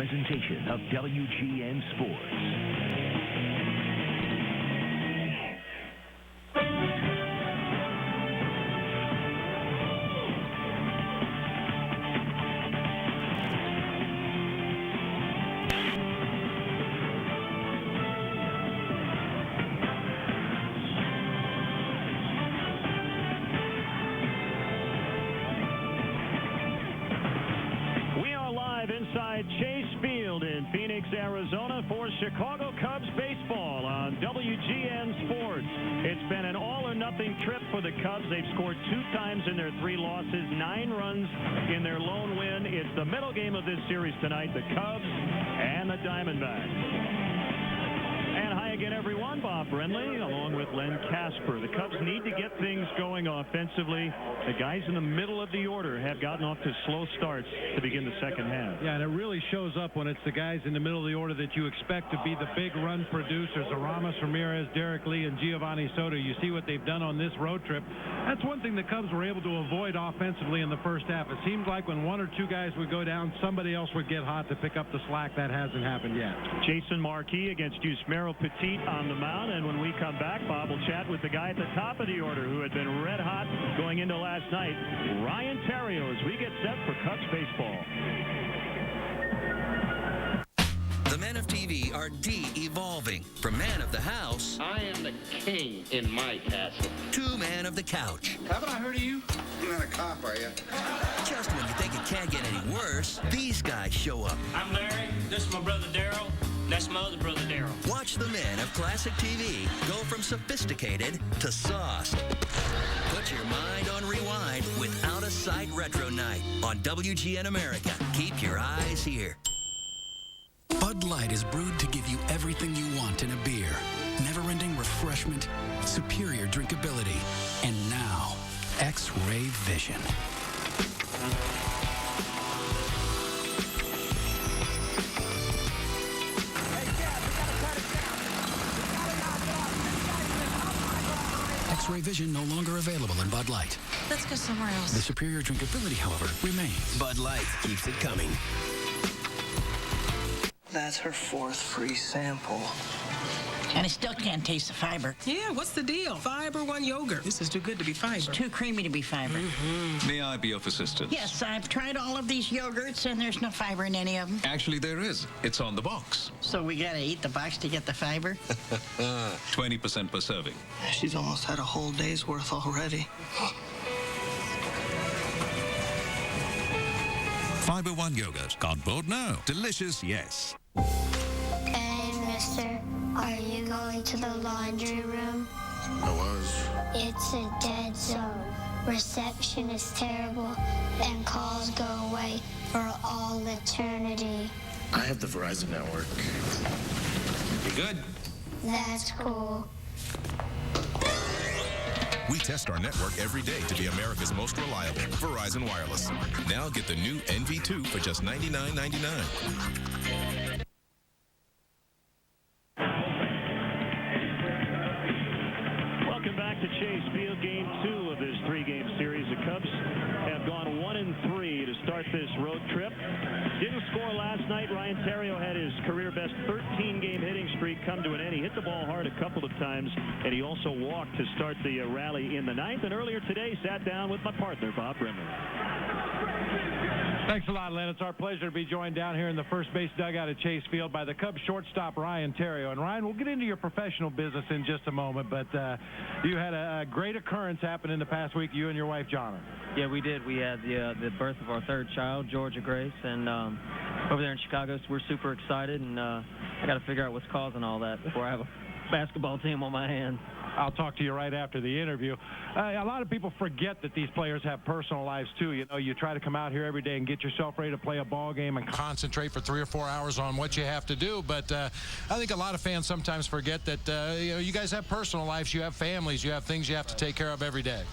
presentation of WGN Sports. Inside Chase Field in Phoenix, Arizona for Chicago Cubs baseball on WGN Sports. It's been an all-or-nothing trip for the Cubs. They've scored 2 times in their 3 losses, 9 runs in their lone win. It's the middle game of this series tonight, the Cubs and the Diamondbacks. And hi again, everyone. Bob Brenly along with Len Casper. The Cubs need to get things going offensively. The guys in the middle of the order have gotten off to slow starts to begin the second half. Yeah, and it really shows up when it's the guys in the middle of the order that you expect to be the big run producers. Aramis, Ramirez, Derek Lee, and Giovanni Soto. You see what they've done on this road trip. That's one thing the Cubs were able to avoid offensively in the first half. It seemed like when 1 or 2 guys would go down, somebody else would get hot to pick up the slack. That hasn't happened yet. Jason Marquis against Yusmeiro Petit on the mound, and when we come back, Bob will chat with the guy at the top of the order who had been red hot going into last night, Ryan Theriot, as we get set for Cubs baseball. The men of TV are de-evolving from man of the house. I am the king in my castle. To man of the couch. Haven't I heard of you? You're not a cop, are you? Just when you think it can't get any worse, these guys show up. I'm Larry. This is my brother Daryl. That's my other brother Daryl. Watch the men of classic TV go from sophisticated to sauced. Put your mind on rewind with Out of Sight Retro Night on WGN America. Keep your eyes here. Bud Light is brewed to give you everything you want in a beer. Never-ending refreshment, superior drinkability, and now, X-Ray Vision. X-Ray Vision no longer available in Bud Light. Let's go somewhere else. The superior drinkability, however, remains. Bud Light keeps it coming. That's her 4th free sample. And I still can't taste the fiber. Yeah, what's the deal? Fiber One yogurt. This is too good to be fiber. It's too creamy to be fiber. May I be of assistance? Yes, I've tried all of these yogurts, and there's no fiber in any of them. Actually, there is. It's on the box. So we gotta eat the box to get the fiber? 20% per serving. She's almost had a whole day's worth already. Fiber One yogurt. Cardboard, no. Delicious, yes. Hey, mister, are you going to the laundry room? I was. It's a dead zone. Reception is terrible, and calls go away for all eternity. I have the Verizon network. You good? That's cool. We test our network every day to be America's most reliable. Verizon Wireless. Now get the new NV2 for just $99.99. Welcome back to Chase Field, Game 2 of this 3-game series. The Cubs have gone 1-3 to start this road trip. Didn't score last night. Ryan Theriot had his career-best 13-game hitting streak come to an end. He hit the ball hard a couple of times, and he also walked to start the rally in the 9th. And earlier today, sat down with my partner, Bob Brenly. Thanks a lot, Len. It's our pleasure to be joined down here in the first base dugout at Chase Field by the Cubs shortstop, Ryan Theriot. And, Ryan, we'll get into your professional business in just a moment, but you had a great occurrence happen in the past week, you and your wife, Jonna. Yeah, we did. We had the birth of our 3rd child, Georgia Grace, and over there in Chicago, so we're super excited, and I got to figure out what's causing all that before I have a basketball team on my hands. I'll talk to you right after the interview. A lot of people forget that these players have personal lives, too. You know, you try to come out here every day and get yourself ready to play a ball game and concentrate for 3 or 4 hours on what you have to do. But I think a lot of fans sometimes forget that, you guys have personal lives, you have families, you have things you have to take care of every day.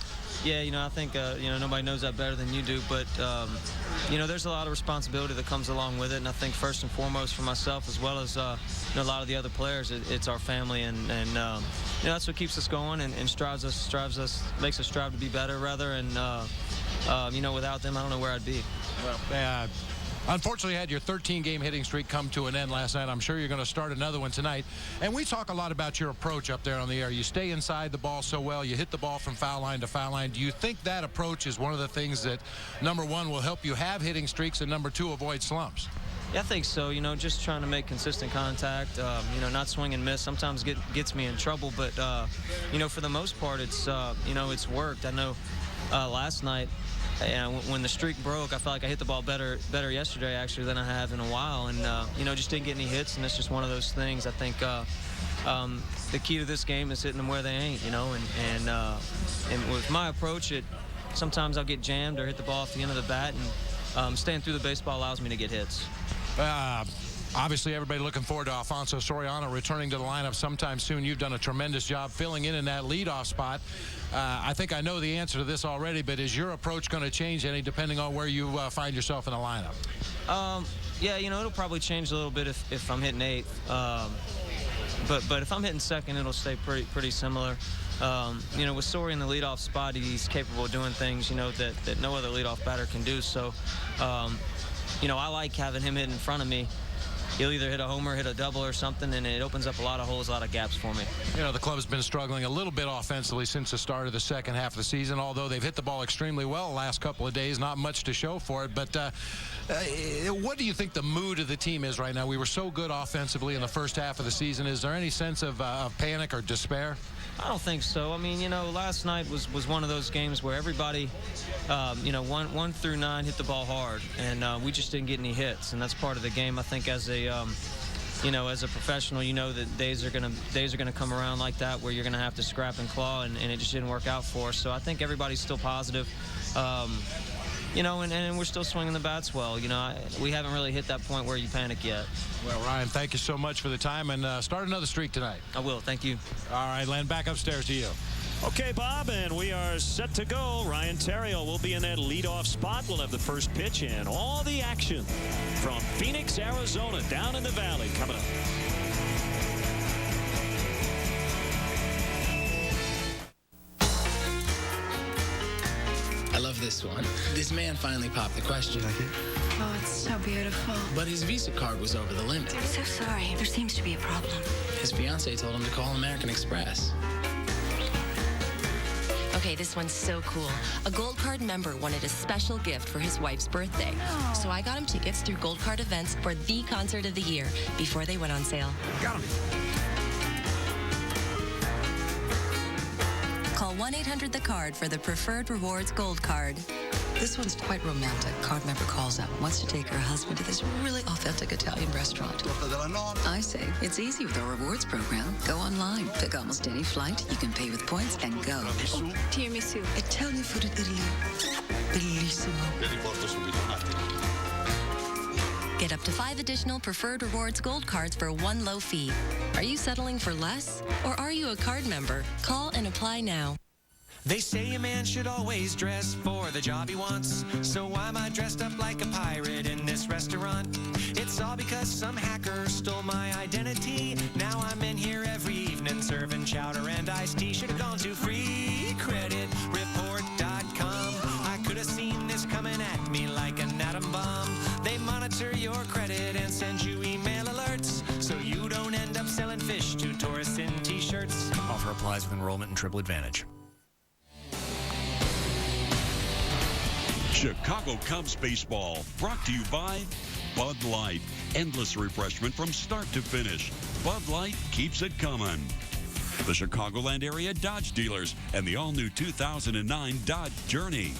Yeah, I think, nobody knows that better than you do, but, there's a lot of responsibility that comes along with it, and I think first and foremost for myself as well as, a lot of the other players, it's our family, and that's what keeps us going and makes us strive to be better, rather, and, without them, I don't know where I'd be. Well, Unfortunately, you had your 13-game hitting streak come to an end last night. I'm sure you're going to start another one tonight. And we talk a lot about your approach up there on the air. You stay inside the ball so well. You hit the ball from foul line to foul line. Do you think that approach is one of the things that, number one, will help you have hitting streaks, and number two, avoid slumps? Yeah, I think so. Just trying to make consistent contact, not swing and miss. Sometimes gets me in trouble. But, for the most part, it's, it's worked. I know last night, when the streak broke, I felt like I hit the ball better yesterday, actually, than I have in a while. And, just didn't get any hits, and it's just one of those things. I think the key to this game is hitting them where they ain't, and with my approach, sometimes I'll get jammed or hit the ball off the end of the bat, and staying through the baseball allows me to get hits. Obviously, everybody looking forward to Alfonso Soriano returning to the lineup sometime soon. You've done a tremendous job filling in that leadoff spot. I think I know the answer to this already, but is your approach going to change any depending on where you find yourself in the lineup? Yeah, it'll probably change a little bit if I'm hitting eighth. But if I'm hitting second, it'll stay pretty similar. With Sori in the leadoff spot, he's capable of doing things, that no other leadoff batter can do. So, I like having him hit in front of me. He'll either hit a homer, hit a double or something, and it opens up a lot of holes, a lot of gaps for me. The club's been struggling a little bit offensively since the start of the second half of the season, although they've hit the ball extremely well the last couple of days. Not much to show for it, but what do you think the mood of the team is right now? We were so good offensively in the first half of the season. Is there any sense of panic or despair? I don't think so. I mean, last night was one of those games where everybody, 1 through 9 hit the ball hard, and we just didn't get any hits, and that's part of the game. I think as a as a professional, that days are gonna come around like that where you're gonna have to scrap and claw, and it just didn't work out for us. So I think everybody's still positive. And we're still swinging the bats well. We haven't really hit that point where you panic yet. Well, Ryan, thank you so much for the time, and start another streak tonight. I will. Thank you. All right, Len, back upstairs to you. Okay, Bob, and we are set to go. Ryan Theriot will be in that leadoff spot. We'll have the first pitch and all the action from Phoenix, Arizona, down in the valley coming up. I love this one. This man finally popped the question. Like it? Oh, it's so beautiful. But his Visa card was over the limit. I'm so sorry. There seems to be a problem. His fiancée told him to call American Express. Okay, this one's so cool. A Gold Card member wanted a special gift for his wife's birthday. Oh. So I got him tickets through Gold Card events for the concert of the year before they went on sale. Got him. Call 1-800-THE-CARD for the Preferred Rewards Gold Card. This one's quite romantic. Card member calls up, wants to take her husband to this really authentic Italian restaurant. I say, it's easy with our rewards program. Go online, pick almost any flight, you can pay with points, and go. Oh, tiramisu. Italian food in Italy. Bellissimo. Get up to 5 additional Preferred Rewards Gold Cards for one low fee. Are you settling for less? Or are you a card member? Call and apply now. They say a man should always dress for the job he wants. So why am I dressed up like a pirate in this restaurant? It's all because some hacker stole my identity. Now I'm in here every evening serving chowder and iced tea. Should have gone to freecreditreport.com. I could have seen this coming at me like an atom bomb. They monitor your credit and send you email alerts, so you don't end up selling fish to tourists in t-shirts. Offer applies with enrollment and Triple Advantage. Chicago Cubs baseball, brought to you by Bud Light. Endless refreshment from start to finish. Bud Light keeps it coming. The Chicagoland area Dodge dealers and the all-new 2009 Dodge Journey.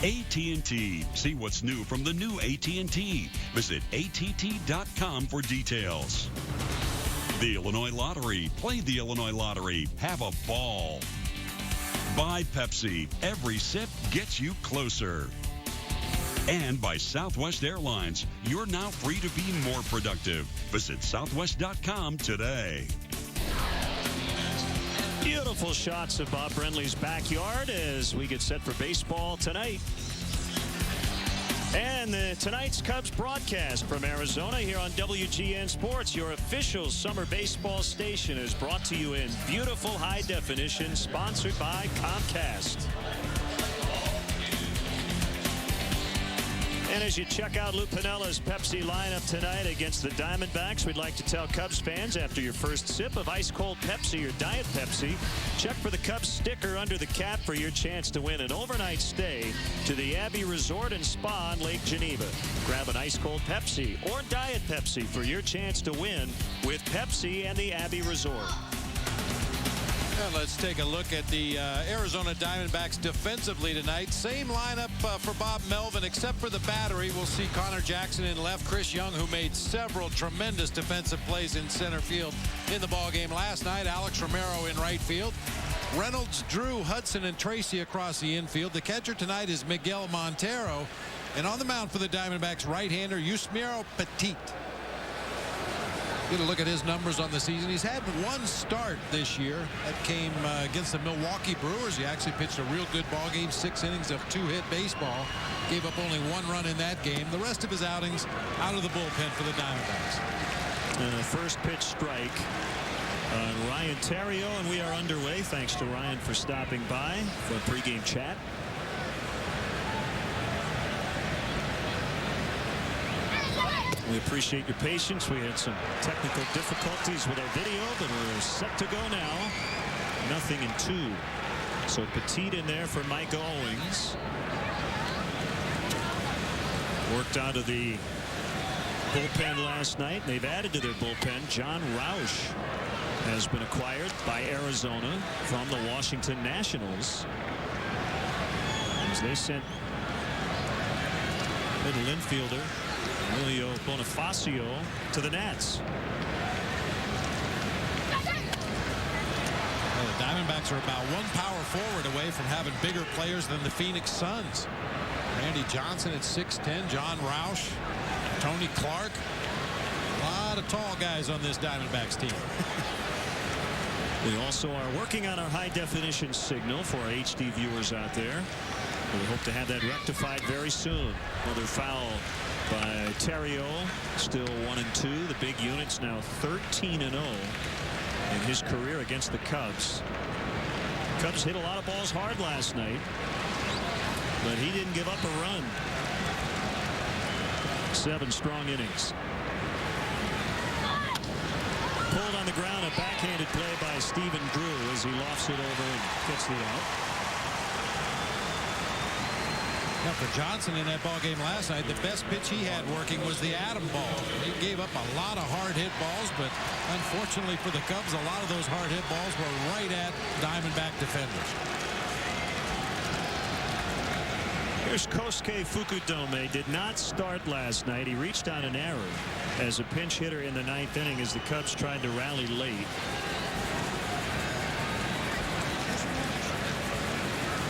AT&T. See what's new from the new AT&T. Visit att.com for details. The Illinois Lottery. Play the Illinois Lottery. Have a ball. By Pepsi. Every sip gets you closer. And by Southwest Airlines. You're now free to be more productive. Visit southwest.com today. Beautiful shots of Bob Brenly's backyard as we get set for baseball tonight. And tonight's Cubs broadcast from Arizona here on WGN Sports, your official summer baseball station, is brought to you in beautiful high definition, sponsored by Comcast. And as you check out Lou Pinella's Pepsi lineup tonight against the Diamondbacks, we'd like to tell Cubs fans, after your first sip of ice-cold Pepsi or Diet Pepsi, check for the Cubs sticker under the cap for your chance to win an overnight stay to the Abbey Resort and Spa in Lake Geneva. Grab an ice-cold Pepsi or Diet Pepsi for your chance to win with Pepsi and the Abbey Resort. And let's take a look at the Arizona Diamondbacks defensively tonight. Same lineup for Bob Melvin, except for the battery. We'll see Connor Jackson in left, Chris Young, who made several tremendous defensive plays in center field in the ballgame last night. Alex Romero in right field. Reynolds, Drew, Hudson, and Tracy across the infield. The catcher tonight is Miguel Montero. And on the mound for the Diamondbacks, right-hander Yusmeiro Petit. Get a look at his numbers on the season. He's had one start this year. That came against the Milwaukee Brewers. He actually pitched a real good ball game, 6 innings of 2-hit baseball. Gave up only 1 run in that game. The rest of his outings out of the bullpen for the Diamondbacks. And a first pitch strike on Ryan Theriot, and we are underway. Thanks to Ryan for stopping by for a pregame chat. We appreciate your patience. We had some technical difficulties with our video, but we're set to go now. 0-2. So Petit in there for Mike Owings. Worked out of the bullpen last night. They've added to their bullpen. John Roush has been acquired by Arizona from the Washington Nationals, as they sent middle infielder Emilio Bonifacio to the Nats. Well, the Diamondbacks are about 1 power forward away from having bigger players than the Phoenix Suns. Randy Johnson at 6'10", John Roush, Tony Clark. A lot of tall guys on this Diamondbacks team. We also are working on our high-definition signal for our HD viewers out there. We hope to have that rectified very soon. Another foul by Theriot, still 1-2. The big unit's now 13-0 in his career against the Cubs. Cubs hit a lot of balls hard last night, but he didn't give up a run. 7 strong innings. Pulled on the ground, a backhanded play by Stephen Drew as he lofts it over and gets the out. Now for Johnson in that ball game last night, the best pitch he had working was the Adam ball. He gave up a lot of hard hit balls, but unfortunately for the Cubs, a lot of those hard hit balls were right at Diamondback defenders. Here's Kosuke Fukudome. Did not start last night. He reached on an error as a pinch hitter in the 9th inning as the Cubs tried to rally late.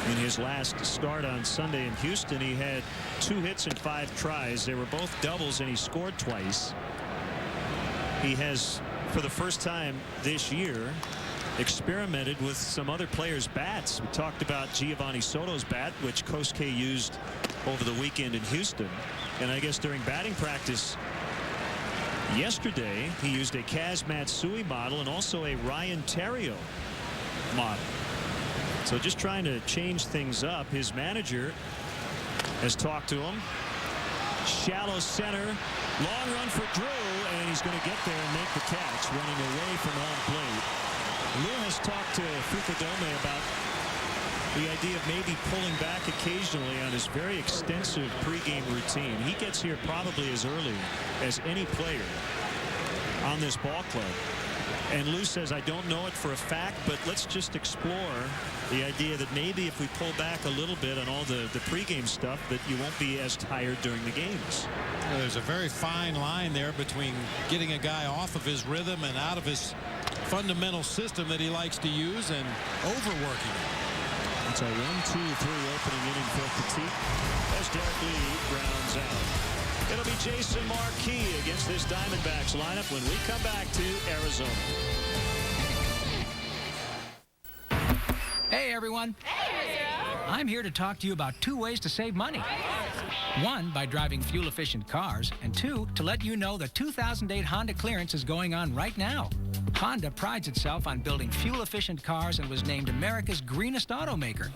In his last start on Sunday in Houston, he had 2 hits and 5 tries. They were both doubles, and he scored twice. He has, for the first time this year, experimented with some other players' bats. We talked about Giovanni Soto's bat, which Kosuke used over the weekend in Houston. And I guess during batting practice yesterday, he used a Kaz Matsui model and also a Ryan Theriot model. So just trying to change things up. His manager has talked to him. Shallow center, long run for Drew, and he's going to get there and make the catch, running away from home plate. Lou has talked to Fukudome about the idea of maybe pulling back occasionally on his very extensive pregame routine. He gets here probably as early as any player on this ball club. And Lou says, I don't know it for a fact, but let's just explore the idea that maybe if we pull back a little bit on all the pregame stuff, that you won't be as tired during the games. Well, there's a very fine line there between getting a guy off of his rhythm and out of his fundamental system that he likes to use and overworking it. It's a 1-2-3 opening inning for Petit as Derek Lee grounds out. It'll be Jason Marquis against this Diamondbacks lineup when we come back to Arizona. Hey, everyone. Hey, I'm here to talk to you about 2 ways to save money. 1, by driving fuel-efficient cars, and 2, to let you know the 2008 Honda clearance is going on right now. Honda prides itself on building fuel-efficient cars and was named America's greenest automaker.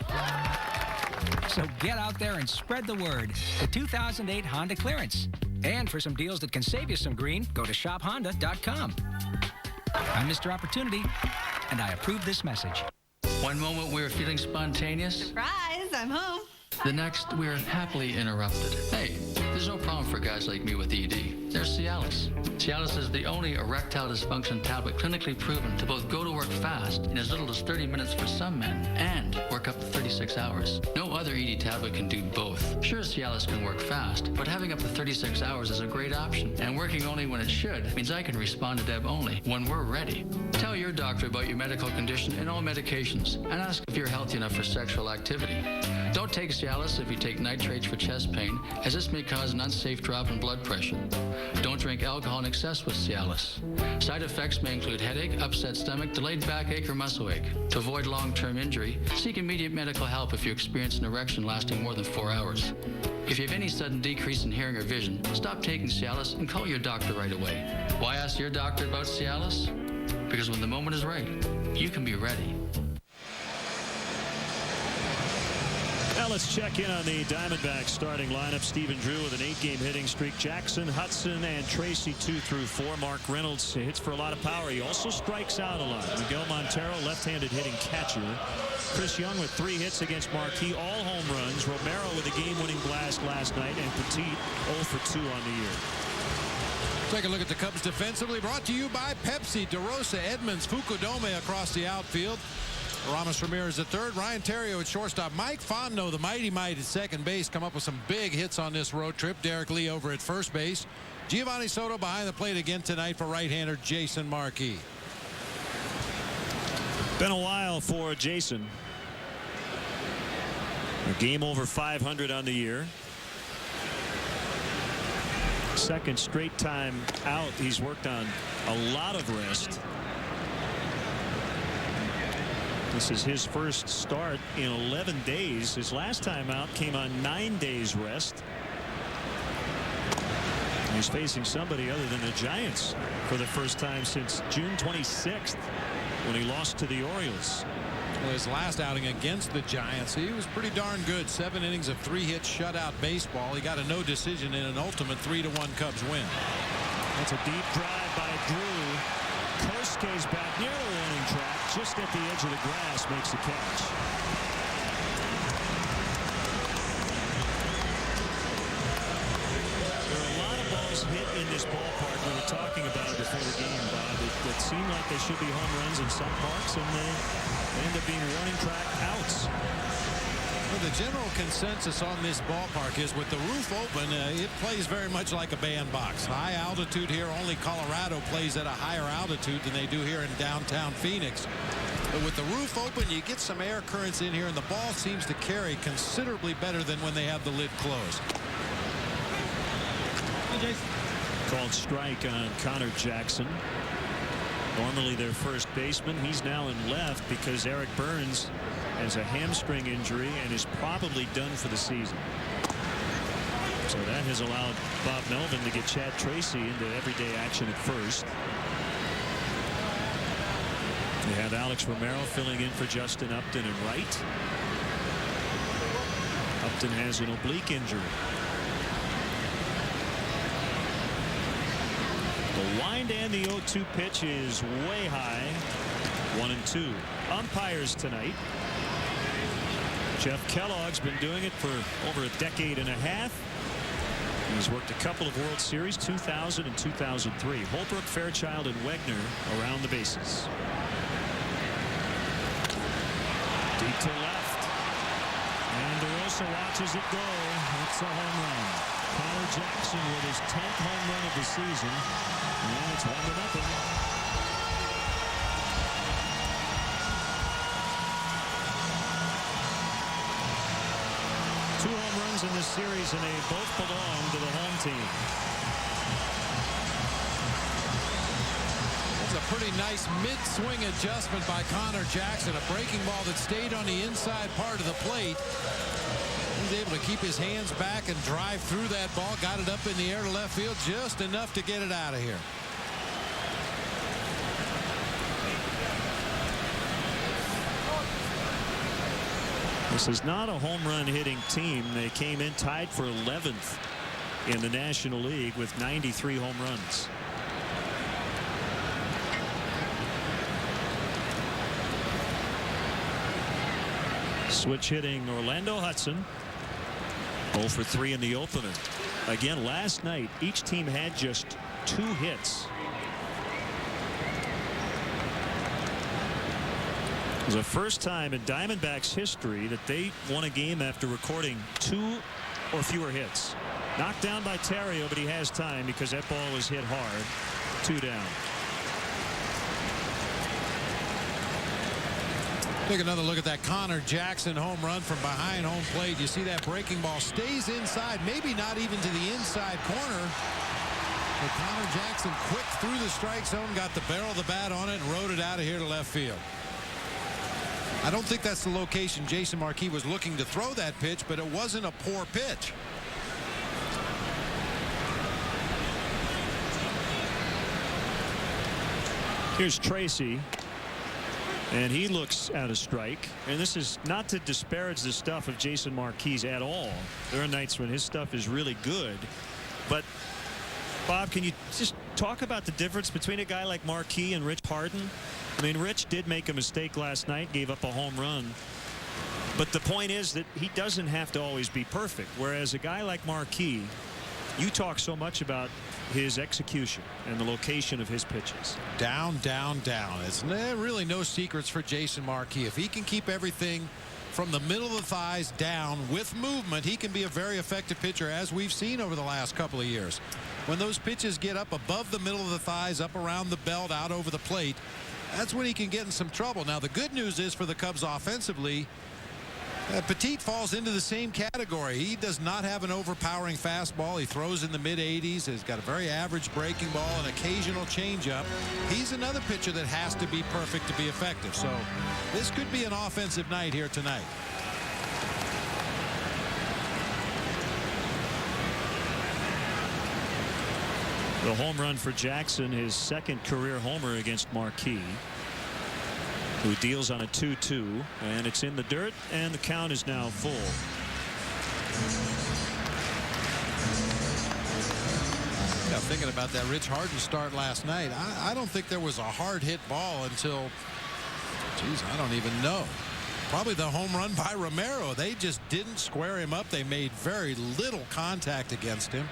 So get out there and spread the word. The 2008 Honda clearance. And for some deals that can save you some green, go to shophonda.com. I'm Mr. Opportunity, and I approve this message. One moment we were feeling spontaneous. Surprise, I'm home. The next, we are happily interrupted. Hey, there's no problem for guys like me with ED. There's Cialis. Cialis is the only erectile dysfunction tablet clinically proven to both go to work fast in as little as 30 minutes for some men and work up to 36 hours. No other ED tablet can do both. Sure, Cialis can work fast, but having up to 36 hours is a great option. And working only when it should means I can respond to Deb only when we're ready. Tell your doctor about your medical condition and all medications, and ask if you're healthy enough for sexual activity. Don't take Cialis if you take nitrates for chest pain, as this may cause an unsafe drop in blood pressure. Don't drink alcohol in excess with Cialis. Side effects may include headache, upset stomach, delayed backache, or muscle ache. To avoid long-term injury, seek immediate medical help if you experience an erection lasting more than 4 hours. If you have any sudden decrease in hearing or vision, stop taking Cialis and call your doctor right away. Why ask your doctor about Cialis? Because when the moment is right, you can be ready. Now let's check in on the Diamondbacks starting lineup. Stephen Drew with an 8-game hitting streak. Jackson, Hudson, and Tracy 2 through 4. Mark Reynolds hits for a lot of power. He also strikes out a lot. Miguel Montero, left-handed hitting catcher. Chris Young with 3 hits against Marquee, all home runs. Romero with a game-winning blast last night, and Petit 0 for 2 on the year. Take a look at the Cubs defensively. Brought to you by Pepsi. DeRosa, Edmonds, Fukudome across the outfield. Ramos Ramirez at third. Ryan Theriot at shortstop. Mike Fontenot, the mighty at second base, come up with some big hits on this road trip. Derek Lee over at first base. Giovanni Soto behind the plate again tonight for right-hander Jason Marquis. Been a while for Jason. A game over 500 on the year. Second straight time out. He's worked on a lot of rest. This is his first start in 11 days. His last time out came on 9 days rest. He's facing somebody other than the Giants for the first time since June 26th when he lost to the Orioles. Well, his last outing against the Giants, he was pretty darn good. 7 innings of 3 hits shutout baseball. He got a no decision in an ultimate 3-1 Cubs win. That's a deep drive by Drew. Kosuke's back near the warning track, just at the edge of the grass, makes the catch. There are a lot of balls hit in this ballpark. We were talking about it before the game, Bob. It seemed like they should be home runs in some parks, and they end up being warning track outs. Well, the general consensus on this ballpark is with the roof open, it plays very much like a bandbox. High altitude here. Only Colorado plays at a higher altitude than they do here in downtown Phoenix. But with the roof open, you get some air currents in here, and the ball seems to carry considerably better than when they have the lid closed. Called strike on Connor Jackson. Normally their first baseman. He's now in left because Eric Burns has a hamstring injury and is probably done for the season. So that has allowed Bob Melvin to get Chad Tracy into everyday action at first. You have Alex Romero filling in for Justin Upton in right. Upton has an oblique injury. The wind and the 0-2 pitch is way high. 1-2. Umpires tonight. Jeff Kellogg's been doing it for over a decade and a half. He's worked a couple of World Series, 2000 and 2003. Holbrook, Fairchild, and Wegner around the bases. Deep to left. And DeRosa watches it go. It's a home run. Connor Jackson with his 10th home run of the season. And it's 1-0. Two home runs in this series, and they both belong to the home team. That's a pretty nice mid-swing adjustment by Connor Jackson. A breaking ball that stayed on the inside part of the plate. He's able to keep his hands back and drive through that ball. Got it up in the air to left field, just enough to get it out of here. This is not a home run hitting team. They came in tied for 11th in the National League with 93 home runs. Switch hitting Orlando Hudson. 0 for 3 in the opener. Again, last night each team had just 2 hits. It was the first time in Diamondbacks history that they won a game after recording 2 or fewer hits. Knocked down by Theriot, but he has time because that ball was hit hard. 2 down. Take another look at that Connor Jackson home run from behind home plate. You see that breaking ball stays inside, maybe not even to the inside corner. But Connor Jackson quick through the strike zone, got the barrel of the bat on it, and rode it out of here to left field. I don't think that's the location Jason Marquis was looking to throw that pitch, but it wasn't a poor pitch. Here's Tracy. And he looks at a strike. And this is not to disparage the stuff of Jason Marquis at all. There are nights when his stuff is really good. But, Bob, can you just talk about the difference between a guy like Marquis and Rich Harden? I mean, Rich did make a mistake last night, gave up a home run. But the point is that he doesn't have to always be perfect. Whereas a guy like Marquis, you talk so much about his execution and the location of his pitches. Down, down, down. It's really no secrets for Jason Marquis. If he can keep everything from the middle of the thighs down with movement, he can be a very effective pitcher, as we've seen over the last couple of years. When those pitches get up above the middle of the thighs, up around the belt, out over the plate, that's when he can get in some trouble. Now, the good news is for the Cubs offensively, Petit falls into the same category. He does not have an overpowering fastball. He throws in the mid-80s. He's got a very average breaking ball, an occasional changeup. He's another pitcher that has to be perfect to be effective. So this could be an offensive night here tonight. The home run for Jackson, his second career homer against Marquis, who deals on a 2-2, and it's in the dirt, and the count is now full. Yeah, thinking about that Rich Harden start last night, I don't think there was a hard hit ball until, geez, I don't even know. Probably the home run by Romero. They just didn't square him up. They made very little contact against him.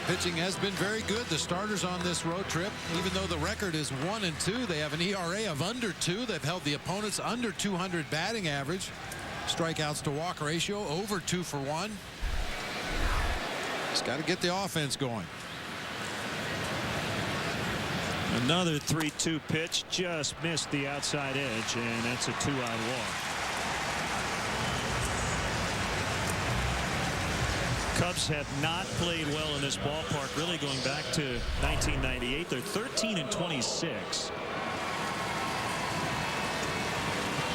Pitching has been very good. The starters on this road trip, even though the record is 1-2, they have an ERA of under 2. They've held the opponents under 200 batting average. Strikeouts to walk ratio over 2 for 1. Just got to get the offense going. Another 3-2 pitch, just missed the outside edge, and that's a 2-out walk. Cubs have not played well in this ballpark, really going back to 1998. They're 13-26.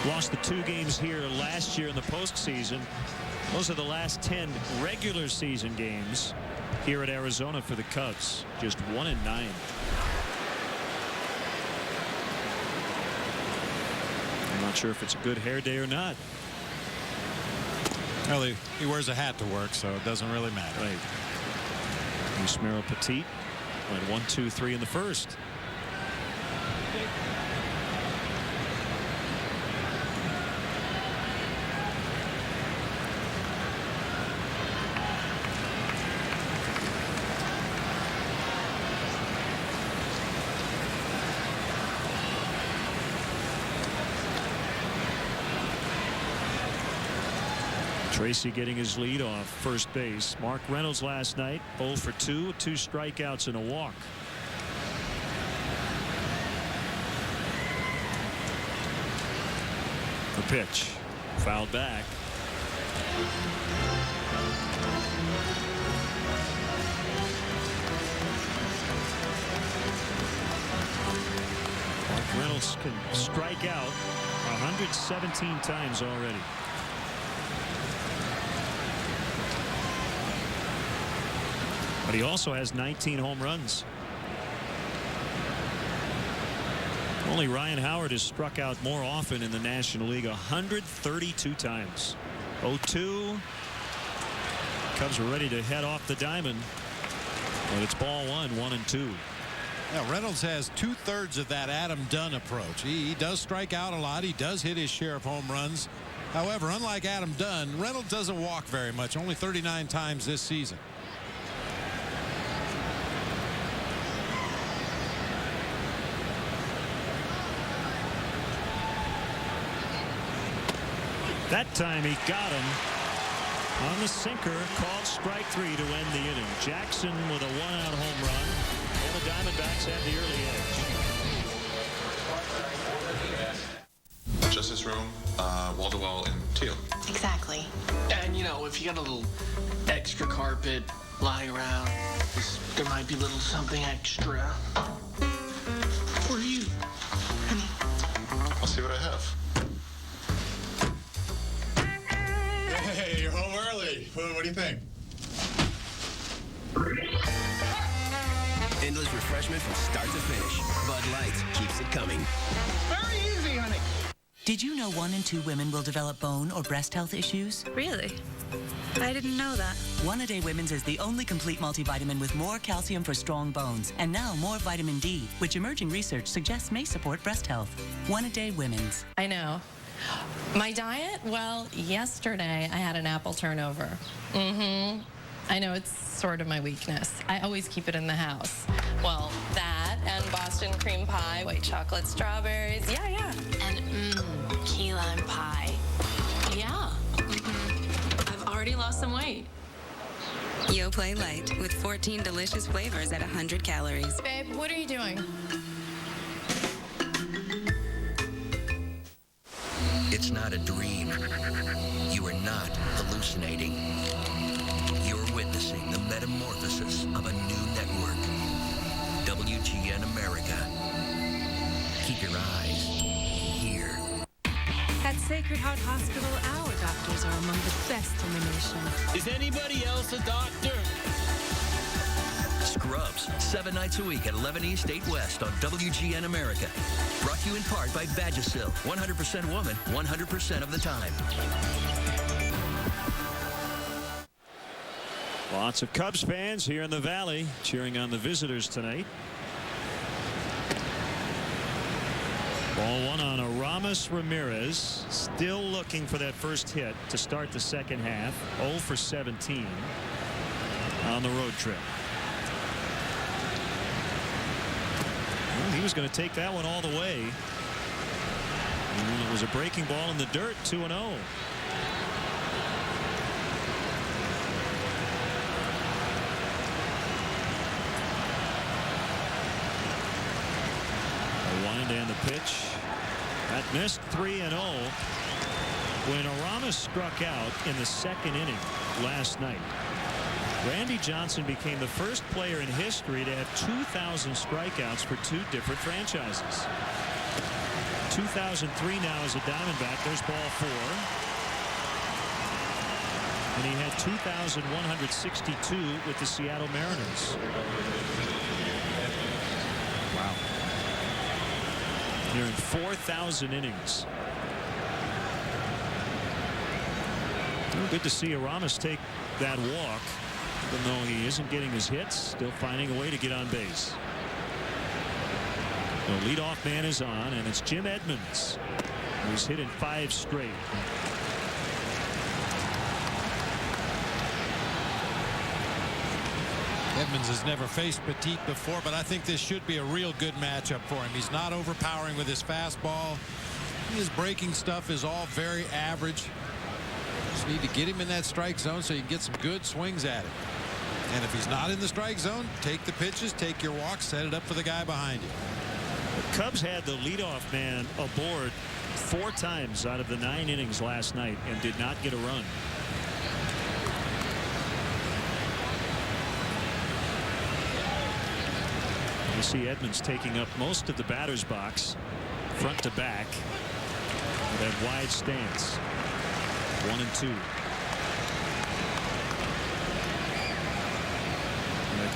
Lost the 2 games here last year in the postseason. Those are the last 10 regular season games here at Arizona for the Cubs. Just 1-9. I'm not sure if it's a good hair day or not. Well, he wears a hat to work, so it doesn't really matter. Right. Yusmeiro Petit went 1-2-3 in the first. Tracy getting his lead off first base. Mark Reynolds last night 0 for 2, 2 strikeouts and a walk. The pitch fouled back. Mark Reynolds can strike out 117 times already. But he also has 19 home runs. Only Ryan Howard has struck out more often in the National League, 132 times. 0-2. Cubs are ready to head off the diamond. But it's ball one, 1-2. Yeah, Reynolds has 2/3 of that Adam Dunn approach. He does strike out a lot. He does hit his share of home runs. However, unlike Adam Dunn, Reynolds doesn't walk very much, only 39 times this season. That time he got him on the sinker, called strike 3 to end the inning. Jackson with a 1-out home run, and the Diamondbacks have the early edge. Justice room, wall-to-wall in teal. Exactly. And, you know, if you got a little extra carpet lying around, there might be a little something extra. For you, honey. I'll see what I have. Hey, you're home early. What do you think? Endless refreshment from start to finish. Bud Light keeps it coming. Very easy, honey. Did you know 1 in 2 women will develop bone or breast health issues? Really? I didn't know that. One A Day Women's is the only complete multivitamin with more calcium for strong bones and now more vitamin D, which emerging research suggests may support breast health. One A Day Women's. I know. My diet? Well, yesterday I had an apple turnover. I know it's sort of my weakness. I always keep it in the house. Well, that and Boston cream pie, white chocolate strawberries. Yeah. And key lime pie. Yeah. I've already lost some weight. YoPlay Light with 14 delicious flavors at 100 calories. Babe, what are you doing? It's not a dream. You are not hallucinating. You're witnessing the metamorphosis of a new network. WGN America. Keep your eyes here. At Sacred Heart Hospital, our doctors are among the best in the nation. Is anybody else a doctor? Scrubs, 7 nights a week at 11 East, 8 West on WGN America. Brought to you in part by Vagisil. 100% woman, 100% of the time. Lots of Cubs fans here in the Valley cheering on the visitors tonight. Ball one on Aramis Ramirez. Still looking for that first hit to start the second half. 0 for 17 on the road trip. Well, he was going to take that one all the way. And it was a breaking ball in the dirt. 2-0. And the pitch that missed. 3-0 when Aramis struck out in the second inning last night. Randy Johnson became the first player in history to have 2,000 strikeouts for 2 different franchises. 2003 now as a Diamondback. There's ball 4. And he had 2,162 with the Seattle Mariners. Wow. Nearing 4,000 innings. Well, good to see Aramis take that walk, even though he isn't getting his hits, still finding a way to get on base. The leadoff man is on, and it's Jim Edmonds, who's hit in 5 straight. Edmonds has never faced Petit before, but I think this should be a real good matchup for him. He's not overpowering with his fastball. His breaking stuff is all very average. Just need to get him in that strike zone so you can get some good swings at it. And if he's not in the strike zone, take the pitches, take your walk, set it up for the guy behind you. The Cubs had the leadoff man aboard 4 times out of the 9 innings last night and did not get a run. You see Edmonds taking up most of the batter's box, front to back, with that wide stance. 1-2.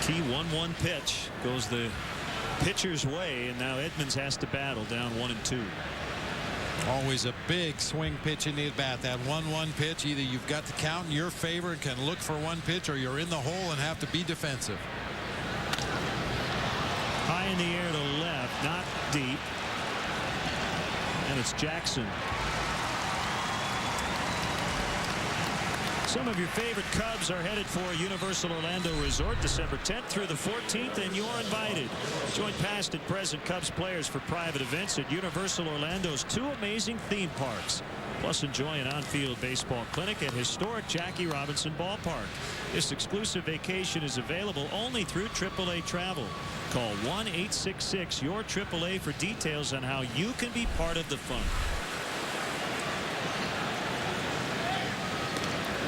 Key 1-1 pitch goes the pitcher's way, and now Edmonds has to battle down 1-2. Always a big swing pitch in the at bat. That 1-1 pitch, either you've got the count in your favor and can look for one pitch, or you're in the hole and have to be defensive. High in the air to left, not deep. And it's Jackson. Some of your favorite Cubs are headed for Universal Orlando Resort December 10th through the 14th, and you're invited. Join past and present Cubs players for private events at Universal Orlando's 2 amazing theme parks. Plus, enjoy an on-field baseball clinic at historic Jackie Robinson Ballpark. This exclusive vacation is available only through AAA Travel. Call 1-866-YOUR-AAA for details on how you can be part of the fun.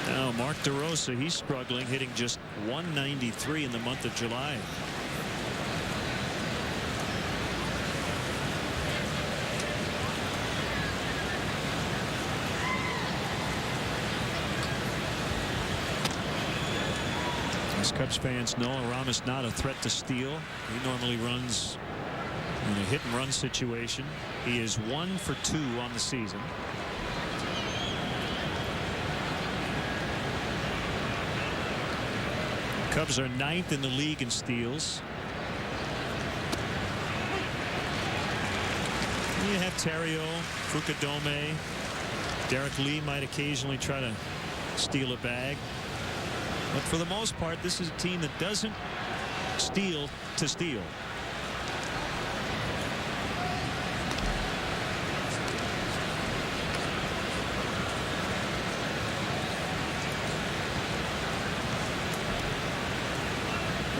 Now, Mark DeRosa, he's struggling, hitting just 193 in the month of July. As Cubs fans know, Aramis not a threat to steal. He normally runs in a hit-and-run situation. He is 1 for 2 on the season. Cubs are 9th in the league in steals. You have Theriot, Fukudome. Derek Lee might occasionally try to steal a bag. But for the most part, this is a team that doesn't steal to steal.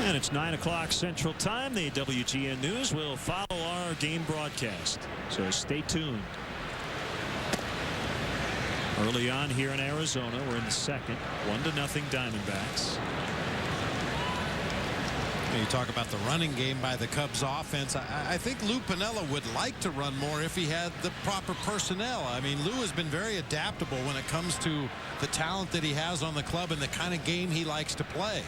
And it's 9 o'clock Central Time. The WGN News will follow our game broadcast, so stay tuned. Early on here in Arizona, we're in the second. 1-0 Diamondbacks. You talk about the running game by the Cubs offense. I think Lou Piniella would like to run more if he had the proper personnel. I mean, Lou has been very adaptable when it comes to the talent that he has on the club and the kind of game he likes to play.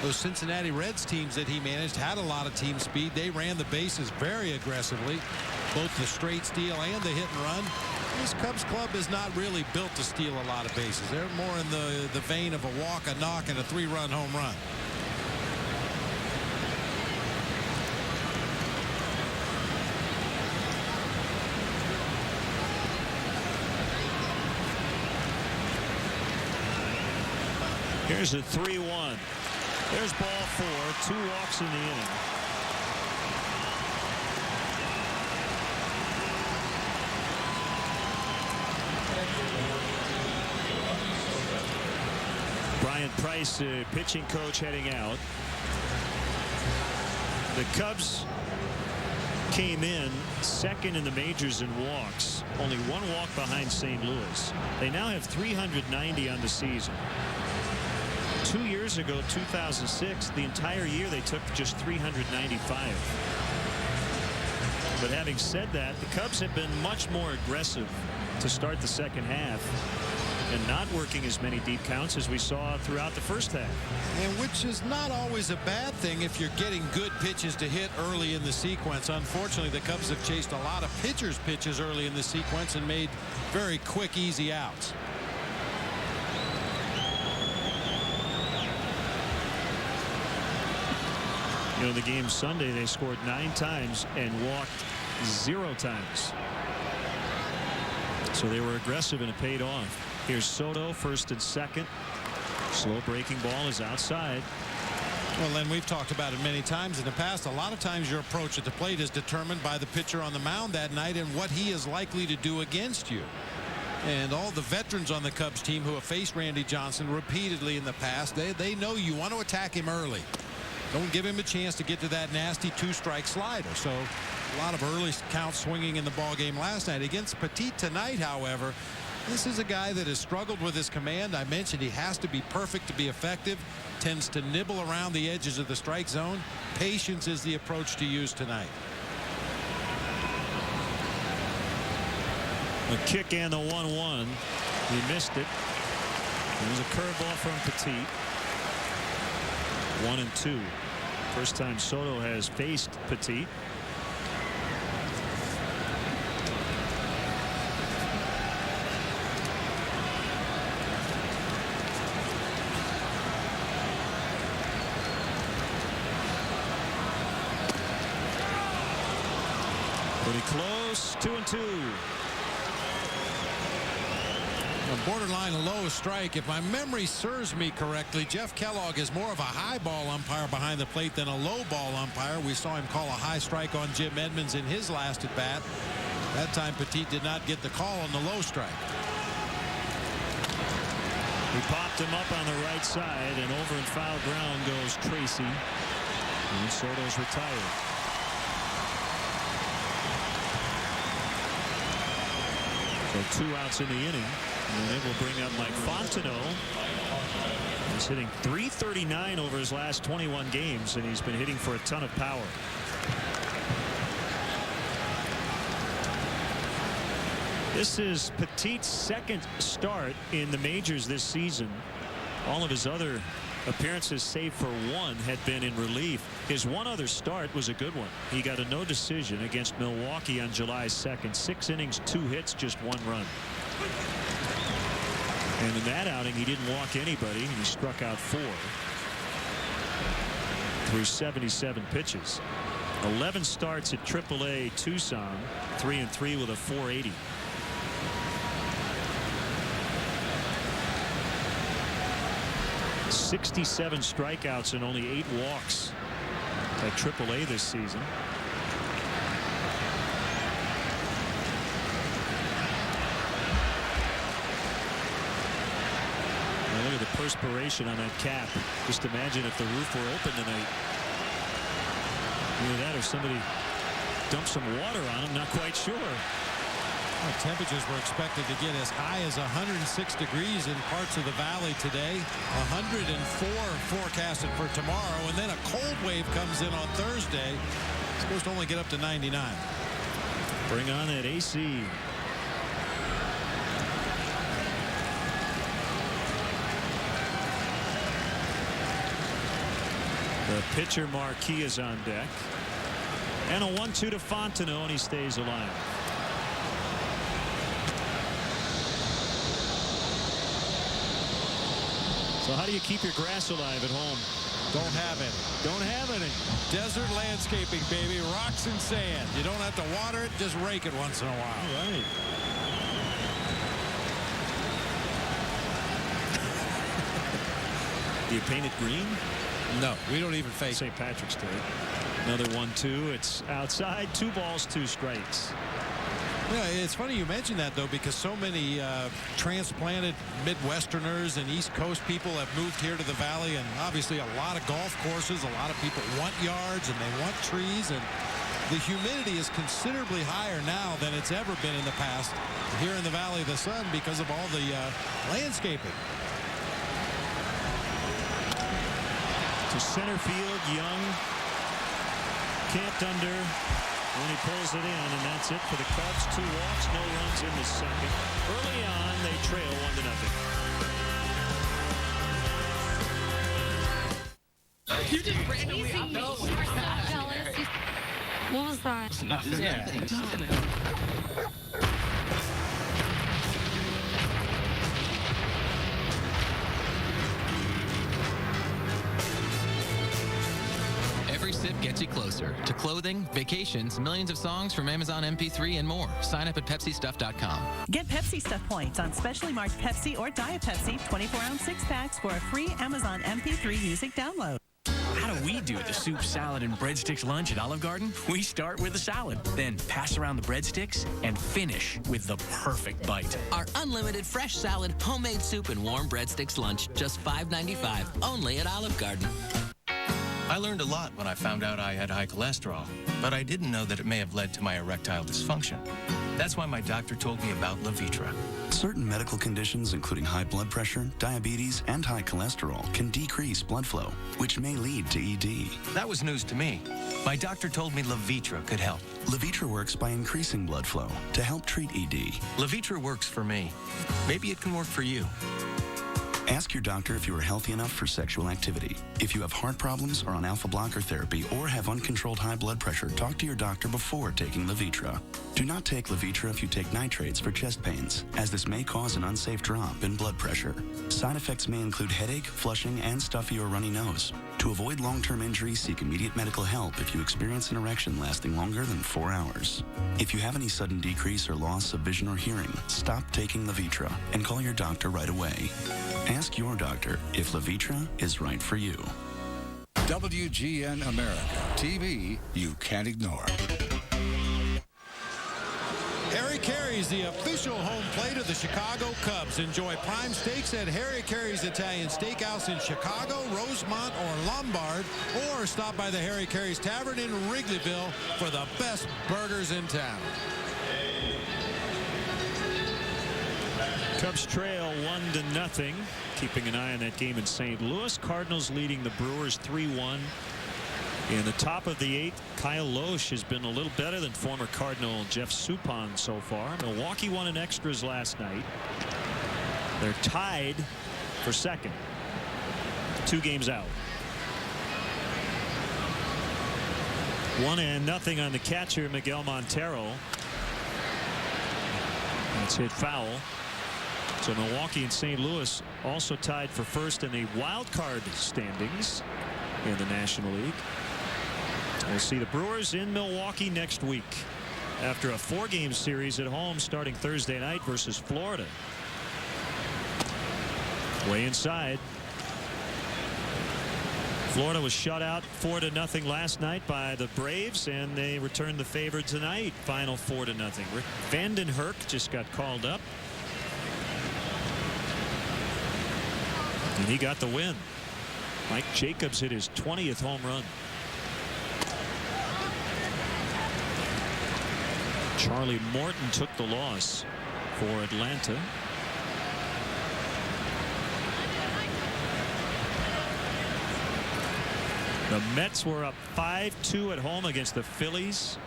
Those Cincinnati Reds teams that he managed had a lot of team speed. They ran the bases very aggressively, both the straight steal and the hit and run. This Cubs club is not really built to steal a lot of bases. They're more in the vein of a walk, a knock, and a 3-run home run. Here's a 3-1. There's ball 4, 2 walks in the inning. Brian Price, pitching coach, heading out. The Cubs came in second in the majors in walks, only 1 walk behind St. Louis. They now have 390 on the season. 2 years ago, 2006, the entire year they took just 395. But having said that, the Cubs have been much more aggressive to start the second half and not working as many deep counts as we saw throughout the first half. And which is not always a bad thing if you're getting good pitches to hit early in the sequence. Unfortunately, the Cubs have chased a lot of pitchers' pitches early in the sequence and made very quick, easy outs. You know, the game Sunday, they scored 9 times and walked 0 times. So they were aggressive and it paid off. Here's Soto, first and second. Slow breaking ball is outside. Well, Len, we've talked about it many times in the past. A lot of times your approach at the plate is determined by the pitcher on the mound that night and what he is likely to do against you. And all the veterans on the Cubs team who have faced Randy Johnson repeatedly in the past, they know you want to attack him early. Don't give him a chance to get to that nasty 2-strike slider. So a lot of early count swinging in the ball game last night. Against Petit tonight, however, this is a guy that has struggled with his command. I mentioned he has to be perfect to be effective. Tends to nibble around the edges of the strike zone. Patience is the approach to use tonight. A kick and the 1-1. He missed it. It was a curveball from Petit. 1-2. First time Soto has faced Petit. Pretty close. 2-2. A borderline low strike. If my memory serves me correctly, Jeff Kellogg is more of a high ball umpire behind the plate than a low ball umpire. We saw him call a high strike on Jim Edmonds in his last at bat. That time Petit did not get the call on the low strike. He popped him up on the right side, and over in foul ground goes Tracy. And Soto's retired. So 2 outs in the inning. And they will bring up Mike Fontenot. He's hitting .339 over his last 21 games, and he's been hitting for a ton of power. This is Petit's second start in the majors this season. All of his other appearances, save for one, had been in relief. His one other start was a good one. He got a no decision against Milwaukee on July 2nd. 6 innings, 2 hits, just 1 run. And in that outing, he didn't walk anybody. He struck out 4 through 77 pitches. 11 starts at AAA Tucson, 3-3 with a .480. .67 strikeouts and only 8 walks at AAA this season. Now look at the perspiration on that cap. Just imagine if the roof were open tonight. Either that or somebody dumped some water on him. Not quite sure. Well, temperatures were expected to get as high as 106 degrees in parts of the valley today. 104 forecasted for tomorrow, and then a cold wave comes in on Thursday. It's supposed to only get up to 99. Bring on that AC. The pitcher Marquis is on deck. And a 1-2 to Fontenot, and he stays alive. So how do you keep your grass alive at home? Don't have any. Don't have any. Desert landscaping, baby. Rocks and sand. You don't have to water it, just rake it once in a while. All right. Do you paint it green? No, we don't even face St. Patrick's Day. Another 1-2. It's outside. 2 balls, 2 strikes. Yeah, it's funny you mention that, though, because so many transplanted Midwesterners and East Coast people have moved here to the Valley, and obviously a lot of golf courses. A lot of people want yards and they want trees, and the humidity is considerably higher now than it's ever been in the past here in the Valley of the Sun because of all the landscaping. To center field, Young camped under. When he pulls it in, and that's it for the Cubs. 2 walks, no runs in the second. Early on, they trail 1-0. You just randomly what was that? It's nothing. Yeah. Every sip gets you closer to clothing, vacations, millions of songs from Amazon MP3 and more. Sign up at PepsiStuff.com. Get Pepsi Stuff points on specially marked Pepsi or Diet Pepsi 24-ounce 6-packs for a free Amazon MP3 music download. How do we do the soup, salad, and breadsticks lunch at Olive Garden? We start with a salad, then pass around the breadsticks, and finish with the perfect bite. Our unlimited fresh salad, homemade soup, and warm breadsticks lunch, just $5.95, only at Olive Garden. I learned a lot when I found out I had high cholesterol, but I didn't know that it may have led to my erectile dysfunction. That's why my doctor told me about Levitra. Certain medical conditions, including high blood pressure, diabetes, and high cholesterol, can decrease blood flow, which may lead to ED. That was news to me. My doctor told me Levitra could help. Levitra works by increasing blood flow to help treat ED. Levitra works for me. Maybe it can work for you. Ask your doctor if you are healthy enough for sexual activity. If you have heart problems, are on alpha blocker therapy, or have uncontrolled high blood pressure, talk to your doctor before taking Levitra. Do not take Levitra if you take nitrates for chest pains, as this may cause an unsafe drop in blood pressure. Side effects may include headache, flushing, and stuffy or runny nose. To avoid long-term injury, seek immediate medical help if you experience an erection lasting longer than 4 hours. If you have any sudden decrease or loss of vision or hearing, stop taking Levitra and call your doctor right away. Ask your doctor if Levitra is right for you. WGN America, TV you can't ignore. Harry Carey's the official home plate of the Chicago Cubs. Enjoy prime steaks at Harry Carey's Italian Steakhouse in Chicago, Rosemont, or Lombard, or stop by the Harry Carey's Tavern in Wrigleyville for the best burgers in town. Cubs trail 1-0. Keeping an eye on that game in St. Louis. Cardinals leading the Brewers 3-1. In the top of the 8th, Kyle Loesch has been a little better than former Cardinal Jeff Suppan so far. Milwaukee won in extras last night. They're tied for second. 2 games out. 1-0 on the catcher, Miguel Montero. That's hit foul. So Milwaukee and St. Louis also tied for first in the wild card standings in the National League. We'll see the Brewers in Milwaukee next week after a 4-game series at home starting Thursday night versus Florida. Way inside. Florida was shut out 4-0 last night by the Braves, and they returned the favor tonight. Final 4-0. Rick Vandenherk just got called up. And he got the win. Mike Jacobs hit his 20th home run. Charlie Morton took the loss for Atlanta. The Mets were up 5-2 at home against the Phillies.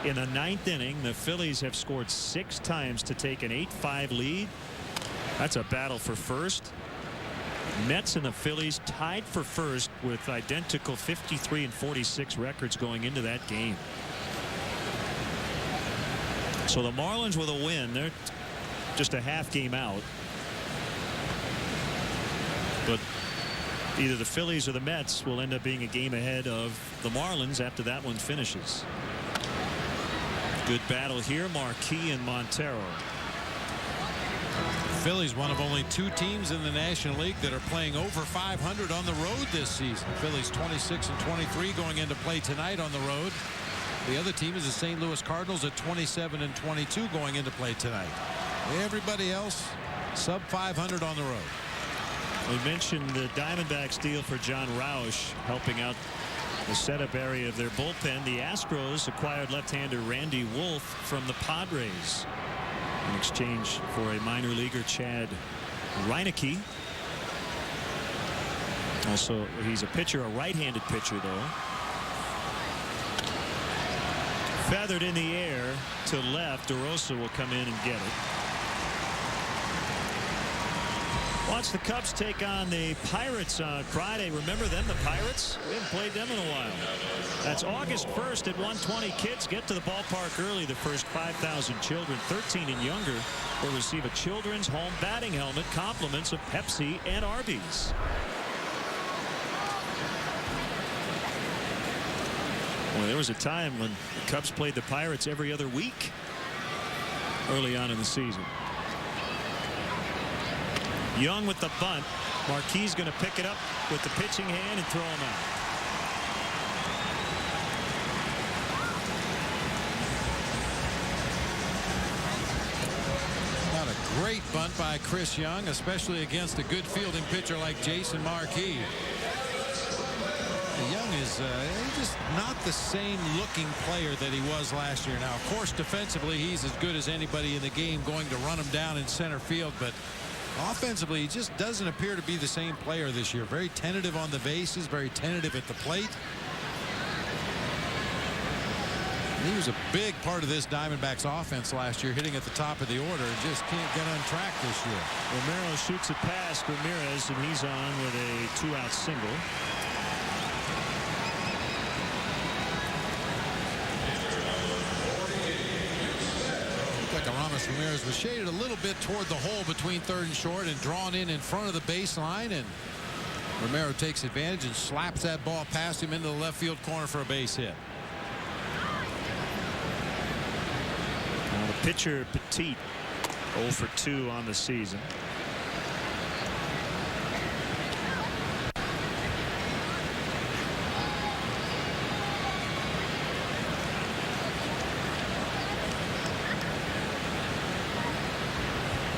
In the 9th inning, the Phillies have scored 6 times to take an 8-5 lead. That's a battle for first. Mets and the Phillies tied for first with identical 53 and 46 records going into that game. So the Marlins with a win. They're just a half game out. But either the Phillies or the Mets will end up being a game ahead of the Marlins after that one finishes. Good battle here. Marquis and Montero. Phillies, one of only 2 teams in the National League that are playing over 500 on the road this season. Phillies 26-23 going into play tonight on the road. The other team is the St. Louis Cardinals at 27-22 going into play tonight. Everybody else sub 500 on the road. We mentioned the Diamondbacks deal for John Roush, helping out the setup area of their bullpen. The Astros acquired left-hander Randy Wolf from the Padres in exchange for a minor leaguer, Chad Reineke. Also, he's a pitcher, a right-handed pitcher, though. Feathered in the air to left. DeRosa will come in and get it. Watch the Cubs take on the Pirates on Friday. Remember them, the Pirates? We haven't played them in a while. That's August 1st at 1:20. Kids get to the ballpark early. The first 5,000 children 13 and younger will receive a children's home batting helmet, compliments of Pepsi and Arby's. Well, there was a time when the Cubs played the Pirates every other week early on in the season. Young with the bunt. Marquis going to pick it up with the pitching hand and throw him out. Not a great bunt by Chris Young, especially against a good fielding pitcher like Jason Marquis. Young is just not the same looking player that he was last year. Now, of course, defensively, he's as good as anybody in the game, going to run him down in center field, but offensively, he just doesn't appear to be the same player this year. Very tentative on the bases, very tentative at the plate. He was a big part of this Diamondbacks offense last year, hitting at the top of the order and just can't get on track this year. Romero shoots it past Ramirez, and he's on with a 2-out single. Looked like Aramis Ramirez was shaded a little bit toward the hole between third and short and drawn in front of the baseline, and Romero takes advantage and slaps that ball past him into the left field corner for a base hit. Now the pitcher Petit 0 for 2 on the season.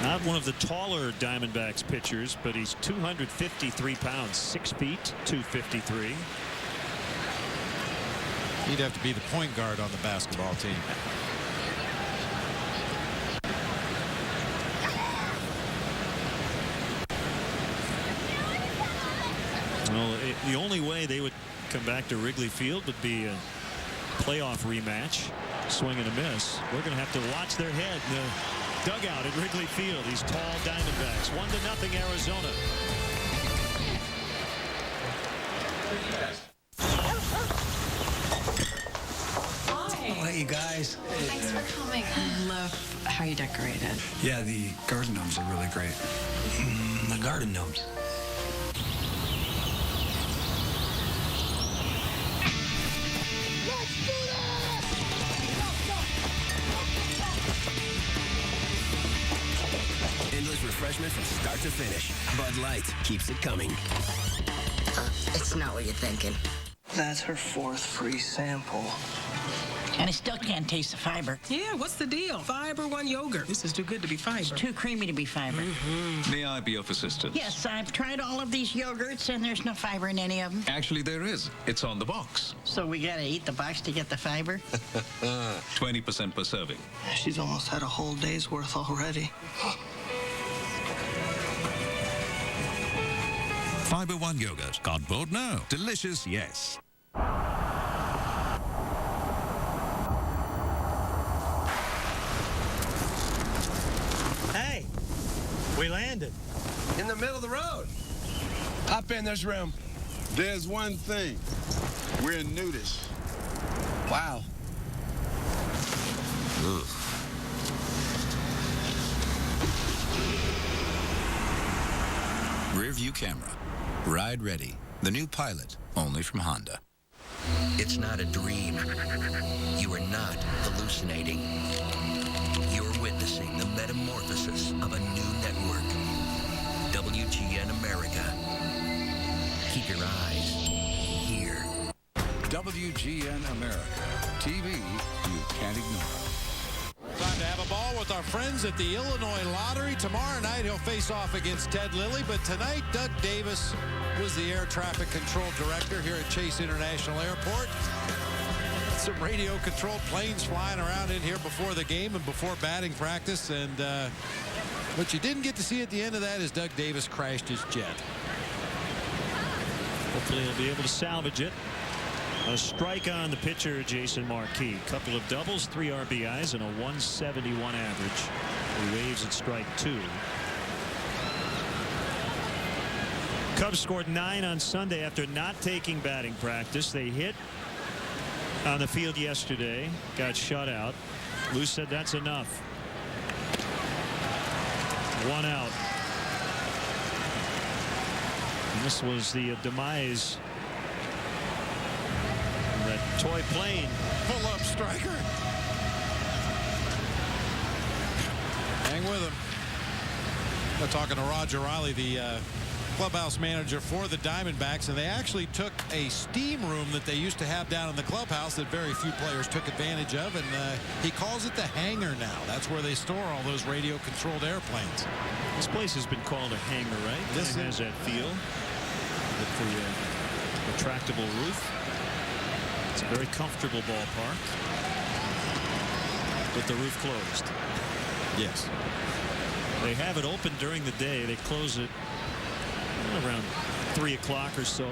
Not one of the taller Diamondbacks pitchers, but he's 253 pounds, 6 feet, 253. He'd have to be the point guard on the basketball team. Well, the only way they would come back to Wrigley Field would be a playoff rematch. Swing and a miss. We're going to have to watch their head in the dugout at Wrigley Field. These tall Diamondbacks. 1-0 Arizona. Hey, you guys. Thanks for coming. I love how you decorated. Yeah, the garden gnomes are really great. The garden gnomes. Endless refreshment from start to finish. Bud Light keeps it coming. It's not what you're thinking. That's her 4th free sample. And I still can't taste the fiber. Yeah, what's the deal? Fiber One yogurt. This is too good to be fiber. It's too creamy to be fiber. May I be of assistance? Yes, I've tried all of these yogurts, and there's no fiber in any of them. Actually, there is. It's on the box. So we gotta eat the box to get the fiber? 20% per serving. She's almost had a whole day's worth already. Fiber One yogurt. Cardboard, no. Delicious, yes. Hey, we landed. In the middle of the road. Hop in, there's room. There's one thing. We're nudists. Wow. Ugh. Rear view camera. Ride ready. The new Pilot, only from Honda. It's not a dream. You are not hallucinating. You're witnessing the metamorphosis of a new network. WGN America. Keep your eyes here. WGN America. TV you can't ignore. Time to have a ball with our friends at the Illinois Lottery. Tomorrow night he'll face off against Ted Lilly, but tonight Doug Davis was the air traffic control director here at Chase International Airport. Some radio controlled planes flying around in here before the game and before batting practice, and what you didn't get to see at the end of that is Doug Davis crashed his jet. Hopefully he'll be able to salvage it. A strike on the pitcher, Jason Marquis. Couple of doubles, 3 RBIs, and a 171 average. He waves at strike 2. Cubs scored 9 on Sunday after not taking batting practice. They hit on the field yesterday, got shut out. Lou said that's enough. 1 out. And this was the demise. That toy plane. Pull up, striker. Hang with him. We're talking to Roger Riley, the clubhouse manager for the Diamondbacks, and they actually took a steam room that they used to have down in the clubhouse that very few players took advantage of, and he calls it the hangar now. That's where they store all those radio-controlled airplanes. This place has been called a hangar, right? This has that feel with the retractable roof. It's a very comfortable ballpark, with the roof closed. Yes. They have it open during the day. They close it around 3 o'clock or so.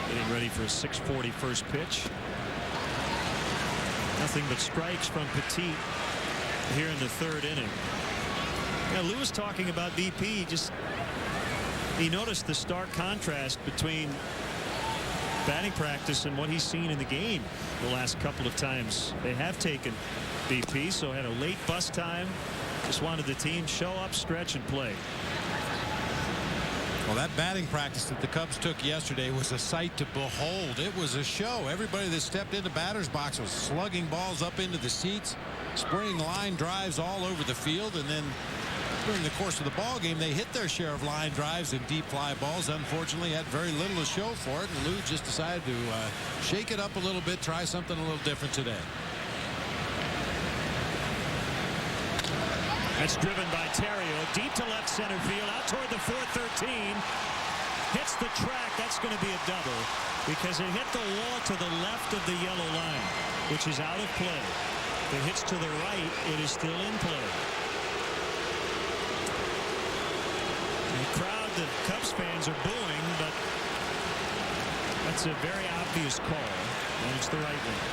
Getting ready for a 6:40 first pitch. Nothing but strikes from Petit here in the third inning. Yeah, Lou was talking about BP. He noticed the stark contrast between batting practice and what he's seen in the game the last couple of times they have taken BP. So had a late bus time. Just wanted the team show up, stretch, and play. Well, that batting practice that the Cubs took yesterday was a sight to behold. It was a show. Everybody that stepped into batter's box was slugging balls up into the seats, spraying line drives all over the field, and then during the course of the ball game, they hit their share of line drives and deep fly balls. Unfortunately, had very little to show for it, and Lou just decided to shake it up a little bit, try something a little different today. That's driven by Theriot deep to left center field, out toward the 413. Hits the track. That's going to be a double because it hit the wall to the left of the yellow line, which is out of play. If it hits to the right, it is still in play. The crowd, the Cubs fans are booing, but that's a very obvious call, and it's the right one.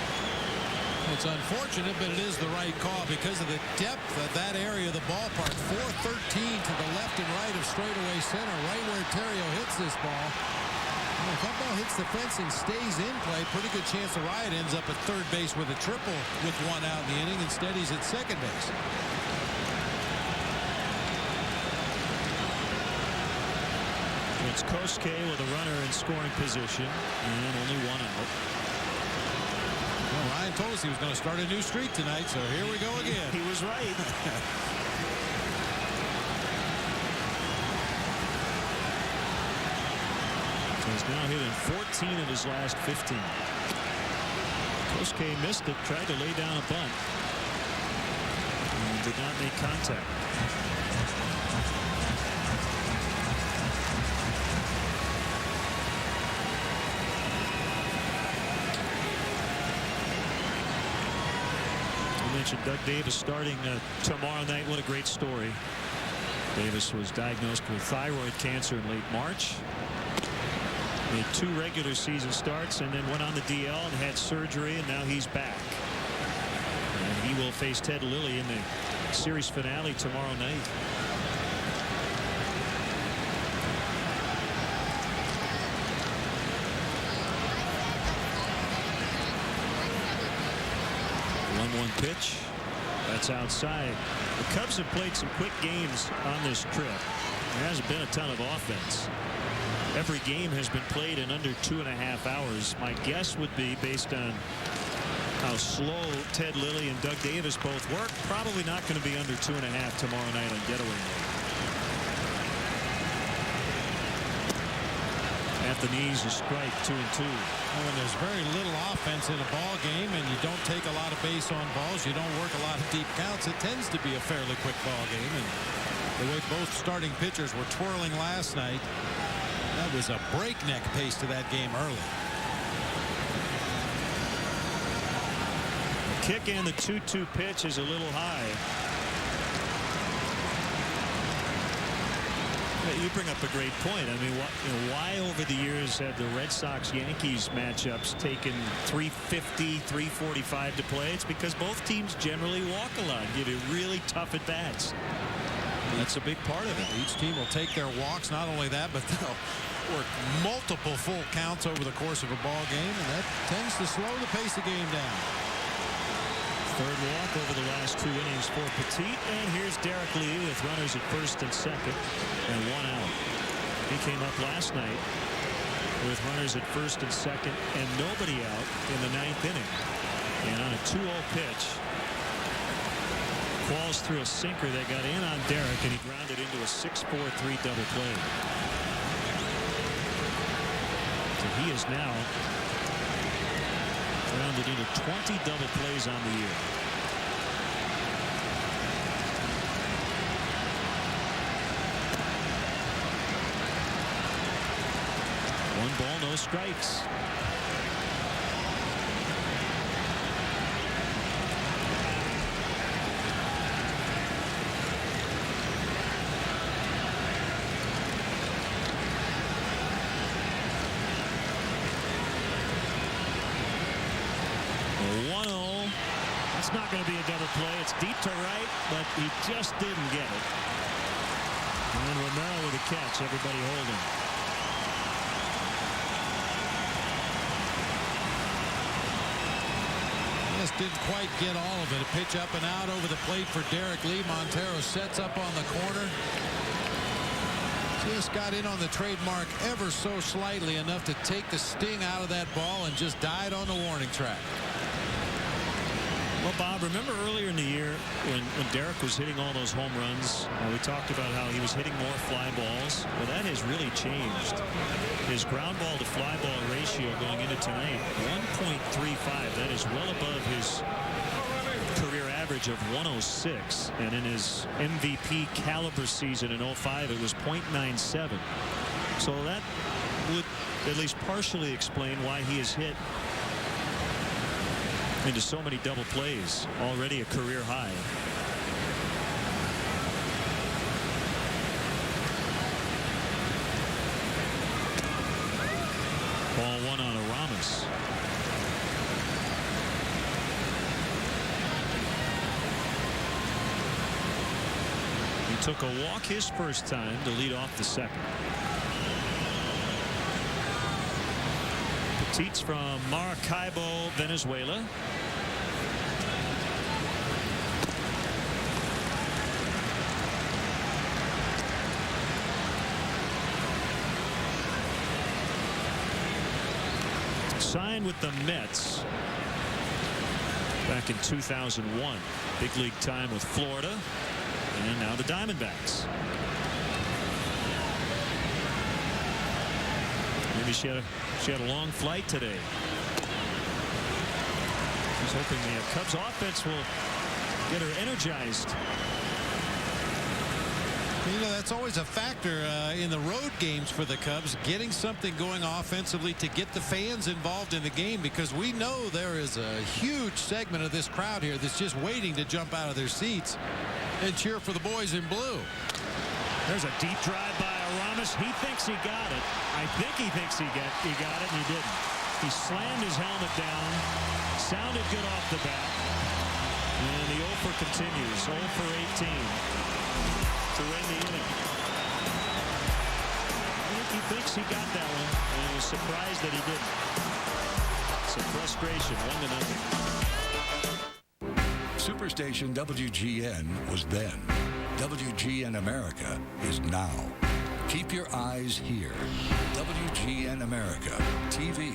It's unfortunate, but it is the right call because of the depth of that area of the ballpark. 413 to the left and right of straightaway center, right where Theriot hits this ball. Well, if that ball hits the fence and stays in play, pretty good chance the Riot ends up at third base with a triple with one out in the inning. Instead, he's at second base. It's Kosuke with a runner in scoring position and only one out. Well, Ryan told us he was going to start a new streak tonight, so here we go again. He was right. So he's now hit in 14 of his last 15. Kosuke missed it, tried to lay down a bunt, and did not make contact. Mentioned Doug Davis starting tomorrow night. What a great story. Davis was diagnosed with thyroid cancer in late March. Made 2 regular season starts and then went on the DL and had surgery, and now he's back. And he will face Ted Lilly in the series finale tomorrow night. Pitch. That's outside. The Cubs have played some quick games on this trip. There hasn't been a ton of offense. Every game has been played in under 2.5 hours. My guess would be, based on how slow Ted Lilly and Doug Davis both work, probably not going to be under 2.5 tomorrow night on getaway night. At the knees, a strike, 2-2. When there's very little offense in a ball game and you don't take a lot of base on balls, you don't work a lot of deep counts, it tends to be a fairly quick ball game. And the way both starting pitchers were twirling last night, that was a breakneck pace to that game early. The kick and the 2-2 pitch is a little high. You bring up a great point. I mean, why over the years have the Red Sox-Yankees matchups taken 350, 345 to play? It's because both teams generally walk a lot, give you really tough at-bats. That's a big part of it. Each team will take their walks. Not only that, but they'll work multiple full counts over the course of a ball game, and that tends to slow the pace of the game down. Third walk over the last 2 innings for Petit, and here's Derek Lee with runners at first and second and 1 out. He came up last night with runners at first and second and nobody out in the 9th inning. And on a 2-0 pitch, Qualls threw a sinker that got in on Derek, and he grounded into a 6-4-3 double play. So he is now rounded into 20 double plays on the year. One ball, no strikes. That's not going to be a double play. It's deep to right, but he just didn't get it. And Romero with a catch. Everybody holding. Just didn't quite get all of it. A pitch up and out over the plate for Derek Lee. Montero sets up on the corner. Just got in on the trademark ever so slightly, enough to take the sting out of that ball, and just died on the warning track. Well, Bob, remember earlier in the year when Derek was hitting all those home runs, we talked about how he was hitting more fly balls. Well, that has really changed. His ground ball to fly ball ratio going into tonight, 1.35. That is well above his career average of 106. And in his MVP caliber season in 05, it was 0.97. So that would at least partially explain why he has hit into so many double plays. Already a career high. Ball one on Aramis. He took a walk his first time to lead off the second. Petit's from Maracaibo, Venezuela. Signed with the Mets back in 2001. Big league time with Florida, and now the Diamondbacks. Maybe she had a long flight today. She's hoping the Cubs offense will get her energized. You know, that's always a factor in the road games for the Cubs, getting something going offensively to get the fans involved in the game, because we know there is a huge segment of this crowd here that's just waiting to jump out of their seats and cheer for the boys in blue. There's a deep drive by Aramis. He thinks he got it. I think he thinks he got it, and he didn't. He slammed his helmet down. Sounded good off the bat. And the 0 for continues. 0 for 18 to win the inning. I think he thinks he got that one, and he was surprised that he didn't. Some frustration, 1-0. Superstation WGN was then. WGN America is now. Keep your eyes here. WGN America TV.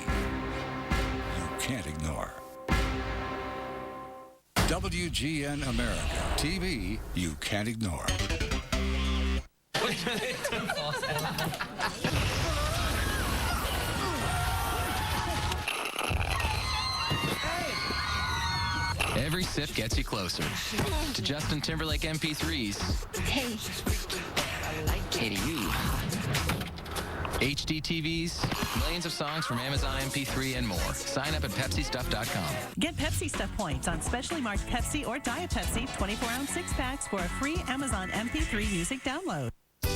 You can't ignore. WGN America TV. You can't ignore. Every sip gets you closer to Justin Timberlake MP3s. Hey. Hey to you. HD TVs, millions of songs from Amazon MP3 and more. Sign up at PepsiStuff.com. Get Pepsi Stuff points on specially marked Pepsi or Diet Pepsi 24-ounce 6-packs for a free Amazon MP3 music download.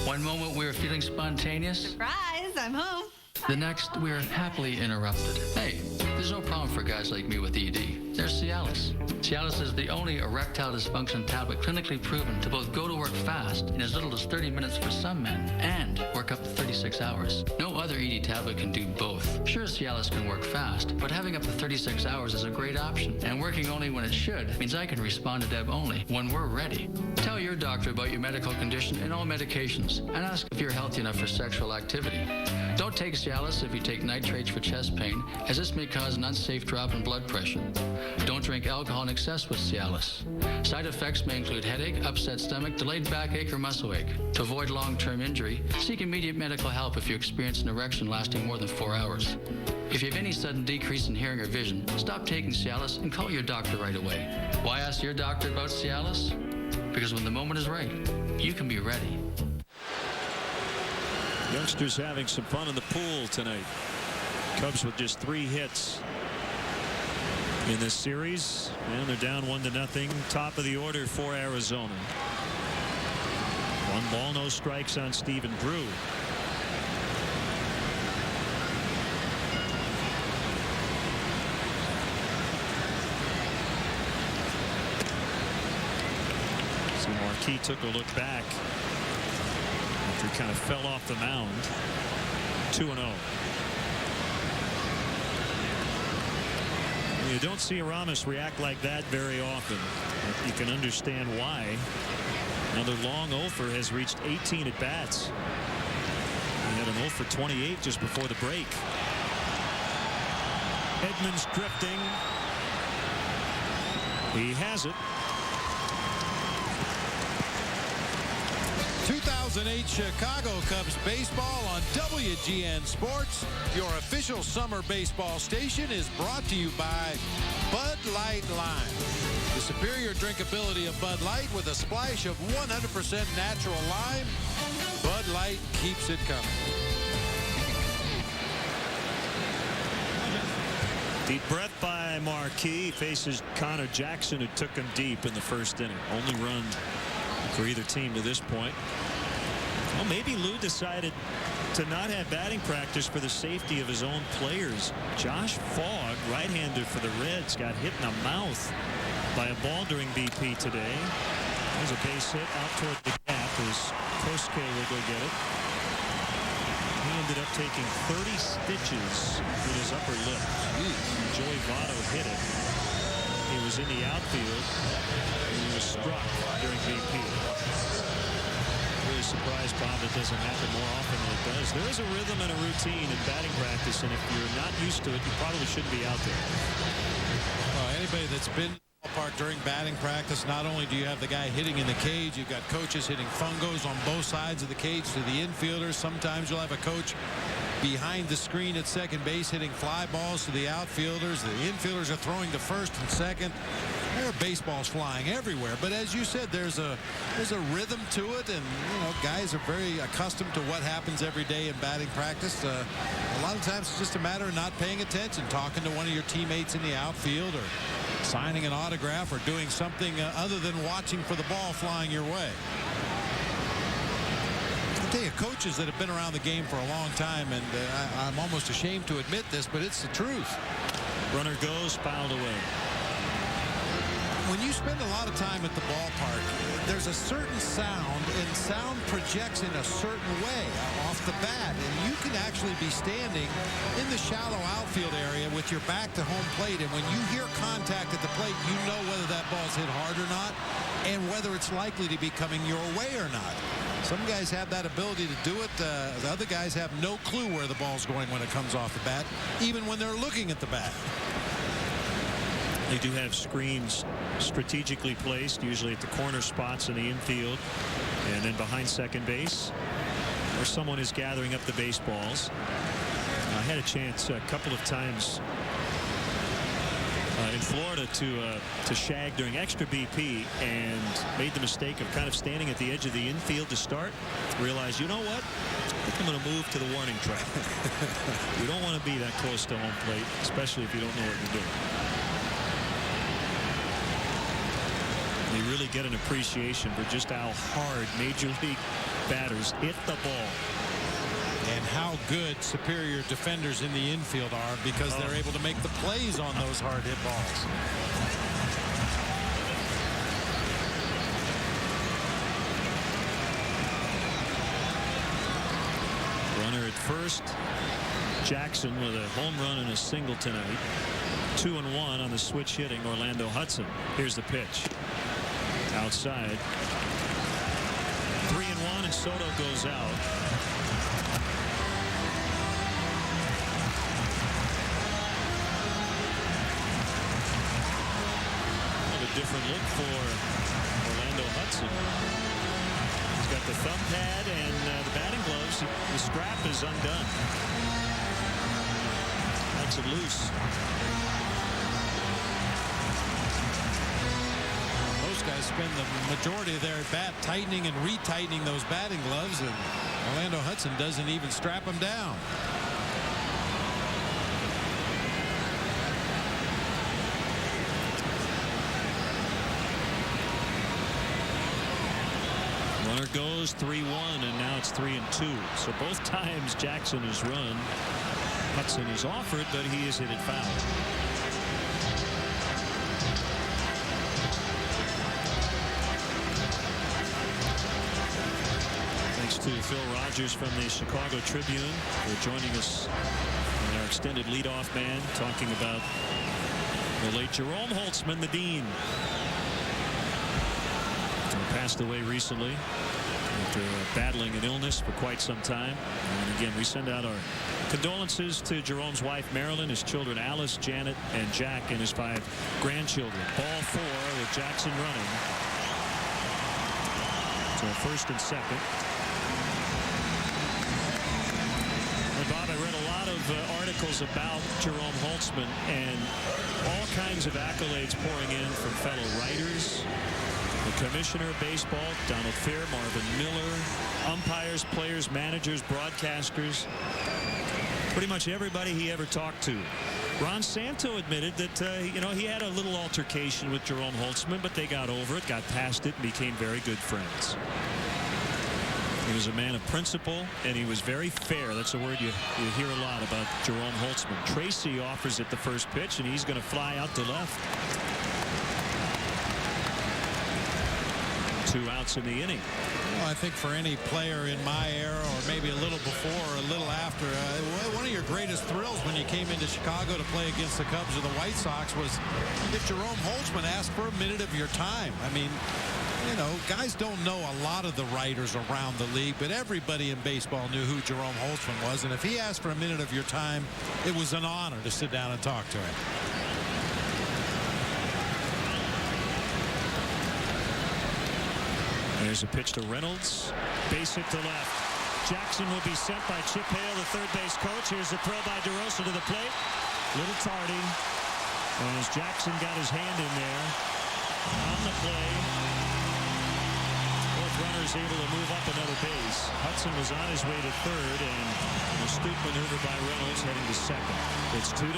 One moment we were feeling spontaneous. Surprise, I'm home. The next, we are happily interrupted. Hey, there's no problem for guys like me with ED. There's Cialis. Cialis is the only erectile dysfunction tablet clinically proven to both go to work fast in as little as 30 minutes for some men and work up to 36 hours. No other ED tablet can do both. Sure, Cialis can work fast, but having up to 36 hours is a great option. And working only when it should means I can respond to Deb only when we're ready. Tell your doctor about your medical condition and all medications, and ask if you're healthy enough for sexual activity. Don't take Cialis if you take nitrates for chest pain, as this may cause an unsafe drop in blood pressure. Don't drink alcohol in excess with Cialis. Side effects may include headache, upset stomach, delayed backache, or muscle ache. To avoid long-term injury, seek immediate medical help if you experience an erection lasting more than 4 hours. If you have any sudden decrease in hearing or vision, stop taking Cialis and call your doctor right away. Why ask your doctor about Cialis? Because when the moment is right, you can be ready. Youngsters having some fun in the pool tonight. Cubs with just 3 hits in this series, and they're down 1-0. Top of the order for Arizona. 1 ball, no strikes on Stephen Drew. Marquis took a look back after he kind of fell off the mound. 2-0. You don't see Aramis react like that very often. You can understand why. Another long offer has reached 18 at bats. He had an 0 for 28 just before the break. Edmonds drifting. He has it. 2008 Chicago Cubs baseball on WGN Sports. Your official summer baseball station is brought to you by Bud Light Lime. The superior drinkability of Bud Light with a splash of 100% natural lime. Bud Light keeps it coming. Deep breath by Marquis. Faces Connor Jackson, who took him deep in the first inning. Only run for either team to this point. Well, maybe Lou decided to not have batting practice for the safety of his own players. Josh Fogg, right-hander for the Reds, got hit in the mouth by a ball during BP today. There's a base hit out toward the gap as Kosuke will go get it. He ended up taking 30 stitches in his upper lip. Joey Votto hit it. He was in the outfield and he was struck during BP. Really surprised, Bob, it doesn't happen more often than it does. There is a rhythm and a routine in batting practice, and if you're not used to it, you probably shouldn't be out there. Anybody that's been ballpark during batting practice, not only do you have the guy hitting in the cage, you've got coaches hitting fungos on both sides of the cage to the infielders. Sometimes you'll have a coach behind the screen at second base hitting fly balls to the outfielders. The infielders are throwing to first and second. There are baseballs flying everywhere, but as you said, there's a rhythm to it, and guys are very accustomed to what happens every day in batting practice. A lot of times it's just a matter of not paying attention, talking to one of your teammates in the outfield, or signing an autograph, or doing something other than watching for the ball flying your way. I tell you, coaches that have been around the game for a long time, and I'm almost ashamed to admit this, but it's the truth. Runner goes, fouled away. When you spend a lot of time at the ballpark, there's a certain sound, and sound projects in a certain way off the bat, and you can actually be standing in the shallow outfield area with your back to home plate, and when you hear contact at the plate, you know whether that ball's hit hard or not, and whether it's likely to be coming your way or not. Some guys have that ability to do it. The other guys have no clue where the ball's going when it comes off the bat, even when they're looking at the bat. They do have screens strategically placed, usually at the corner spots in the infield, and then behind second base, where someone is gathering up the baseballs. I had a chance a couple of times in Florida to shag during extra BP, and made the mistake of kind of standing at the edge of the infield to start. Realized, you know what? I think I'm going to move to the warning track. You don't want to be that close to home plate, especially if you don't know what you're doing. You really get an appreciation for just how hard major league batters hit the ball. And how good superior defenders in the infield are, because they're able to make the plays on those hard hit balls. Runner at first. Jackson with a home run and a single tonight. 2-1 on the switch hitting Orlando Hudson. Here's the pitch. Outside. 3-1, and Soto goes out. What a different look for Orlando Hudson. He's got the thumb pad and the batting gloves. The strap is undone. That's it loose. Guys spend the majority of their at-bat tightening and retightening those batting gloves, and Orlando Hudson doesn't even strap them down. Runner goes, 3-1, and now it's 3-2. So both times Jackson has run. Hudson is offered, but he is hit it foul. Thanks to Phil Rogers from the Chicago Tribune for joining us in our extended leadoff man, talking about the late Jerome Holtzman, the Dean. He passed away recently after battling an illness for quite some time. And again, we send out our condolences to Jerome's wife, Marilyn, his children, Alice, Janet, and Jack, and his 5 grandchildren. Ball 4 with Jackson running. So first and second. And Bob, I read a lot of articles about Jerome Holtzman and all kinds of accolades pouring in from fellow writers, the commissioner of baseball, Donald Fair, Marvin Miller, umpires, players, managers, broadcasters, pretty much everybody he ever talked to. Ron Santo admitted that, he had a little altercation with Jerome Holtzman, but they got over it, got past it, and became very good friends. He was a man of principle, and he was very fair. That's a word you hear a lot about Jerome Holtzman. Tracy offers at the first pitch, and he's going to fly out to left. 2 outs in the inning. Well, I think for any player in my era, or maybe a little before or a little after, one of your greatest thrills when you came into Chicago to play against the Cubs or the White Sox was if Jerome Holtzman asked for a minute of your time. I mean, guys don't know a lot of the writers around the league, but everybody in baseball knew who Jerome Holtzman was. And if he asked for a minute of your time, it was an honor to sit down and talk to him. There's a pitch to Reynolds. Base hit to left. Jackson will be sent by Chip Hale, the third base coach. Here's a throw by DeRosa to the plate. Little tardy. As Jackson got his hand in there on the play. Both runners able to move up another base. Hudson was on his way to third, and an astute maneuver by Reynolds heading to second. It's 2-0.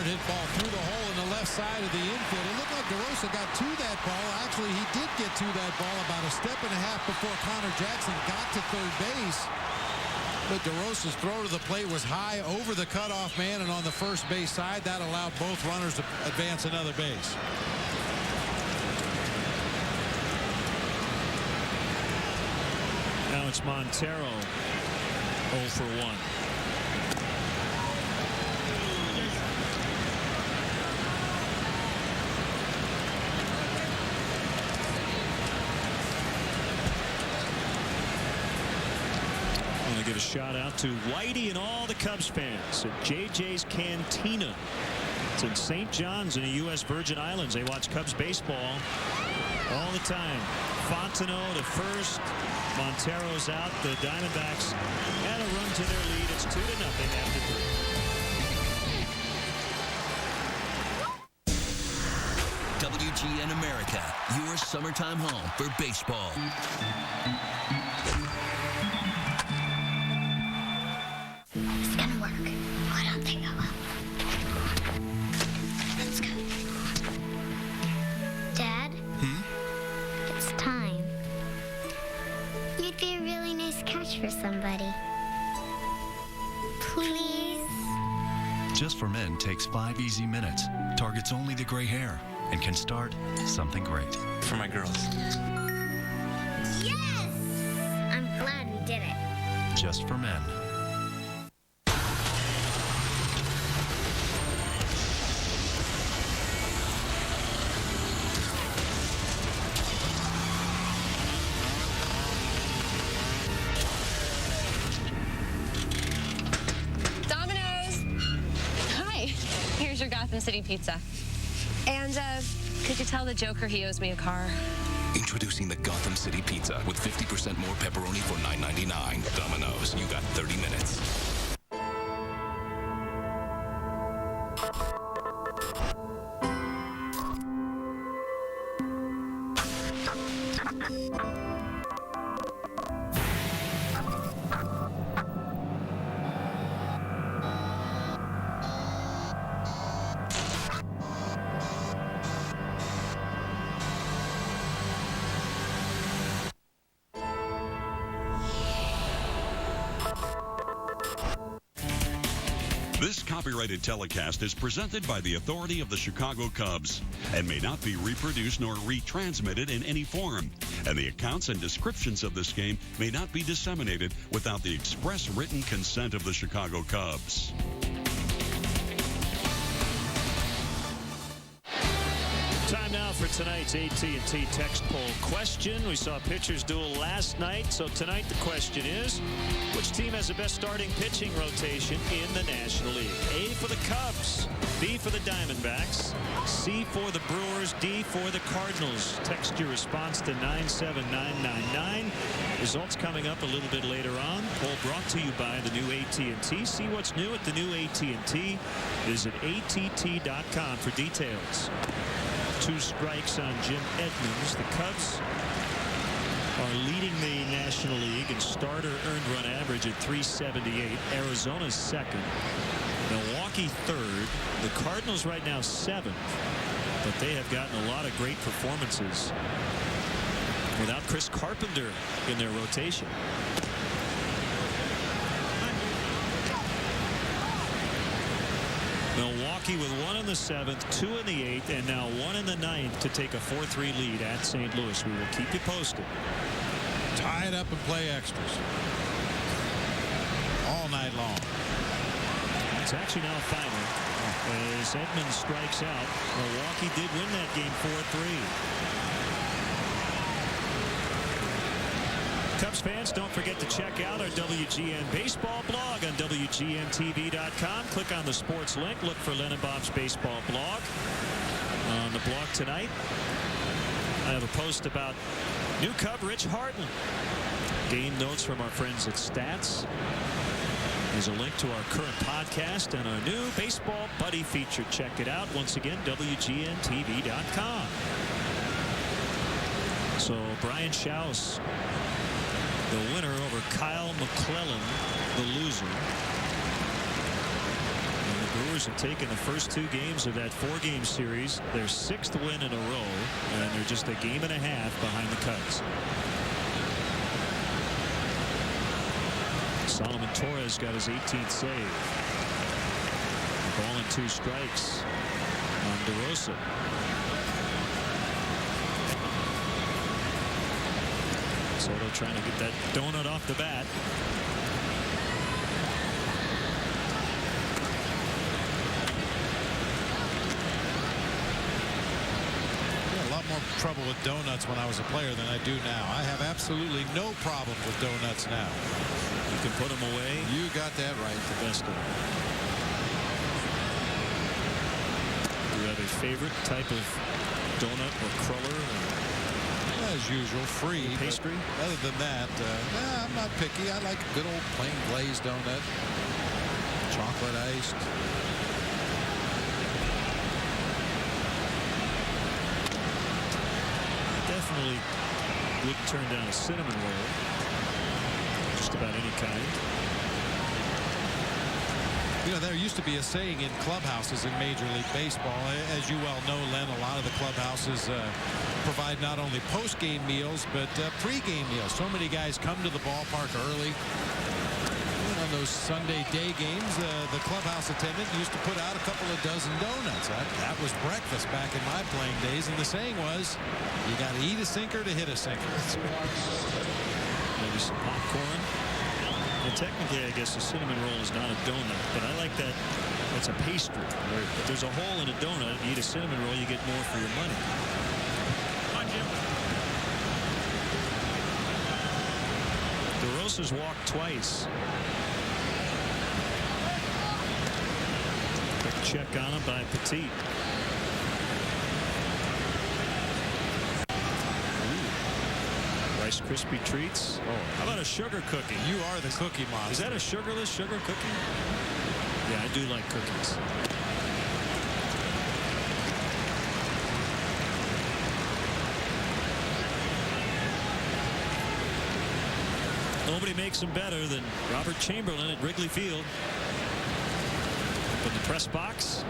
Hit ball through the hole in the left side of the infield. It looked like DeRosa got to that ball. Actually, he did get to that ball about a step and a half before Connor Jackson got to third base. But DeRosa's throw to the plate was high over the cutoff man, and on the first base side, that allowed both runners to advance another base. Now it's Montero 0 for 1. Give a shout out to Whitey and all the Cubs fans at JJ's Cantina. It's in St. John's in the U.S. Virgin Islands. They watch Cubs baseball all the time. Fontenot to first. Montero's out. The Diamondbacks had a run to their lead. It's 2-0 after 3. WGN America, your summertime home for baseball. For somebody. Please. Just for Men takes 5 easy minutes, targets only the gray hair, and can start something great. For my girls. Yes! I'm glad we did it. Just for Men. Your Gotham City pizza. And could you tell the Joker he owes me a car? Introducing the Gotham City pizza with 50% more pepperoni for $9.99. Domino's, you got 30 minutes. This copyrighted telecast is presented by the authority of the Chicago Cubs and may not be reproduced nor retransmitted in any form. And the accounts and descriptions of this game may not be disseminated without the express written consent of the Chicago Cubs. Time now for tonight's AT&T text poll question. We saw pitchers duel last night, so tonight the question is, which team has the best starting pitching rotation in the National League? A for the Cubs, B for the Diamondbacks, C for the Brewers, D for the Cardinals. Text your response to 97999. Results coming up a little bit later on. Poll brought to you by the new AT&T. See what's new at the new AT&T. Visit att.com for details. 2 strikes on Jim Edmonds. The Cubs are leading the National League in starter earned run average at 378. Arizona's second. Milwaukee third. The Cardinals right now 7th. But they have gotten a lot of great performances without Chris Carpenter in their rotation. Milwaukee with 1 in the 7th, 2 in the 8th, and now 1 in the 9th to take a 4-3 lead at St. Louis. We will keep you posted. Tie it up and play extras all night long. It's actually now final as Edmonds strikes out. Milwaukee did win that game 4-3. Cubs fans, don't forget to check out our WGN baseball blog on WGNTV.com. Click on the sports link. Look for Len and Bob's baseball blog. On the blog tonight, I have a post about new Cub Rich Harden. Game notes from our friends at Stats. There's a link to our current podcast and our new Baseball Buddy feature. Check it out. Once again, WGNTV.com. So Brian Schaus, the winner over Kyle McClellan, the loser. And the Brewers have taken the first 2 games of that 4-game series, their 6th win in a row, and they're just a game and a half behind the Cubs. Solomon Torres got his 18th save. Ball and 2 strikes on DeRosa. Soto trying to get that donut off the bat. A lot more trouble with donuts when I was a player than I do now. I have absolutely no problem with donuts now. You can put them away. You got that right. The best of them. Do you have a favorite type of donut or cruller? As usual, free pastry. Other than that, I'm not picky. I like a good old plain glazed donut, chocolate iced. Definitely wouldn't turn down a cinnamon roll. Just about any kind. You know, there used to be a saying in clubhouses in Major League Baseball. As you well know, Len, a lot of the clubhouses provide not only post-game meals, but pre-game meals. So many guys come to the ballpark early. And on those Sunday day games, the clubhouse attendant used to put out a couple of dozen donuts. That was breakfast back in my playing days. And the saying was, you got to eat a sinker to hit a sinker. Maybe some popcorn. And technically, I guess a cinnamon roll is not a donut, but I like that. It's a pastry. If there's a hole in a donut, you eat a cinnamon roll, you get more for your money. DeRosa's walked twice. Quick check on him by Petit. Rice Krispie treats. Oh, how about a sugar cookie? You are the cookie monster. Is that a sugarless sugar cookie? Yeah, I do like cookies. Nobody makes them better than Robert Chamberlain at Wrigley Field. Open the press box.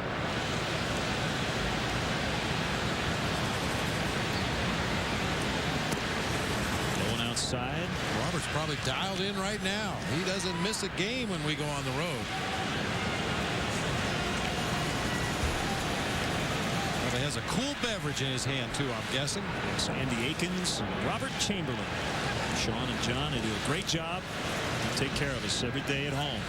Going outside. Robert's probably dialed in right now. He doesn't miss a game when we go on the road. has a cool beverage in his hand, too, I'm guessing. Sandy Aikens and Robert Chamberlain. Sean and John, they do a great job. They take care of us every day at home.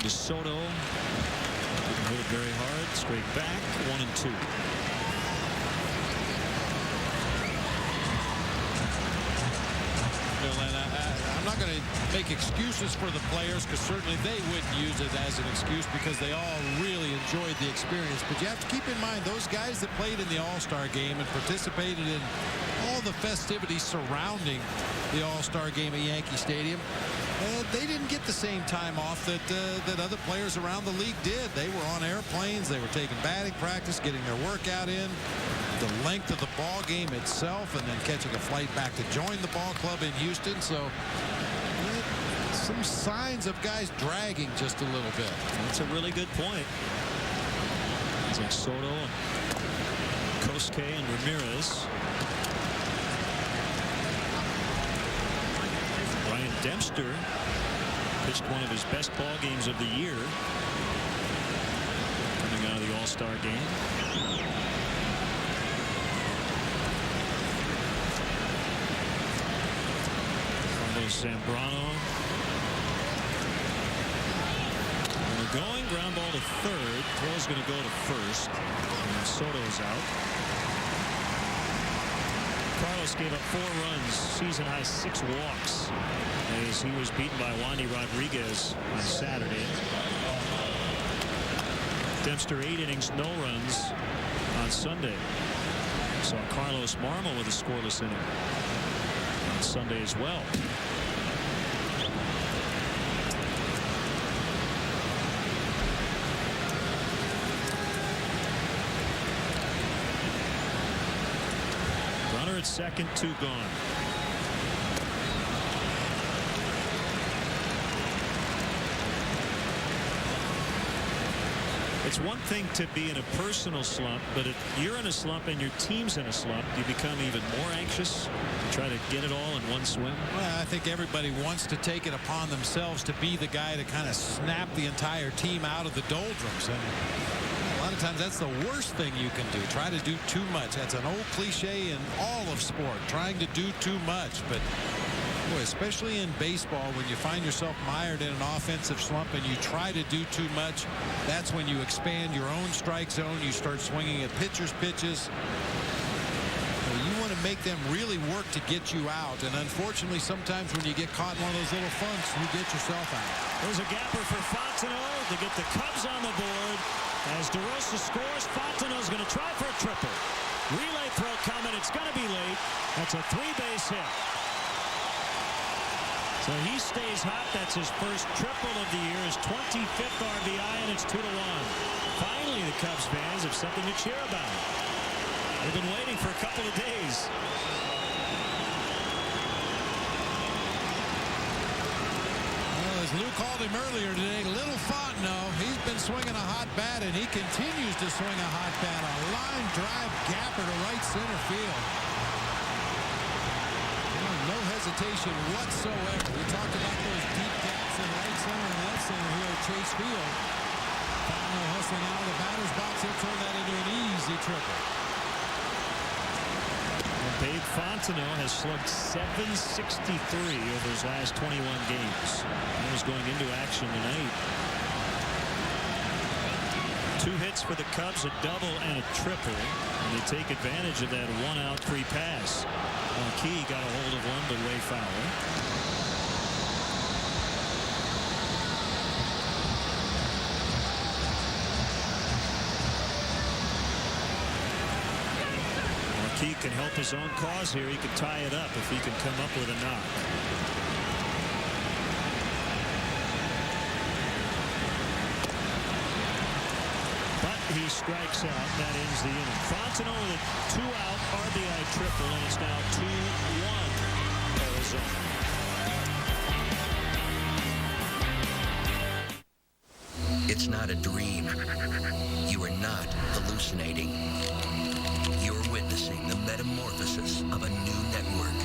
Soto didn't hit it very hard. Straight back. 1-2. I'm not going to make excuses for the players, because certainly they wouldn't use it as an excuse, because they all really enjoyed the experience. But you have to keep in mind, those guys that played in the All-Star game and participated in all the festivities surrounding the All-Star game at Yankee Stadium, they didn't get the same time off that other players around the league did. They were on airplanes. They were taking batting practice, getting their workout in, the length of the ball game itself, and then catching a flight back to join the ball club in Houston. So some signs of guys dragging just a little bit. That's a really good point. It's like Soto, Kosuke, and Ramirez. Ryan Dempster pitched one of his best ball games of the year coming out of the All-Star game. Carlos Zambrano. And they're going ground ball to third. Throw's going to go to first. And Soto's out. Carlos gave up 4 runs, season high 6 walks, as he was beaten by Wandy Rodriguez on Saturday. Dempster 8 innings, no runs on Sunday. Saw Carlos Marmol with a scoreless inning on Sunday as well. At second, 2 gone. It's one thing to be in a personal slump, but if you're in a slump and your team's in a slump, you become even more anxious to try to get it all in one swing. Well, I think everybody wants to take it upon themselves to be the guy to kind of snap the entire team out of the doldrums. And a lot of times that's the worst thing you can do. Try to do too much. That's an old cliche in all of sport, trying to do too much. But boy, especially in baseball, when you find yourself mired in an offensive slump and you try to do too much, that's when you expand your own strike zone. You start swinging at pitchers' pitches. You want to make them really work to get you out. And unfortunately, sometimes when you get caught in one of those little funks, you get yourself out. There's a gapper for Fontenot to get the Cubs on the board. As DeRosa scores, Fontenot's going to try for a triple. Relay throw coming. It's going to be late. That's a 3-base hit. So he stays hot. That's his first triple of the year, his 25th RBI, and it's 2-1. Finally, the Cubs fans have something to cheer about. They've been waiting for a couple of days. Well, as Lou called him earlier today, Little Fontenot, he's been swinging a hot bat, and he continues to swing a hot bat. A line drive gapper to right center field. No hesitation whatsoever. We talked about those deep gaps in right center and left center here at Chase Field. Fontenot hustling out of the batter's box. He'll turn that into an easy triple. Dave Fontenot has slugged .763 over his last 21 games. He was going into action tonight. 2 hits for the Cubs, a double and a triple. And they take advantage of that 1-out free pass. Marquis got a hold of one, but way foul. Marquis can help his own cause here. He can tie it up if he can come up with a knock. He strikes out. That ends the inning. Fontenot with a 2-out RBI triple, and it's now 2-1 Arizona. It's not a dream. not hallucinating. You're witnessing the metamorphosis of a new network.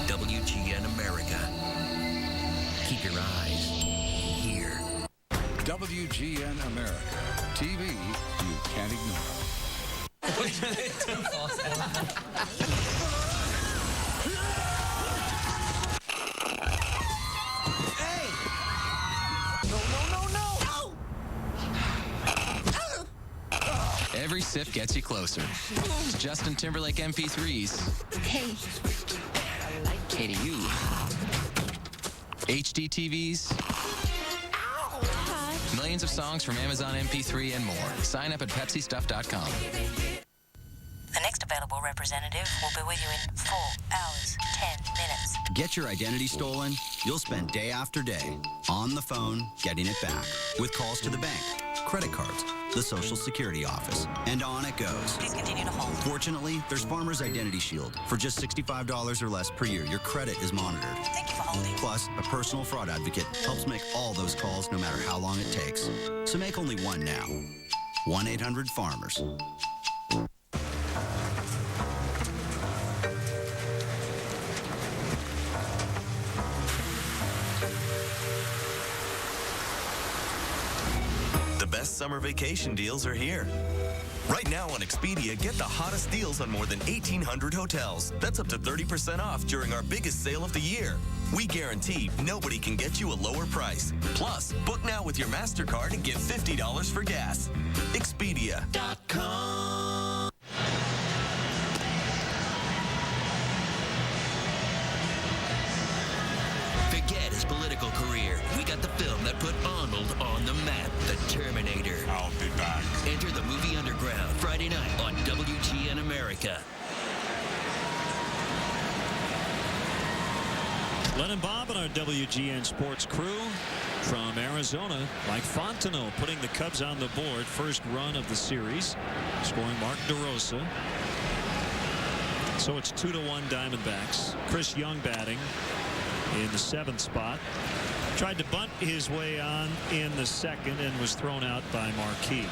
WGN America. Keep your eyes here. WGN America. TV you can't ignore. Hey! No! Every sip gets you closer. It's Justin Timberlake MP3s. Hey. KDU. HD TVs. Millions of songs from Amazon MP3 and more. Sign up at PepsiStuff.com. The next available representative will be with you in 4 hours, 10 minutes. Get your identity stolen? You'll spend day after day on the phone getting it back with calls to the bank, credit cards, the Social Security office, and on it goes. Please continue to hold. Fortunately, there's Farmers Identity Shield. For just $65 or less per year, your credit is monitored. Thank you for holding. Plus, a personal fraud advocate helps make all those calls no matter how long it takes. So make only one now. 1-800-FARMERS. The best summer vacation deals are here. Right now on Expedia, get the hottest deals on more than 1,800 hotels. That's up to 30% off during our biggest sale of the year. We guarantee nobody can get you a lower price. Plus, book now with your MasterCard and get $50 for gas. Expedia.com. Forget his political career. We got the film that put Arnold on the map. The Terminator. I'll be back. Enter the movie underground Friday night on WGN America. Len and Bob and our WGN Sports crew from Arizona. Mike Fontenot putting the Cubs on the board. First run of the series. Scoring Mark DeRosa. So it's 2-1 Diamondbacks. Chris Young batting in the 7th spot. Tried to bunt his way on in the 2nd and was thrown out by Marquis.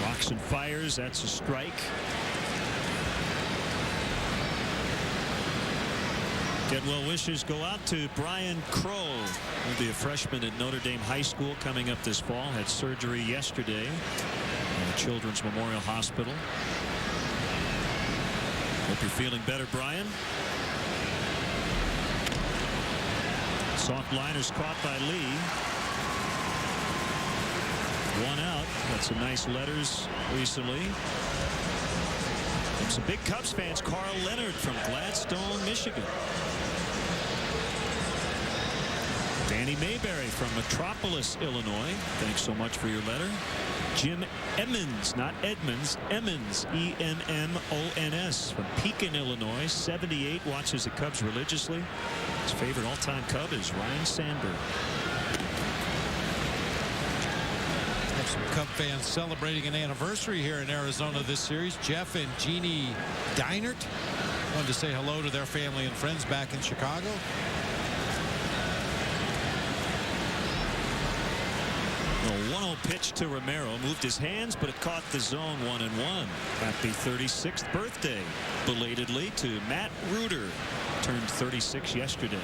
Rocks and fires. That's a strike. Get well wishes go out to Brian Crow. He'll be a freshman at Notre Dame High School coming up this fall. Had surgery yesterday at Children's Memorial Hospital. Hope you're feeling better, Brian. Soft liners caught by Lee. 1 out. Got some nice letters recently. Some big Cubs fans. Carl Leonard from Gladstone, Michigan. Danny Mayberry from Metropolis, Illinois. Thanks so much for your letter. Jim Emmons, not Edmonds, Emmons, E-M-M-O-N-S from Pekin, Illinois. 78, watches the Cubs religiously. His favorite all-time Cub is Ryan Sandberg. Some Cub fans celebrating an anniversary here in Arizona this series. Jeff and Jeannie Deinert wanted to say hello to their family and friends back in Chicago. A 1-0 pitch to Romero. Moved his hands, but it caught the zone 1-1. Happy 36th birthday belatedly to Matt Reuter. Turned 36 yesterday.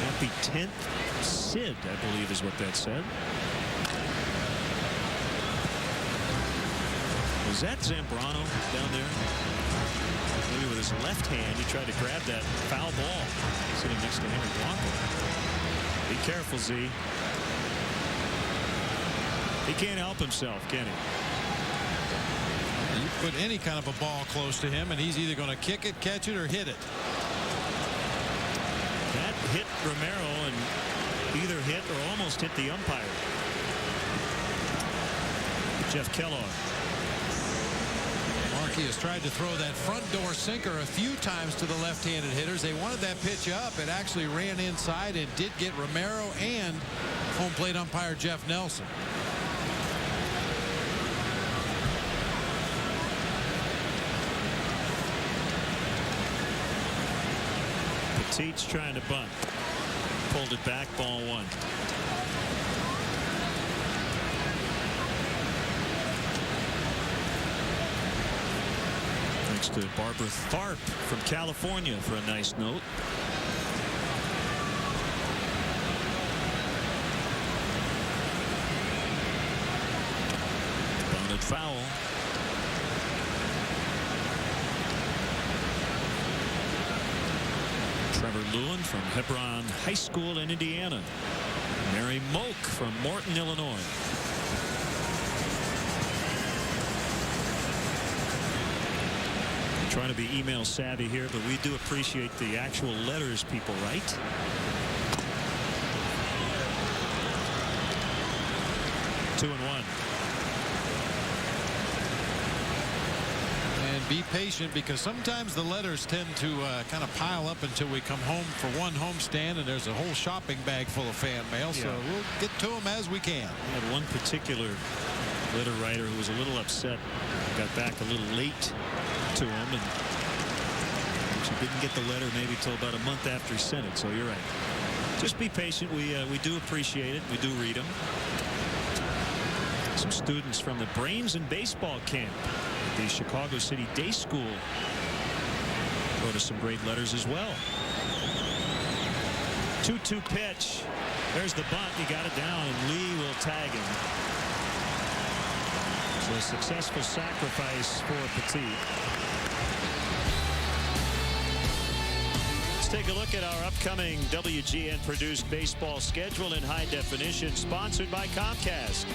Happy 10th Sid, I believe is what that said. Was that Zambrano down there? Maybe with his left hand, he tried to grab that foul ball sitting next to Henry Blanco. Be careful, Z. He can't help himself, can he? You put any kind of a ball close to him, and he's either going to kick it, catch it, or hit it. That hit Romero and either hit or almost hit the umpire. Jeff Kellogg. Markey has tried to throw that front door sinker a few times to the left-handed hitters. They wanted that pitch up. It actually ran inside and did get Romero and home plate umpire Jeff Nelson. Petit's trying to bunt. Pulled it back, ball one. Thanks to Barbara Tharp from California for a nice note. Bunted foul. Trevor Lewin from Hebron High School in Indiana. Mary Moak from Morton, Illinois. I'm trying to be email savvy here, but we do appreciate the actual letters people write. Two and one. Be patient, because sometimes the letters tend to kind of pile up until we come home for one homestand, and there's a whole shopping bag full of fan mail. So we'll get to them as we can. I had one particular letter writer who was a little upset. Got back a little late to him, and she didn't get the letter maybe till about a month after he sent it. So you're right. Just be patient. We do appreciate it. We do read them. Some students from the Brains and Baseball camp at the Chicago City Day School wrote us some great letters as well. 2-2 pitch. There's the bunt. He got it down, and Lee will tag him. So a successful sacrifice for Petit. Let's take a look at our upcoming WGN produced baseball schedule in high definition, sponsored by Comcast.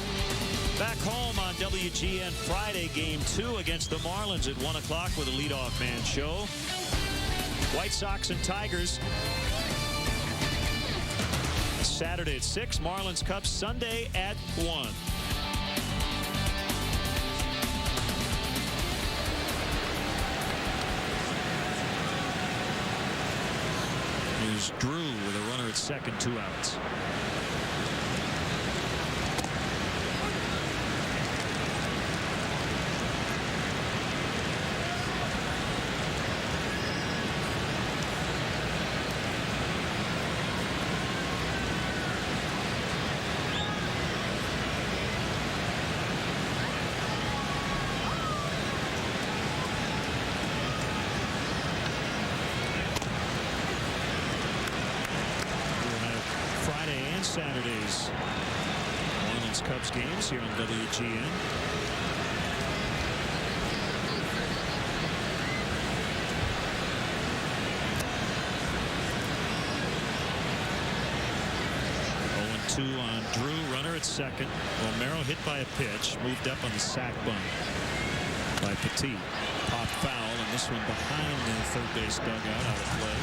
Back home on WGN Friday, Game 2 against the Marlins at 1 o'clock with a leadoff man show. White Sox and Tigers Saturday at 6. Marlins Cubs Sunday at 1. Here's Drew with a runner at second, 2 outs. Saturdays Marlins Cubs games here on WGN. Two on Drew, runner at second. Romero hit by a pitch, moved up on the sac bunt by Petit. Pop foul, and this one behind the third base dugout, out of play.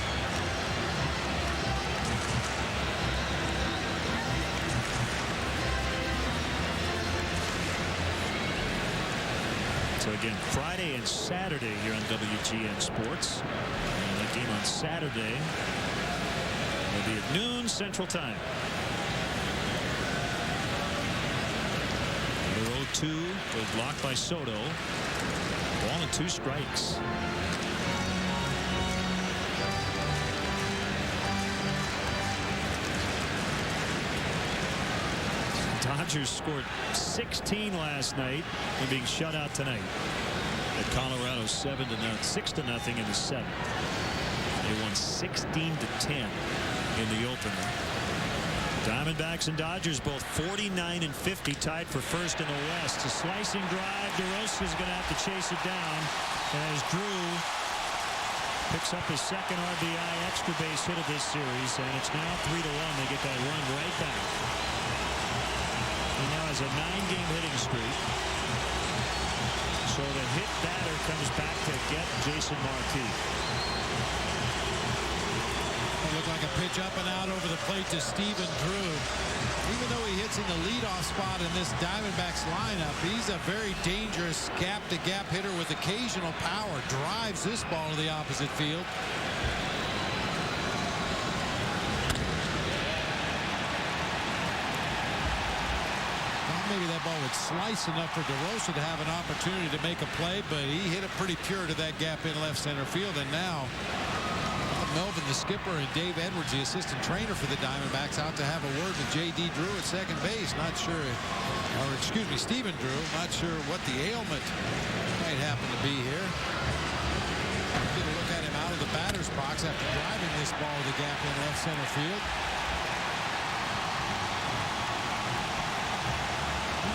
So again, Friday and Saturday here on WGN Sports. And that game on Saturday will be at noon Central Time. Number 0-2 was blocked by Soto. Ball and 2 strikes. Dodgers scored 16 last night and being shut out tonight at Colorado 6-0 in the 7th. They won 16-10 in the opener. Diamondbacks and Dodgers both 49 and 50, tied for first in the West. A slicing drive. DeRosa is going to have to chase it down as Drew picks up his second RBI extra base hit of this series, and it's now 3-1. They get that run right back. He now has a 9-game hitting streak. So the hit batter comes back to get Jason Marquis. It looked like a pitch up and out over the plate to Stephen Drew. Even though he hits in the leadoff spot in this Diamondbacks lineup, he's a very dangerous gap-to-gap hitter with occasional power. Drives this ball to the opposite field. Maybe that ball would slice enough for DeRosa to have an opportunity to make a play, but he hit it pretty pure to that gap in left center field. And now Melvin, the skipper, and Dave Edwards, the assistant trainer for the Diamondbacks, out to have a word with J.D. Drew at second base. Not sure, or excuse me, Stephen Drew. Not sure what the ailment might happen to be here. Get a look at him out of the batter's box after driving this ball to the gap in left center field.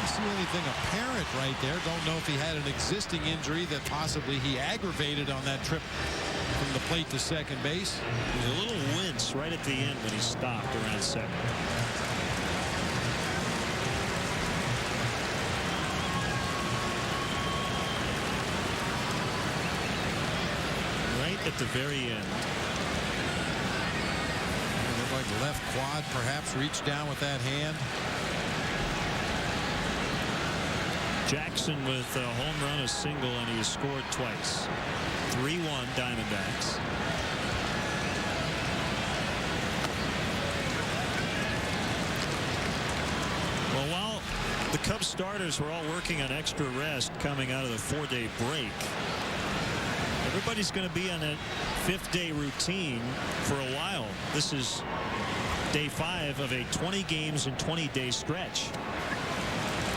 See anything apparent right there. Don't know if he had an existing injury that possibly he aggravated on that trip from the plate to second base. A little wince right at the end when he stopped around second. Right at the very end. It looked like the left quad perhaps reached down with that hand. Jackson with a home run, a single, and he has scored twice. 3-1 Diamondbacks. Well, while the Cubs starters were all working on extra rest coming out of the 4-day break, everybody's going to be on that 5th-day routine for a while. This is day 5 of a 20 games and 20-day stretch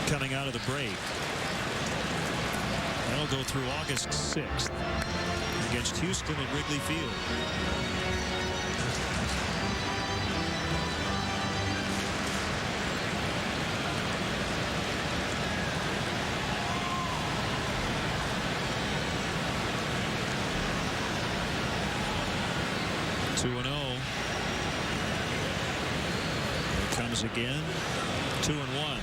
coming out of the break. That'll go through August 6th against Houston at Wrigley Field. Here comes again. 2-1.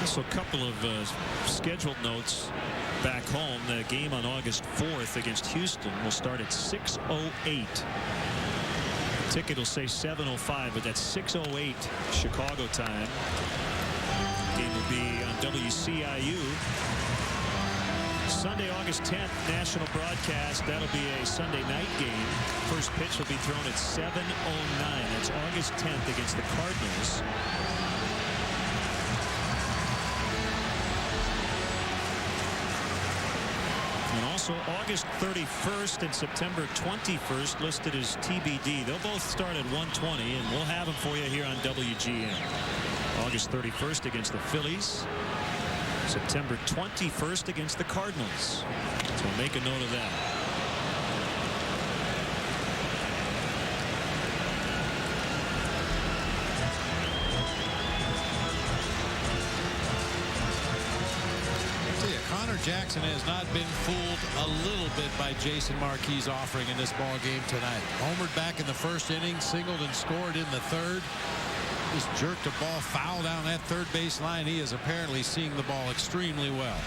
So a couple of scheduled notes back home. The game on August 4th against Houston will start at 6:08. Ticket will say 7:05, but that's 6:08 Chicago time. Game will be on WCIU. Sunday, August 10th, national broadcast. That'll be a Sunday night game. First pitch will be thrown at 7:09. That's August 10th against the Cardinals. And also August 31st and September 21st listed as TBD. They'll both start at 1:20, and we'll have them for you here on WGN. August 31st against the Phillies. September 21st against the Cardinals. So make a note of that. Connor Jackson has not been fooled a little bit by Jason Marquis' offering in this ball game tonight. Homered back in the first inning, singled and scored in the third. Just jerked a ball foul down that third base line. He is apparently seeing the ball extremely well.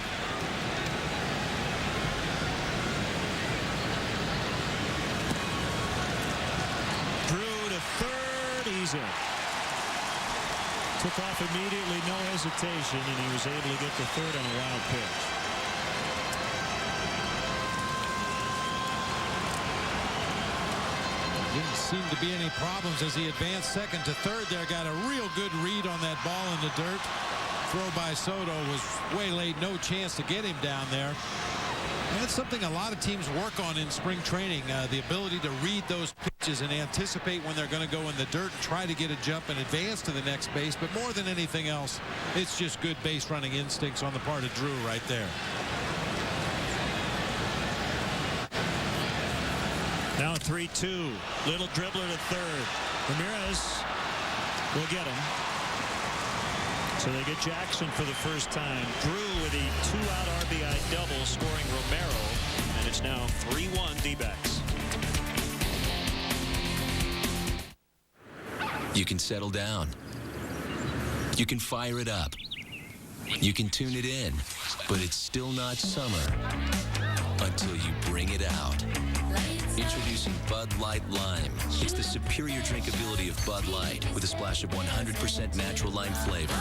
Drew to third. He's in. Took off immediately, no hesitation, and he was able to get to third on a wild pitch. Didn't seem to be any problems as he advanced second to third there. Got a real good read on that ball in the dirt. Throw by Soto was way late. No chance to get him down there. And that's something a lot of teams work on in spring training, the ability to read those pitches and anticipate when they're going to go in the dirt and try to get a jump and advance to the next base. But more than anything else, it's just good base running instincts on the part of Drew right there. Now 3-2. Little dribbler to third. Ramirez will get him. So they get Jackson for the first time. Drew with a 2-out RBI double, scoring Romero. And it's now 3-1 D-backs. You can settle down. You can fire it up. You can tune it in. But it's still not summer until you bring it out. Introducing Bud Light Lime. It's the superior drinkability of Bud Light with a splash of 100% natural lime flavor.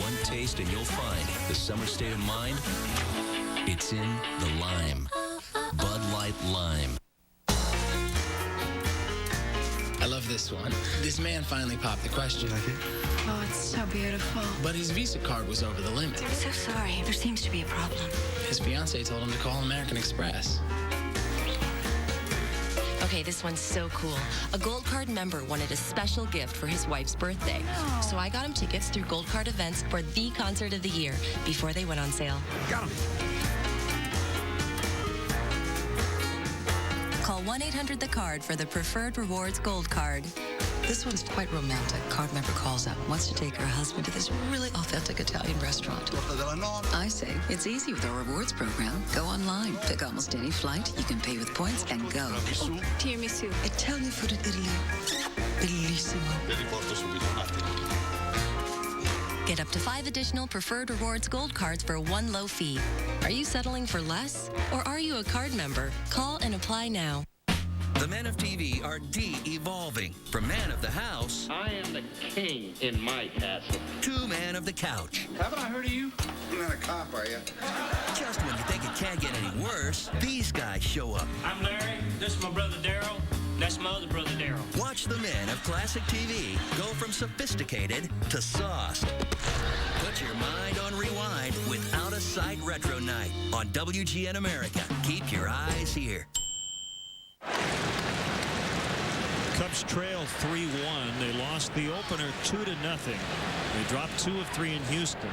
One taste and you'll find the summer state of mind. It's in the lime. Bud Light Lime. I love this one. This man finally popped the question. You like it? Oh, it's so beautiful. But his Visa card was over the limit. I'm so sorry. There seems to be a problem. His fiancée told him to call American Express. Okay, this one's so cool. A Gold Card member wanted a special gift for his wife's birthday. No. So I got him tickets through Gold Card events for the concert of the year before they went on sale. Got him. Call 1-800-THE-CARD for the Preferred Rewards Gold Card. This one's quite romantic. Card member calls up, wants to take her husband to this really authentic Italian restaurant. I say, it's easy with our rewards program. Go online, pick almost any flight, you can pay with points, and go. Oh, tiramisu. Italian food in Italy. Bellissimo. Get up to 5 additional Preferred Rewards Gold Cards for one low fee. Are you settling for less? Or are you a card member? Call and apply now. The men of TV are de-evolving from man of the house. I am the king in my castle. To man of the couch. Haven't I heard of you? You're not a cop, are you? Just when you think it can't get any worse, these guys show up. I'm Larry. This is my brother Daryl. That's my other brother Daryl. Watch the men of classic TV go from sophisticated to sauced. Put your mind on rewind with Out of Sight Retro Night on WGN America. Keep your eyes here. Cubs trail 3-1. They lost the opener 2-0. They dropped 2 of 3 in Houston.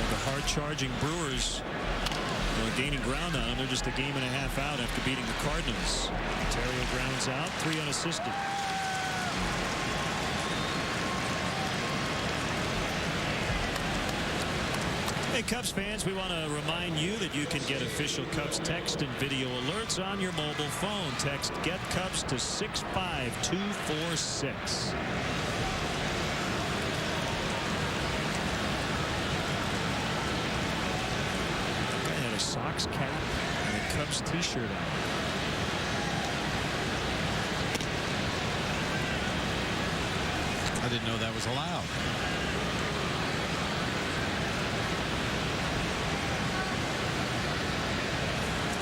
And the hard-charging Brewers are gaining ground on them. They're just a game and a half out after beating the Cardinals. Theriot grounds out, 3 unassisted. Hey, Cubs fans, we want to remind you that you can get official Cubs text and video alerts on your mobile phone. Text Get Cubs to 65246. I had a Sox cap and a Cubs t-shirt on. I didn't know that was allowed.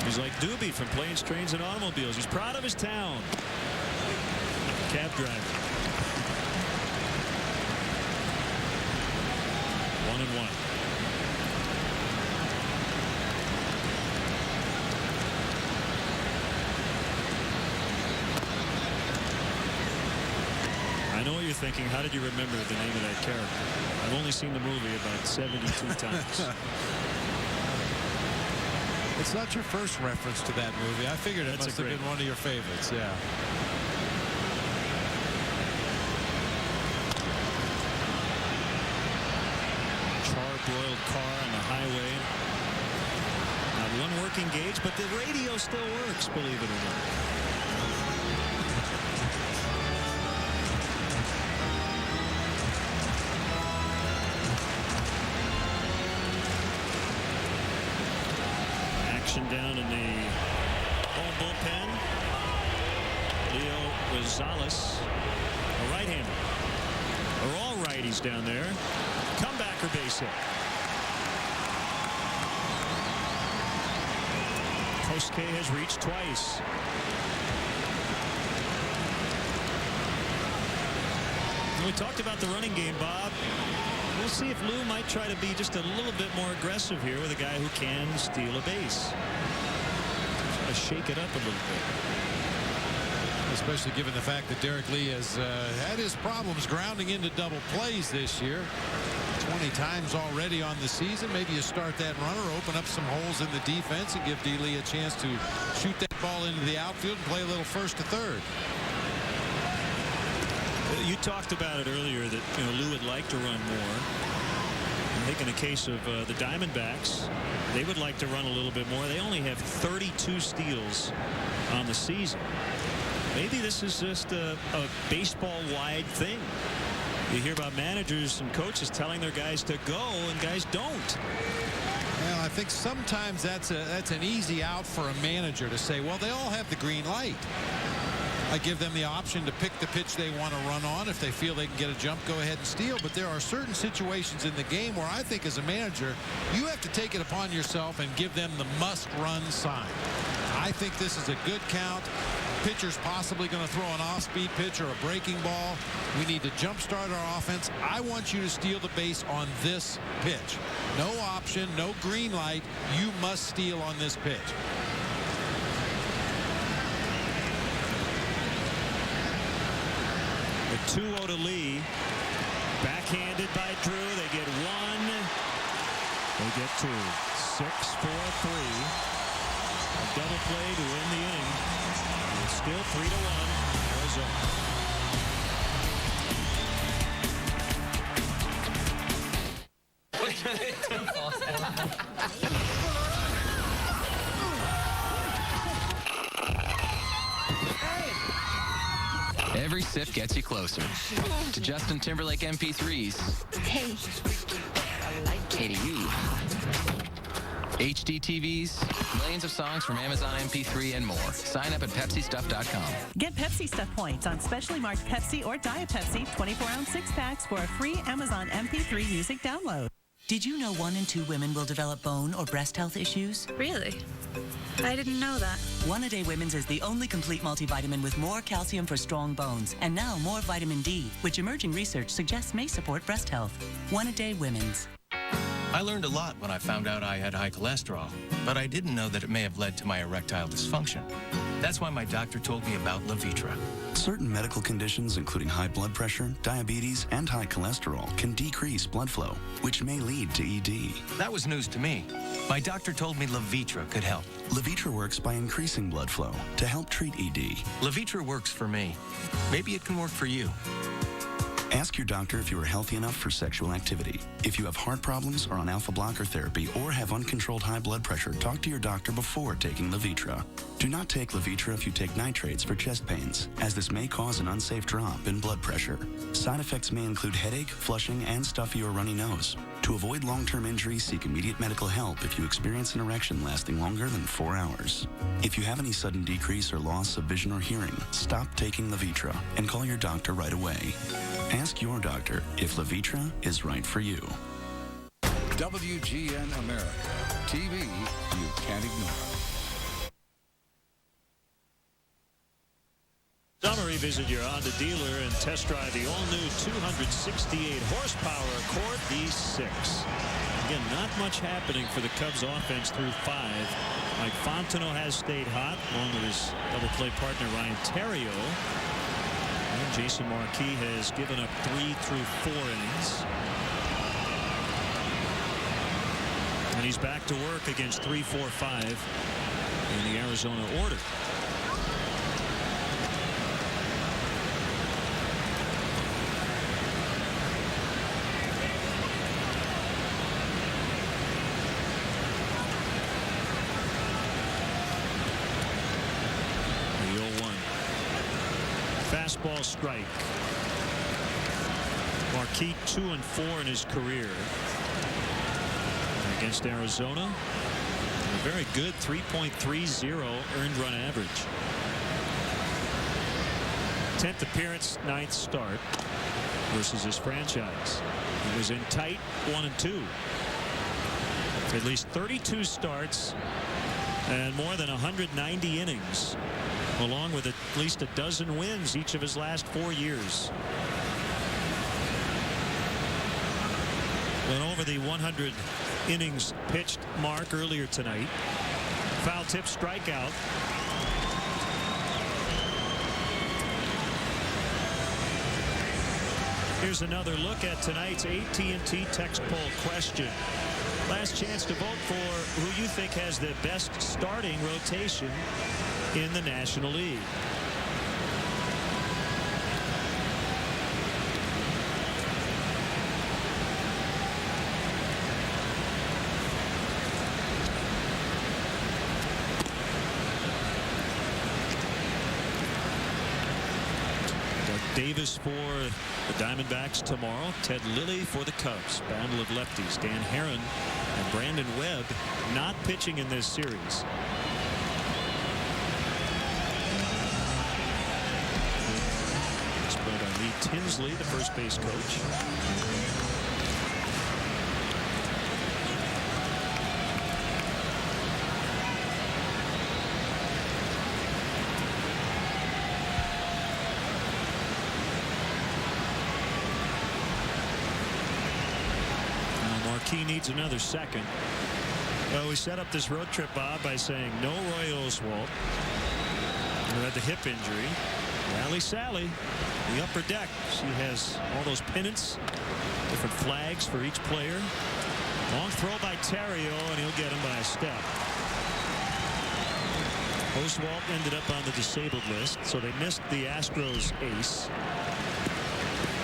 He's like Doobie from Planes, Trains, and Automobiles. He's proud of his town. Cab driver. 1-1. I know what you're thinking. How did you remember the name of that character? I've only seen the movie about 72 times. It's not your first reference to that movie. I figured it must have been one of your favorites. Yeah. Char-broiled car on the highway. Not one working gauge, but the radio still works, believe it or not. Down in the home bullpen. Leo Rosales, a right-hander. They're all righties down there. Comebacker base hit. Kosuke has reached twice. We talked about the running game, Bob. We'll see if Lou might try to be just a little bit more aggressive here with a guy who can steal a base. Try to shake it up a little bit. Especially given the fact that Derek Lee has had his problems grounding into double plays this year. 20 times already on the season. Maybe you start that runner, open up some holes in the defense, and give D. Lee a chance to shoot that ball into the outfield and play a little first to third. You talked about it earlier that Lou would like to run more. I think in the case of the Diamondbacks, they would like to run a little bit more. They only have 32 steals on the season. Maybe this is just a baseball-wide thing. You hear about managers and coaches telling their guys to go, and guys don't. Well, I think sometimes that's an easy out for a manager to say, well, they all have the green light. I give them the option to pick the pitch they want to run on. If they feel they can get a jump, go ahead and steal. But there are certain situations in the game where I think as a manager, you have to take it upon yourself and give them the must-run sign. I think this is a good count. pitcher's possibly going to throw an off-speed pitch or a breaking ball. We need to jumpstart our offense. I want you to steal the base on this pitch. No option, no green light. You must steal on this pitch. The 2-0 to Lee. Backhanded by Drew. They get one. They get two. 6-4-3. A double play to win the inning. It's still 3-1. Arizona. Every sip gets you closer to Justin Timberlake MP3s. Hey. Hey to you. HD TVs, millions of songs from Amazon MP3 and more. Sign up at PepsiStuff.com. Get Pepsi Stuff points on specially marked Pepsi or Diet Pepsi 24-ounce 6-packs for a free Amazon MP3 music download. Did you know 1 in 2 women will develop bone or breast health issues? Really? I didn't know that. One A Day Women's is the only complete multivitamin with more calcium for strong bones and now more vitamin D, which emerging research suggests may support breast health. 1 A Day Women's. I learned a lot when I found out I had high cholesterol, but I didn't know that it may have led to my erectile dysfunction. That's why my doctor told me about Levitra. Certain medical conditions, including high blood pressure, diabetes, and high cholesterol, can decrease blood flow, which may lead to ED. That was news to me. My doctor told me Levitra could help. Levitra works by increasing blood flow to help treat ED. Levitra works for me. Maybe it can work for you. Ask your doctor if you are healthy enough for sexual activity. If you have heart problems, are on alpha blocker therapy, or have uncontrolled high blood pressure, talk to your doctor before taking Levitra. Do not take Levitra if you take nitrates for chest pains, as this may cause an unsafe drop in blood pressure. Side effects may include headache, flushing, and stuffy or runny nose. To avoid long-term injury, seek immediate medical help if you experience an erection lasting longer than 4 hours. If you have any sudden decrease or loss of vision or hearing, stop taking Levitra and call your doctor right away. Ask your doctor if Levitra is right for you. WGN America. TV you can't ignore. Summary, visit your Honda dealer and test drive the all-new 268 horsepower Accord D6. Again, not much happening for the Cubs offense through 5. Mike Fontenot has stayed hot, along with his double-play partner Ryan Theriot. And Jason Marquis has given up 3 through 4 innings. And he's back to work against 3-4-5 in the Arizona order. Fastball strike. Marquis 2-4 in his career against Arizona. A very good 3.30 earned run average. 10th appearance, 9th start versus his franchise. He was in tight 1-2. At least 32 starts and more than 190 innings, along with at least a dozen wins each of his last 4 years. Went over the 100 innings pitched mark earlier tonight. Foul tip strikeout. Here's another look at tonight's AT&T text poll question. Last chance to vote for who you think has the best starting rotation in the National League. Davis for the Diamondbacks tomorrow. Ted Lilly for the Cubs. Battle of lefties. Dan Herron and Brandon Webb not pitching in this series. Spread on Lee Tinsley, the first base coach. Marquis needs another second. Well, we set up this road trip, Bob, by saying no Roy Oswalt, who had the hip injury. Rally Sally, the upper deck. She has all those pennants, different flags for each player. Long throw by Theriot, and he'll get him by a step. Oswalt ended up on the disabled list, so they missed the Astros ace.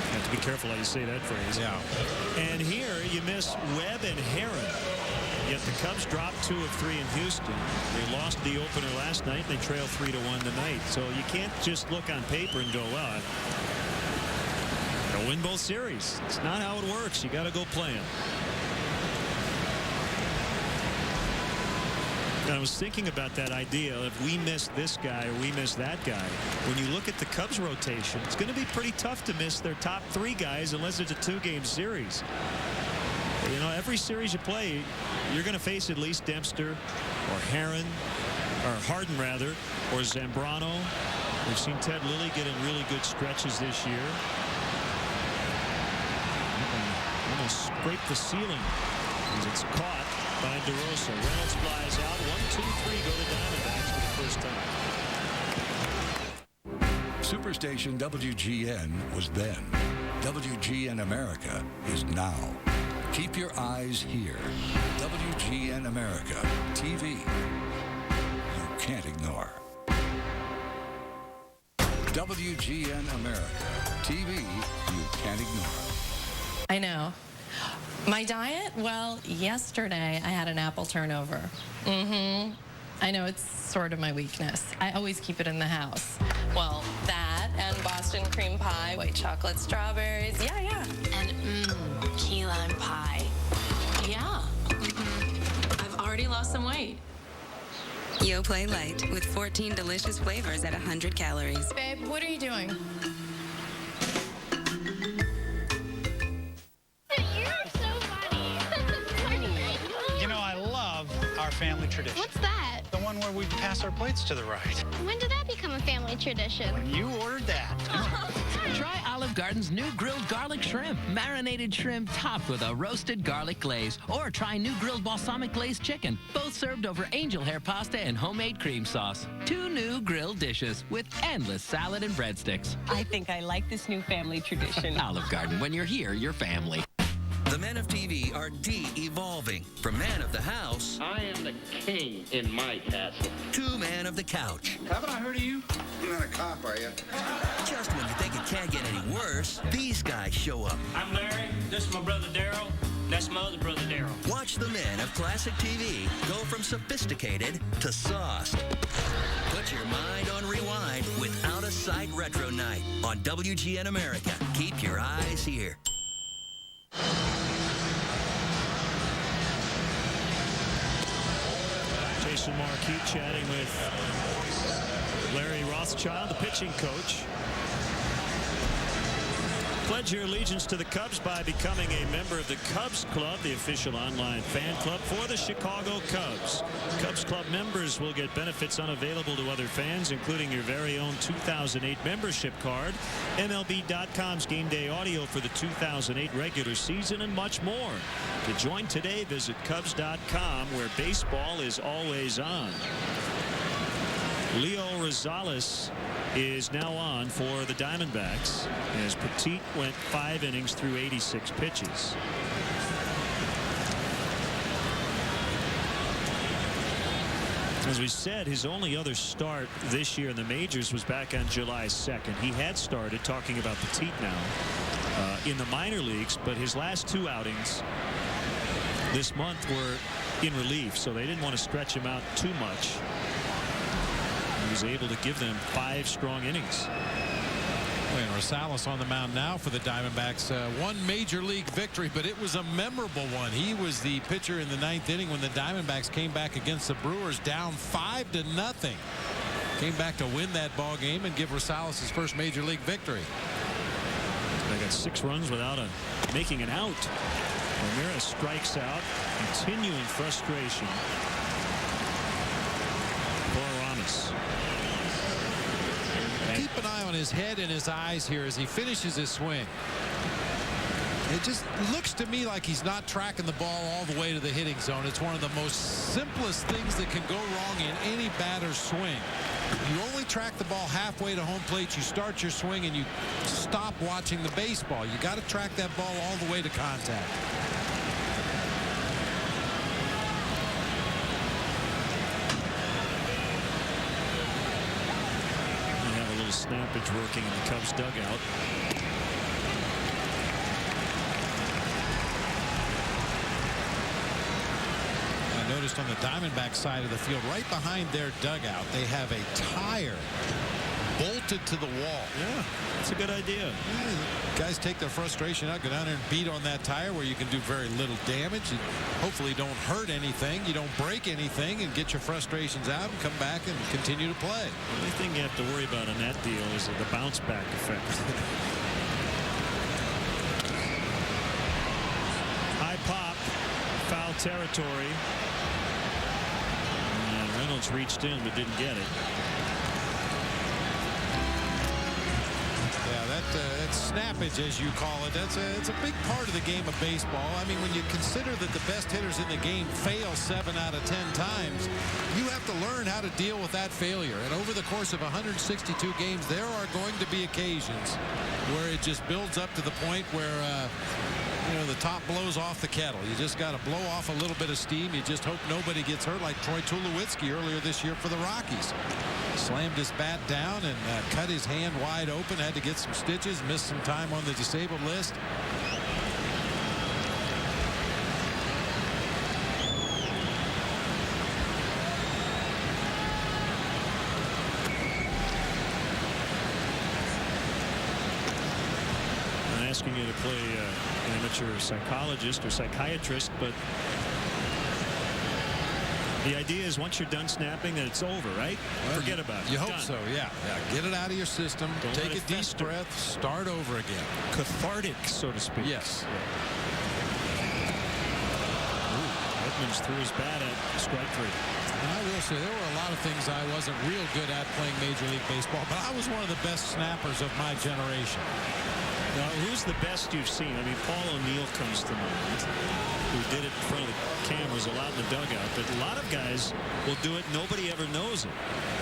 You have to be careful how you say that phrase. Yeah. And here you miss Webb and Herron. Yet the Cubs dropped 2 of 3 in Houston. They lost the opener last night. They trail 3-1 tonight. So you can't just look on paper and go, well, they'll win both series. It's not how it works. You got to go play them. I was thinking about that idea of we miss this guy or we miss that guy. When you look at the Cubs rotation, it's going to be pretty tough to miss their top 3 guys unless it's a 2-game series. You know, every series you play, you're going to face at least Dempster or Herron or Harden rather, or Zambrano. We've seen Ted Lilly get in really good stretches this year. Almost scraped the ceiling as it's caught by DeRosa. Reynolds flies out. 1, 2, 3 go to Diamondbacks for the first time. Superstation WGN was then. WGN America is now. Keep your eyes here. WGN America TV. You can't ignore. WGN America TV. You can't ignore. I know. My diet? Well, yesterday I had an apple turnover. I know it's sort of my weakness. I always keep it in the house. Well, that and Boston cream pie, white chocolate strawberries. Yeah. And key lime pie. Yeah. I've already lost some weight. YoPlay Light with 14 delicious flavors at 100 calories. Babe, what are you doing? Our family tradition. What's that? The one where we pass our plates to the right. When did that become a family tradition? When you ordered that. Try Olive Garden's new grilled garlic shrimp. Marinated shrimp topped with a roasted garlic glaze. Or try new grilled balsamic glazed chicken. Both served over angel hair pasta and homemade cream sauce. 2 new grilled dishes with endless salad and breadsticks. I think I like this new family tradition. Olive Garden. When you're here, you're family. The men of TV are de-evolving from man of the house. I am the king in my castle. To man of the couch. Haven't I heard of you? You're not a cop, are you? Just when you think it can't get any worse, these guys show up. I'm Larry. This is my brother Daryl. That's my other brother Daryl. Watch the men of classic TV go from sophisticated to sauced. Put your mind on rewind with Out of Sight Retro Night on WGN America. Keep your eyes here. Jason Marquis chatting with Larry Rothschild, the pitching coach. Pledge your allegiance to the Cubs by becoming a member of the Cubs Club, the official online fan club for the Chicago Cubs. Cubs Club members will get benefits unavailable to other fans, including your very own 2008 membership card, MLB.com's game day audio for the 2008 regular season, and much more. To join today, visit Cubs.com, where baseball is always on. Leo Rosales is now on for the Diamondbacks as Petit went 5 innings through 86 pitches. As we said, his only other start this year in the majors was back on July 2nd. He had started, talking about Petit now, in the minor leagues, but his last 2 outings this month were in relief, so they didn't want to stretch him out too much. He was able to give them 5 strong innings. And Rosales on the mound now for the Diamondbacks. One major league victory, but it was a memorable one. He was the pitcher in the 9th inning when the Diamondbacks came back against the Brewers down 5-0. Came back to win that ball game and give Rosales his first major league victory. They got 6 runs without making an out. Ramirez strikes out, continuing frustration for Ramos. Keep an eye on his head and his eyes here as he finishes his swing. It just looks to me like he's not tracking the ball all the way to the hitting zone. It's one of the most simplest things that can go wrong in any batter's swing. You only track the ball halfway to home plate. You start your swing and you stop watching the baseball. You got to track that ball all the way to contact. We have a little snappage working in the Cubs dugout. Noticed on the Diamondbacks side of the field, right behind their dugout, they have a tire bolted to the wall. Yeah, that's a good idea. Yeah, guys take their frustration out, go down there and beat on that tire where you can do very little damage. You hopefully don't hurt anything, you don't break anything, and get your frustrations out and come back and continue to play. The only thing you have to worry about in that deal is the bounce back effect. High pop, foul territory. Reynolds reached in but didn't get it. Yeah, that snappage, as you call it, it's a big part of the game of baseball. I mean, when you consider that the best hitters in the game fail 7 out of 10 times, you have to learn how to deal with that failure. And over the course of 162 games, there are going to be occasions where it just builds up to the point where the top blows off the kettle. You just got to blow off a little bit of steam. You just hope nobody gets hurt, like Troy Tulowitzki earlier this year for the Rockies. Slammed his bat down and cut his hand wide open. Had to get some stitches. Missed some time on the disabled list. I'm asking you to play amateur psychologist or psychiatrist, but the idea is once you're done snapping that it's over, right? Well, forget about it. You hope Done. so, yeah. Get it out of your system. Don't Take let a it deep fester. breath. Start over again. Cathartic, so to speak. Yes. Edmonds threw his bat at strike 3. And I will say there were a lot of things I wasn't real good at playing Major League Baseball, but I was one of the best snappers of my generation. Now, who's the best you've seen? I mean, Paul O'Neill comes to mind, who did it in front of the cameras a lot in the dugout. But a lot of guys will do it. Nobody ever knows it.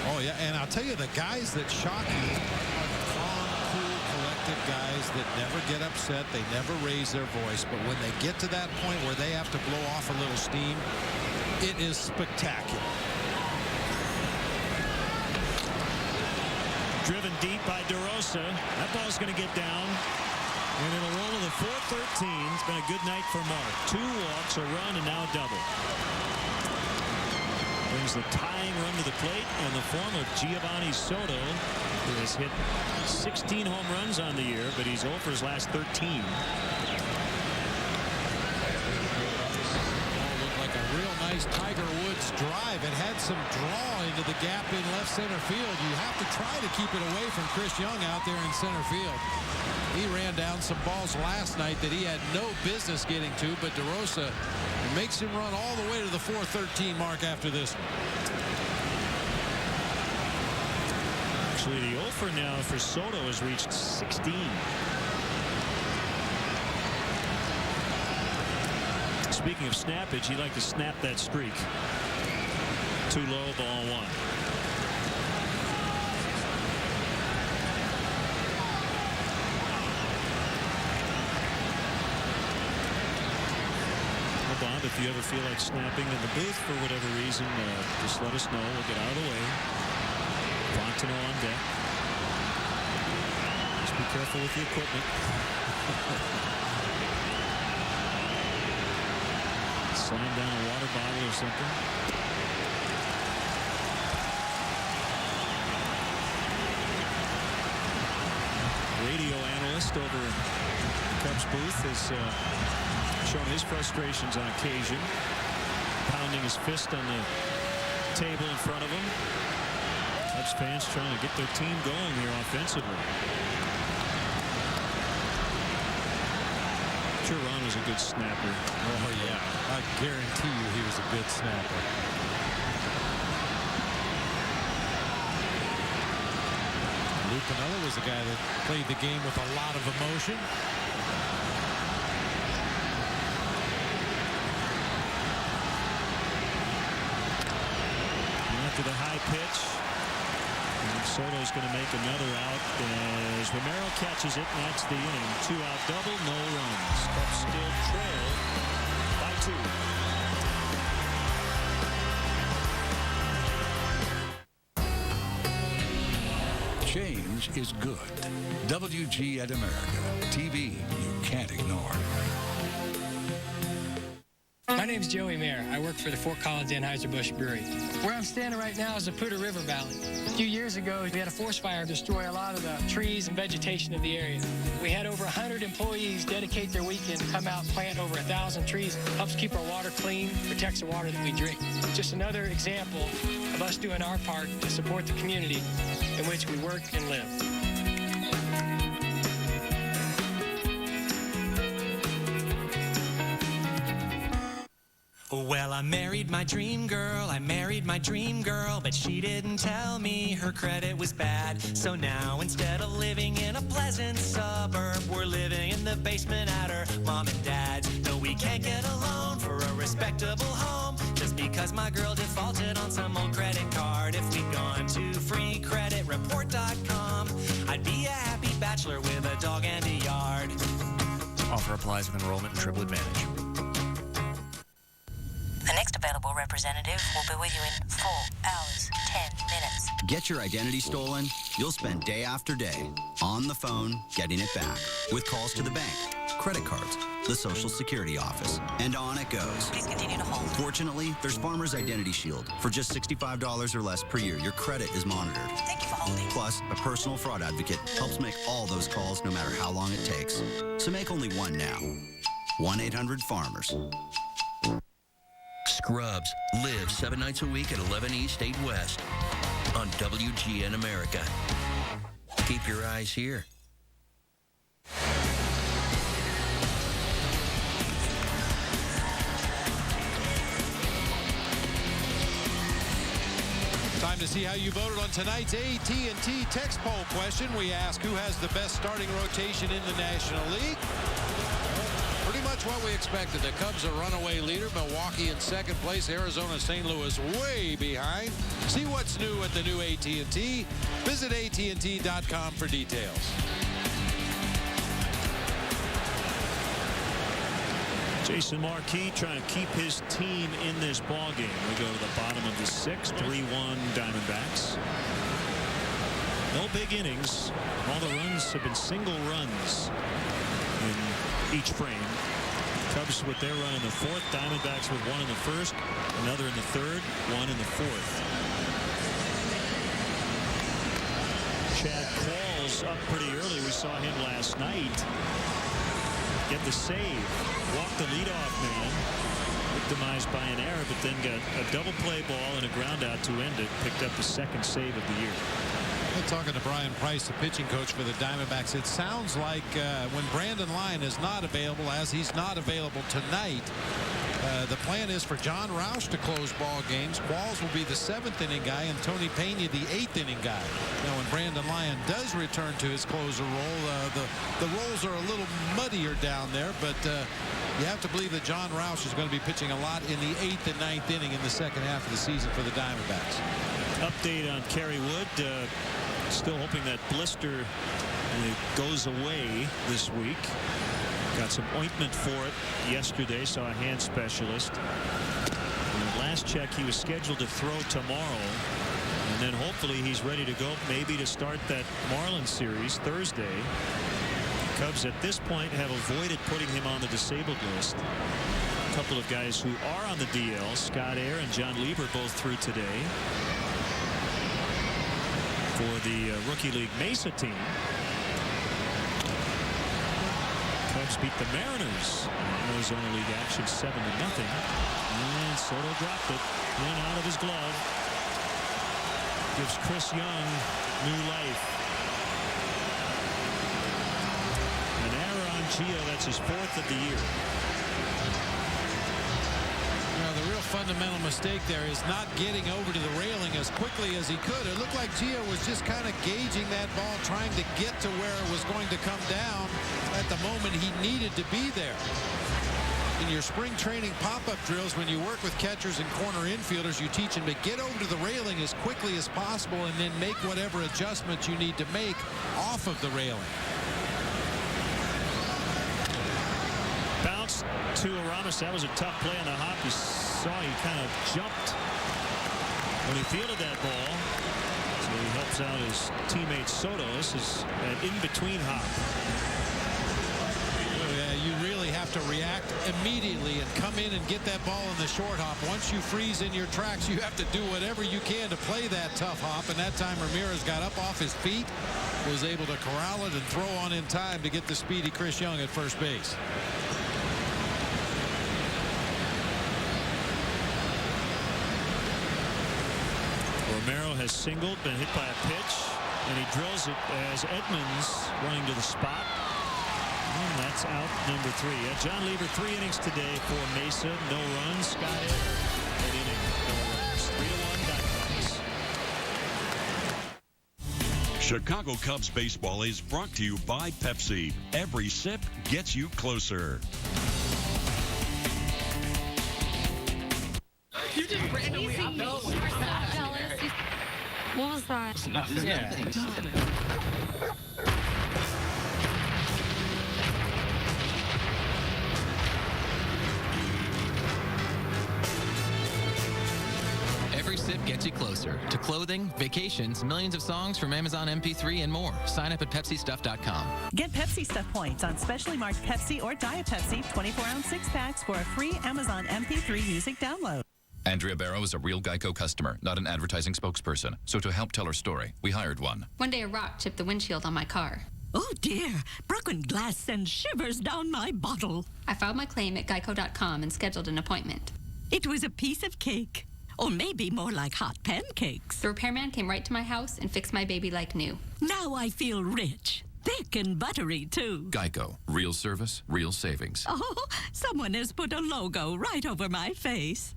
Oh, yeah. And I'll tell you, the guys that shock you are the calm, cool, collected guys that never get upset. They never raise their voice. But when they get to that point where they have to blow off a little steam, it is spectacular. Driven deep by DeRosa. That ball's going to get down. And it'll roll to the 4-13. It's been a good night for Mark. 2 walks, a run, and now a double. Brings the tying run to the plate in the form of Giovanni Soto, who has hit 16 home runs on the year, but he's 0 for his last 13. Like a real nice Tiger Woods drive. It had some draw into the gap in left center field. You have to try to keep it away from Chris Young out there in center field. He ran down some balls last night that he had no business getting to, but DeRosa makes him run all the way to the 4-13 mark after this one. Actually, the 0 for now for Soto has reached 16. Speaking of snappage, he'd like to snap that streak. Too low, ball 1. Bob, if you ever feel like snapping in the booth for whatever reason, just let us know. We'll get out of the way. Fontenot on deck. Just be careful with the equipment. Slam down a water bottle or something. Radio analyst over Cubs booth has shown his frustrations on occasion, pounding his fist on the table in front of him. Cubs fans trying to get their team going here offensively. I'm sure Ron was a good snapper. Oh yeah, I guarantee you he was a good snapper. Lou Piniella was the guy that played the game with a lot of emotion. Soto's going to make another out as Romero catches it, and that's the inning. 2-out double, no runs. Cubs still trail by 2. Change is good. WGN America. TV you can't ignore. My name's Joey Mayer. I work for the Fort Collins Anheuser-Busch Brewery. Where I'm standing right now is the Poudre River Valley. A few years ago, we had a forest fire destroy a lot of the trees and vegetation of the area. We had over 100 employees dedicate their weekend to come out and plant over 1,000 trees. Helps keep our water clean, protects the water that we drink. Just another example of us doing our part to support the community in which we work and live. Well, I married my dream girl, but she didn't tell me her credit was bad. So now instead of living in a pleasant suburb, we're living in the basement at her mom and dad's. No, we can't get a loan for a respectable home just because my girl defaulted on some old credit card. If we'd gone to freecreditreport.com, I'd be a happy bachelor with a dog and a yard. Offer applies with enrollment in Triple Advantage. The next available representative will be with you in 4 hours, 10 minutes. Get your identity stolen? You'll spend day after day on the phone getting it back with calls to the bank, credit cards, the Social Security office, and on it goes. Please continue to hold. Fortunately, there's Farmers Identity Shield. For just $65 or less per year, your credit is monitored. Thank you for holding. Plus, a personal fraud advocate helps make all those calls no matter how long it takes. So make only one now. 1-800-FARMERS. Scrubs, live 7 nights a week at 11 East, 8 West on WGN America. Keep your eyes here. Time to see how you voted on tonight's AT&T text poll question. We ask who has the best starting rotation in the National League. Pretty much what we expected. The Cubs are runaway leader. Milwaukee in second place. Arizona, St. Louis way behind. See what's new at the new AT&T. Visit AT&T.com for details. Jason Marquis trying to keep his team in this ballgame. We go to the bottom of the 6th, 3-1 Diamondbacks. No big innings. All the runs have been single runs in each frame. Cubs with their run in the 4th, Diamondbacks with one in the 1st, another in the 3rd, one in the 4th. Chad Qualls up pretty early. We saw him last night get the save, walk the leadoff man, victimized by an error, but then got a double play ball and a ground out to end it. Picked up the 2nd save of the year. We're talking to Brian Price, the pitching coach for the Diamondbacks. It sounds like when Brandon Lyon is not available, as he's not available tonight, the plan is for John Roush to close ball games. Qualls will be the 7th inning guy and Tony Pena the 8th inning guy. Now, when Brandon Lyon does return to his closer role, the roles are a little muddier down there, but you have to believe that John Roush is going to be pitching a lot in the 8th and 9th inning in the second half of the season for the Diamondbacks. Update on Kerry Wood. Still hoping that blister goes away this week. Got some ointment for it yesterday. Saw a hand specialist. And last check, he was scheduled to throw tomorrow. And then hopefully he's ready to go, maybe to start that Marlins series Thursday. Cubs at this point have avoided putting him on the disabled list. A couple of guys who are on the DL, Scott Air and John Lieber, both through today. For the Rookie League Mesa team. Cubs beat the Mariners in Arizona League action 7-0. And Soto dropped it. Then out of his glove. Gives Chris Young new life. An error on Gio. That's his 4th of the year. The real fundamental mistake there is not getting over to the railing as quickly as he could. It looked like Gio was just kind of gauging that ball, trying to get to where it was going to come down at the moment he needed to be there. In your spring training pop-up drills, when you work with catchers and corner infielders, you teach them to get over to the railing as quickly as possible and then make whatever adjustments you need to make off of the railing. Bounce to Aramis. That was a tough play on the hop. You saw he kind of jumped when he fielded that ball. So he helps out his teammate Soto. This is an in-between hop. You really have to react immediately and come in and get that ball in the short hop. Once you freeze in your tracks, you have to do whatever you can to play that tough hop. And that time Ramirez got up off his feet, was able to corral it and throw on in time to get the speedy Chris Young at first base. Romero has singled, been hit by a pitch, and he drills it as Edmonds running to the spot. And that's out number 3. John Lieber, 3 innings today for Mesa. No runs. Scott Edwards, an inning, no runs. 3-1 Diamondbacks. Chicago Cubs baseball is brought to you by Pepsi. Every sip gets you closer. You just randomly What was that? It's nothing. Yeah. Every sip gets you closer to clothing, vacations, millions of songs from Amazon MP3 and more. Sign up at PepsiStuff.com. Get Pepsi Stuff points on specially marked Pepsi or Diet Pepsi 24-ounce 6-packs for a free Amazon MP3 music download. Andrea Barrow is a real Geico customer, not an advertising spokesperson. So to help tell her story, we hired one. One day a rock chipped the windshield on my car. Oh dear, broken glass sends shivers down my bottle. I filed my claim at Geico.com and scheduled an appointment. It was a piece of cake. Or maybe more like hot pancakes. The repairman came right to my house and fixed my baby like new. Now I feel rich. Thick and buttery, too. Geico. Real service, real savings. Oh, someone has put a logo right over my face.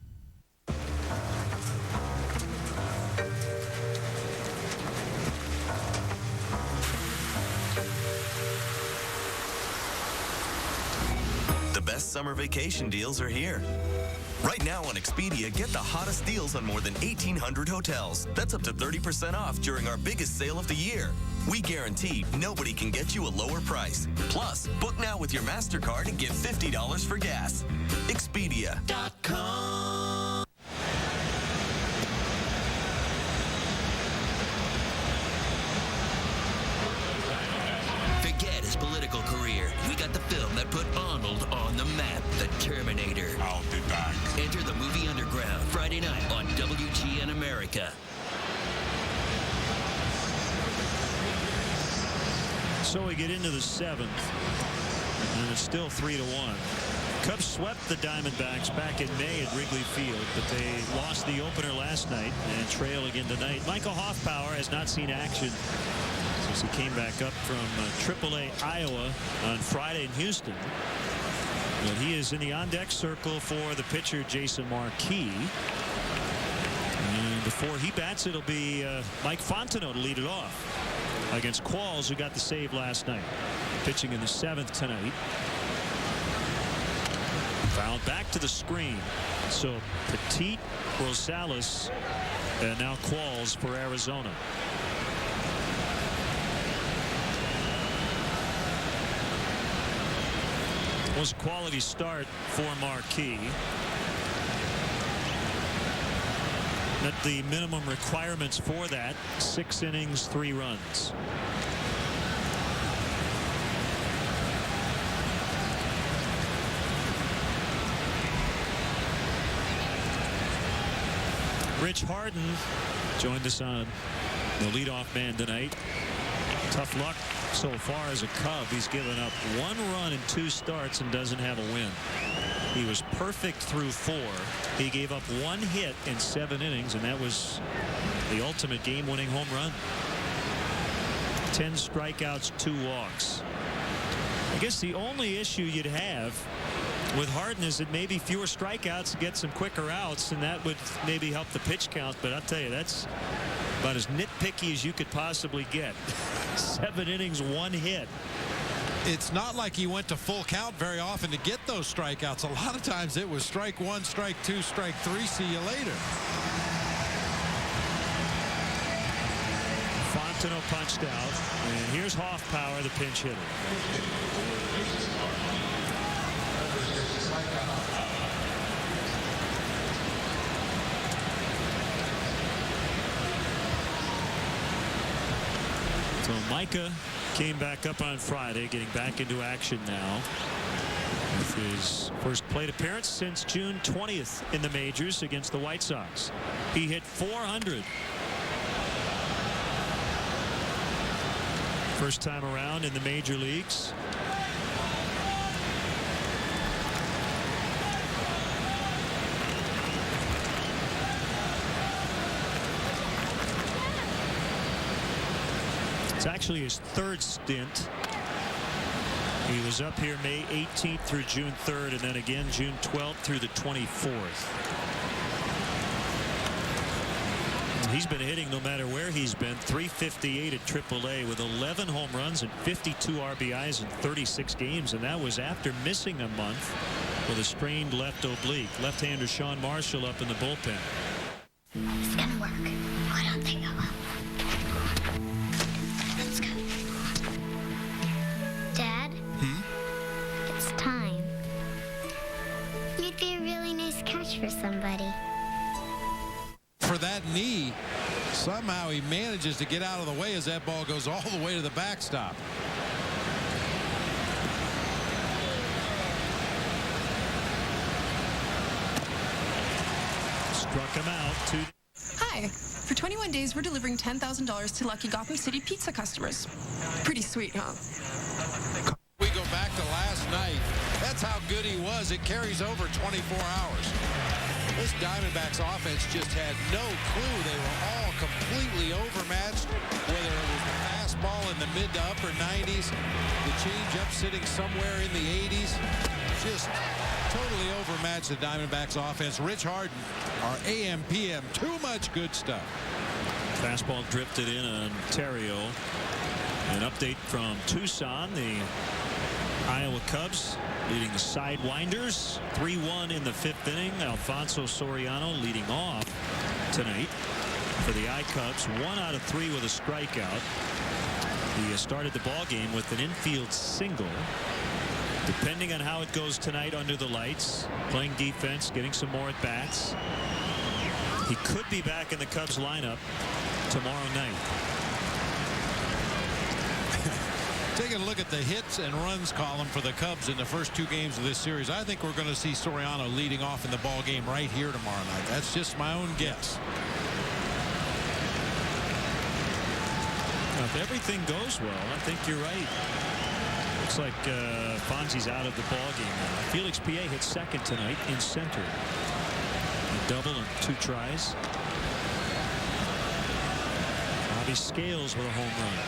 The best summer vacation deals are here. Right now on Expedia, get the hottest deals on more than 1,800 hotels. That's up to 30% off during our biggest sale of the year. We guarantee nobody can get you a lower price. Plus, book now with your MasterCard and get $50 for gas. Expedia.com. Forget his political career. We got the film that put Arnold on the map, The Terminator. I'll be back. Enter the movie Underground, Friday night on WGN America. So we get into the 7th, and it's still 3-1. Cubs swept the Diamondbacks back in May at Wrigley Field, but they lost the opener last night and trail again tonight. Michael Hoffpauer has not seen action since he came back up from AAA Iowa on Friday in Houston. But he is in the on-deck circle for the pitcher Jason Marquis. And before he bats, it'll be Mike Fontenot to lead it off against Qualls, who got the save last night. Pitching in the 7th tonight. Fouled back to the screen. So Petit, Rosales, and now Qualls for Arizona. It was a quality start for Marquis. Met the minimum requirements for that. 6 innings, 3 runs. Rich Harden joined us on the leadoff man tonight. Tough luck so far as a Cub. He's given up 1 run in 2 starts and doesn't have a win. He was perfect through 4. He gave up 1 hit in 7 innings, and that was the ultimate game-winning home run. 10 strikeouts, 2 walks. I guess the only issue you'd have with Harden is that maybe fewer strikeouts to get some quicker outs, and that would maybe help the pitch count. But I'll tell you, that's about as nitpicky as you could possibly get. 7 innings, 1 hit. It's not like he went to full count very often to get those strikeouts. A lot of times it was strike one, strike two, strike three, see you later. Fontenot punched out, and here's Hoffpower, the pinch hitter. So Micah came back up on Friday, getting back into action now with his first plate appearance since June 20th in the majors against the White Sox. He hit 400. First time around in the major leagues. It's actually his third stint. He was up here May 18th through June 3rd, and then again June 12th through the 24th. He's been hitting no matter where he's been. .358 at AAA with 11 home runs and 52 RBIs in 36 games, and that was after missing a month with a strained left oblique. Left-hander Sean Marshall up in the bullpen. It's gonna work. I don't think it will. Let's go. Dad? It's time. You'd be a really nice catch for somebody. For that knee, somehow he manages to get out of the way as that ball goes all the way to the backstop. Struck him out. Hi. For 21 days, we're delivering $10,000 to lucky Gotham City pizza customers. Pretty sweet, huh? We go back to last night. That's how good he was. It carries over 24 hours. This Diamondbacks offense just had no clue. They were all completely overmatched, whether it was the fastball in the mid to upper 90s, the changeup sitting somewhere in the 80s. Just totally overmatched the Diamondbacks offense. Rich Harden, our AM/PM, too much good stuff. Fastball drifted in on Theriot. An update from Tucson, the Iowa Cubs leading the Sidewinders 3-1 in the 5th inning. Alfonso Soriano leading off tonight for the I-Cubs. 1 out of 3 with a strikeout. He started the ball game with an infield single. Depending on how it goes tonight under the lights, playing defense, getting some more at bats, he could be back in the Cubs lineup tomorrow night. Taking a look at the hits and runs column for the Cubs in the first 2 games of this series, I think we're going to see Soriano leading off in the ball game right here tomorrow night. That's just my own guess. Now, if everything goes well, I think you're right. Looks like Fonzie's out of the ball game now. Felix P.A. hit second tonight in center. A double and 2 tries. Bobby Scales with a home run.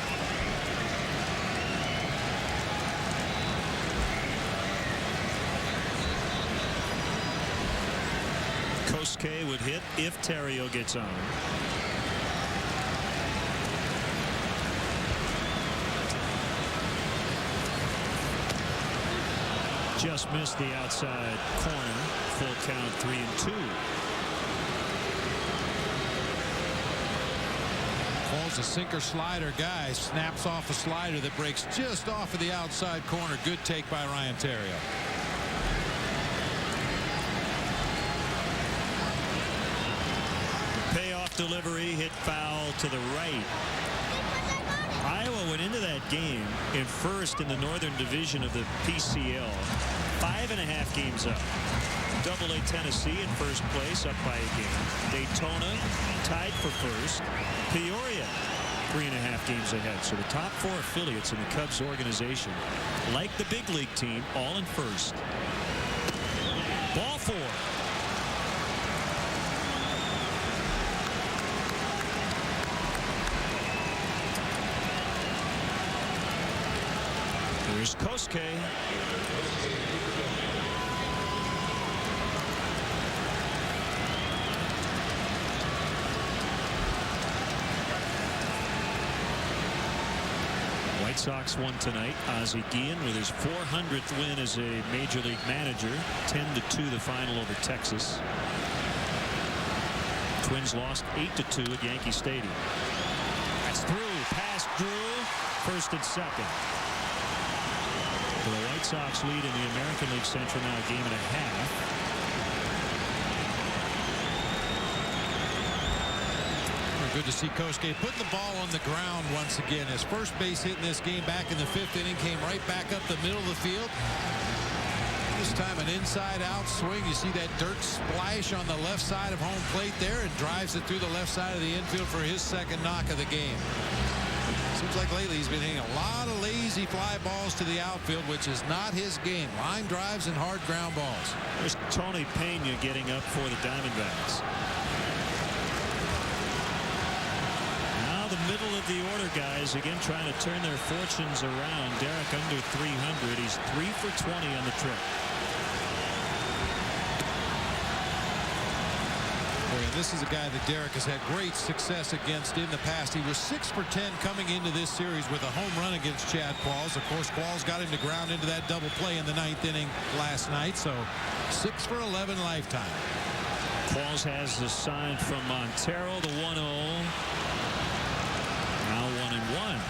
Kosuke would hit if Theriot gets on. Just missed the outside corner. Full count 3-2. Paul's a sinker slider guy. Snaps off a slider that breaks just off of the outside corner. Good take by Ryan Theriot. Payoff delivery hit foul to the right. Iowa went into that game in first in the Northern Division of the PCL. 5.5 games up. AA Tennessee in first place, up by a game. Daytona tied for first. Peoria 3.5 games ahead. So the top 4 affiliates in the Cubs organization, like the big league team, all in first. Ball 4. Here's Kosuke. White White Sox won tonight. Ozzie Guillen with his 400th win as a major league manager. 10-2 the final over Texas. Twins lost 8-2 at Yankee Stadium. That's through. Past Drew. First and second. The White Sox lead in the American League Central now a game and a half. Good to see Kosuke putting the ball on the ground once again. His first base hit in this game back in the 5th inning came right back up the middle of the field. This time an inside-out swing. You see that dirt splash on the left side of home plate there and drives it through the left side of the infield for his second knock of the game. Seems like lately he's been hitting a lot of lazy fly balls to the outfield, which is not his game. Line drives and hard ground balls. There's Tony Pena getting up for the Diamondbacks. Now the middle of the order guys again trying to turn their fortunes around. Derek under 300. He's 3 for 20 on the trip. This is a guy that Derek has had great success against in the past. He was 6 for 10 coming into this series with a home run against Chad Qualls. Of course, Qualls got him to ground into that double play in the 9th inning last night. So 6 for 11 lifetime. Qualls has the sign from Montero, the 1-0. Now 1-1.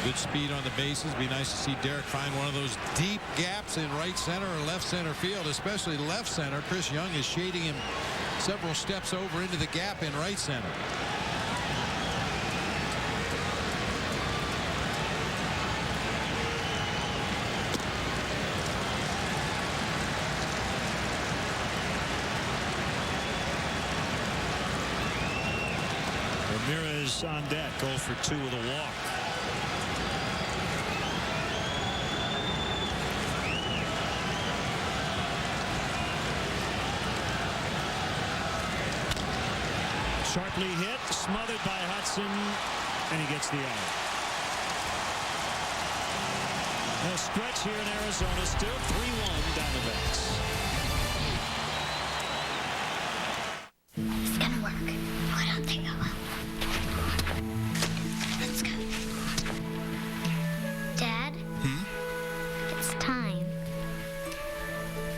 Good speed on the bases. Be nice to see Derek find one of those deep gaps in right center or left center field, especially left center. Chris Young is shading him several steps over into the gap in right center. Ramirez on deck, 0 for 2 with a walk. Sharply hit, smothered by Hudson, and he gets the out. A stretch here in Arizona, still 3-1 Diamondbacks. It's gonna work. I don't think it will. Let's go. Dad? It's time.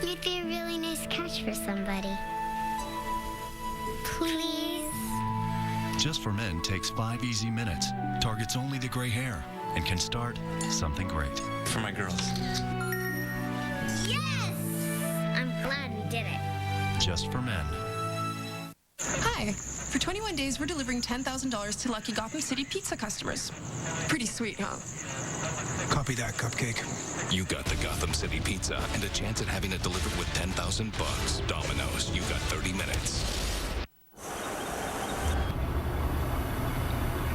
You'd be a really nice catch for somebody. Please? Just for Men takes 5 easy minutes, targets only the gray hair, and can start something great. For my girls. Yes! I'm glad we did it. Just for Men. Hi. For 21 days, we're delivering $10,000 to lucky Gotham City pizza customers. Pretty sweet, huh? Copy that, Cupcake. You got the Gotham City pizza and a chance at having it delivered with $10,000. Domino's, you got 30 minutes.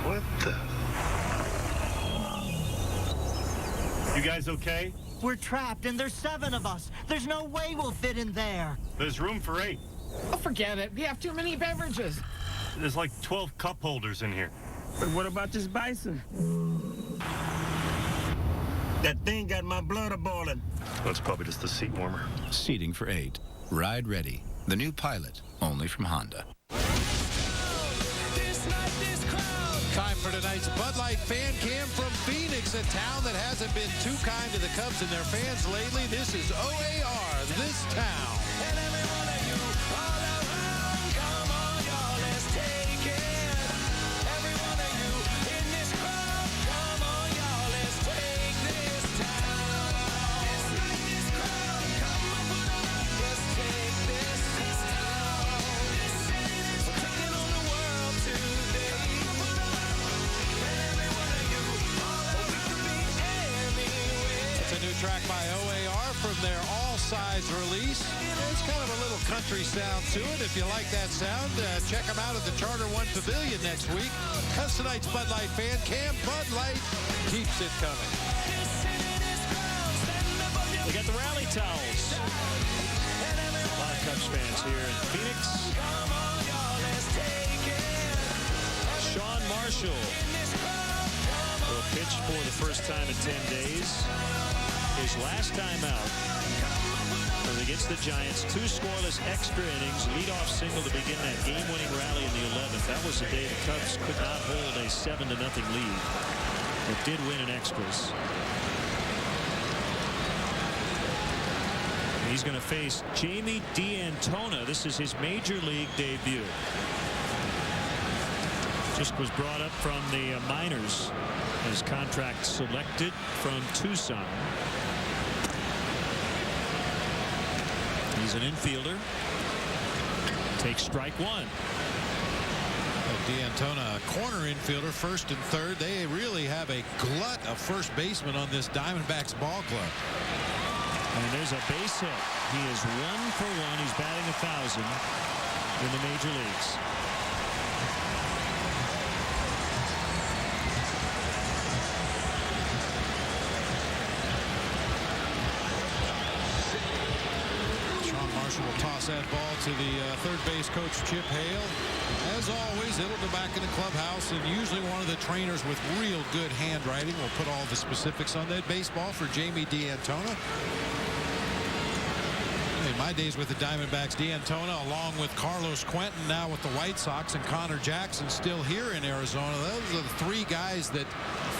What the? You guys okay? We're trapped and there's 7 of us. There's no way we'll fit in there. There's room for 8. Oh, forget it. We have too many beverages. There's like 12 cup holders in here. But what about this bison? That thing got my blood a-boiling. That's probably just the seat warmer. Seating for 8. Ride Ready. The new Pilot, only from Honda. Time for tonight's Bud Light Fan Cam from Phoenix, a town that hasn't been too kind to the Cubs and their fans lately. This is OAR, This Town. And every one of you all around, come on, y'all, let's take it. Every one of you in this crowd, come on, y'all, let's take this town. This crowd, come on, put it up, let's take this town. We're taking on the world today. It's a new track by OAR from their All Sides release. It's kind of a little country sound to it. If you like that sound, check them out at the Charter One Pavilion next week. That's tonight's Bud Light Fan Cam. Bud Light keeps it coming. We got the rally towels. A lot of Cubs fans here in Phoenix. Sean Marshall will pitch for the first time in 10 days. His last time out. So they get against the Giants. 2 scoreless extra innings. Leadoff single to begin that game-winning rally in the 11th. That was the day the Cubs could not hold a 7-0 lead. But did win in extras. He's going to face Jamie D'Antona. This is his major league debut. Just was brought up from the minors. His contract selected from Tucson. He's an infielder. Takes strike 1. D'Antona, a corner infielder, first and third. They really have a glut of first basemen on this Diamondbacks ball club. And there's a base hit. He is 1 for 1. He's batting 1,000 in the major leagues. Will toss that ball to the third base coach, Chip Hale. As always, it'll go back in the clubhouse, and usually one of the trainers with real good handwriting will put all the specifics on that baseball for Jamie D'Antona. In my days with the Diamondbacks, D'Antona, along with Carlos Quentin, now with the White Sox, and Connor Jackson still here in Arizona. Those are the 3 guys that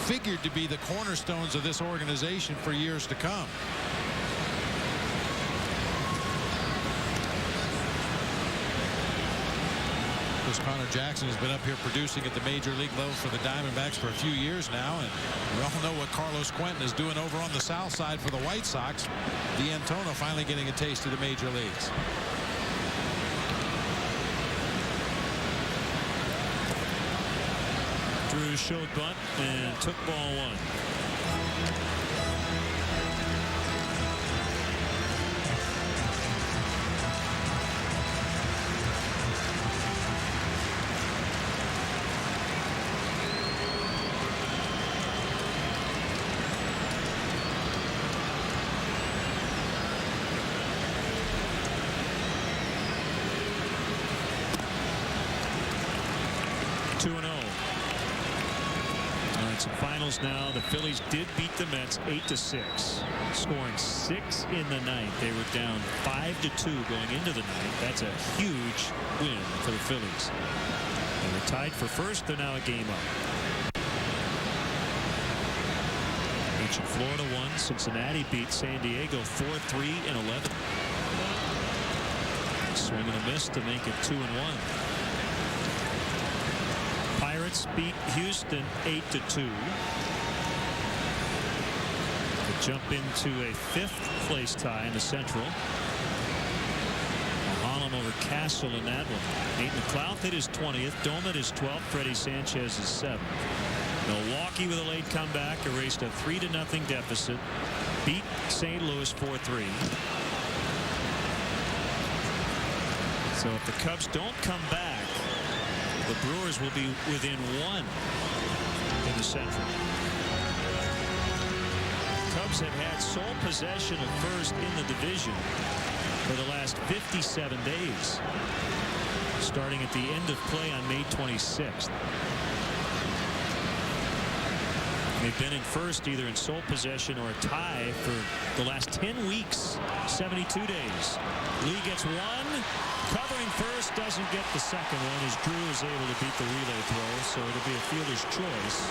figured to be the cornerstones of this organization for years to come. Connor Jackson has been up here producing at the major league level for the Diamondbacks for a few years now, and we all know what Carlos Quentin is doing over on the south side for the White Sox. D'Antona finally getting a taste of the major leagues. Drew showed bunt and took ball 1. Now the Phillies did beat the Mets 8-6, scoring 6 in the 9th. They were down 5-2 going into the 9th. That's a huge win for the Phillies. They were tied for first. They're now a game up. Mentioned Florida won. Cincinnati beat San Diego 4-3 in 11. Swing and a miss to make it 2-1. Pirates beat Houston 8-2. Jump into a 5th place tie in the Central. Harlem over Castle in that one. Nate McLeod hit his 20th. Doman his 12th. Freddie Sanchez his 7th. Milwaukee with a late comeback erased a 3-0 deficit. Beat St. Louis 4-3. So if the Cubs don't come back, the Brewers will be within 1 in the Central. Cubs have had sole possession of first in the division for the last 57 days, starting at the end of play on May 26th. They've been in first either in sole possession or a tie for the last 10 weeks, 72 days. Lee gets 1, covering first, doesn't get the second one as Drew is able to beat the relay throw, so it'll be a fielder's choice.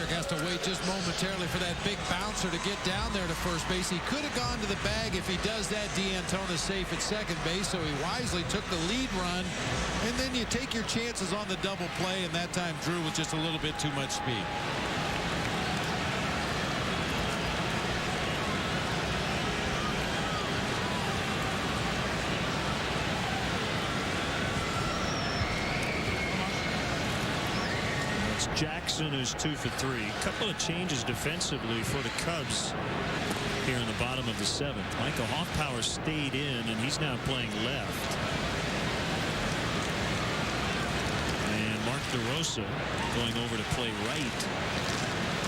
Has to wait just momentarily for that big bouncer to get down there to first base. He could have gone to the bag. If he does that, D'Antona's safe at second base, so he wisely took the lead run. And then you take your chances on the double play, and that time Drew with just a little bit too much speed. Jackson is 2 for 3. A couple of changes defensively for the Cubs here in the bottom of the 7th. Michael Hoffpower stayed in, and he's now playing left. And Mark DeRosa going over to play right.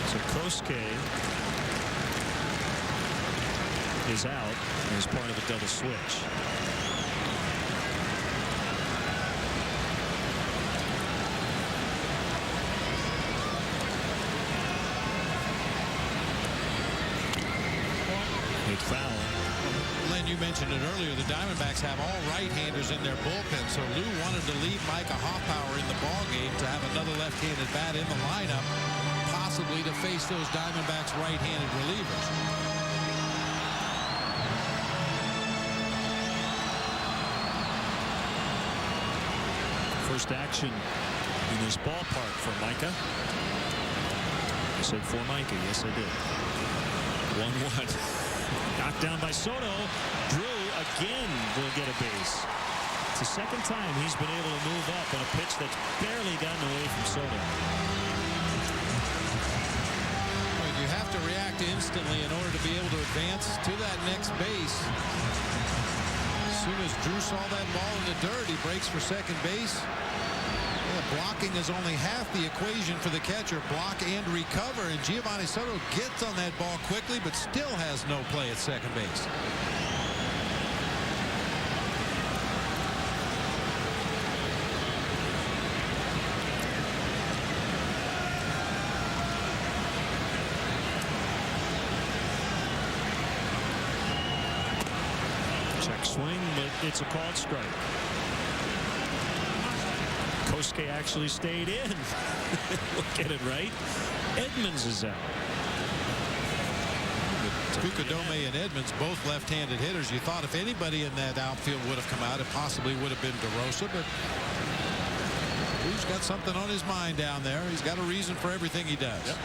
So Kosuke is out as part of a double switch. foul. Len, you mentioned it earlier. The Diamondbacks have all right-handers in their bullpen, so Lou wanted to leave Micah Hoffpower in the ballgame to have another left-handed bat in the lineup, possibly to face those Diamondbacks right-handed relievers. First action in this ballpark for Micah. I said for Micah. Yes, I did. 1-1. Knocked down by Soto. Drew again will get a base. It's the second time he's been able to move up on a pitch that's barely gotten away from Soto. You have to react instantly in order to be able to advance to that next base. As soon as Drew saw that ball in the dirt, he breaks for second base. Blocking is only half the equation for the catcher. Block and recover, and Giovanni Soto gets on that ball quickly, but still has no play at second base. Check swing, but it's a called strike. Kosuke actually stayed in. Look at it right. Edmonds is out. Kukadome and Edmonds, both left-handed hitters. You thought if anybody in that outfield would have come out, it possibly would have been DeRosa, but he's got something on his mind down there. He's got a reason for everything he does. Yep.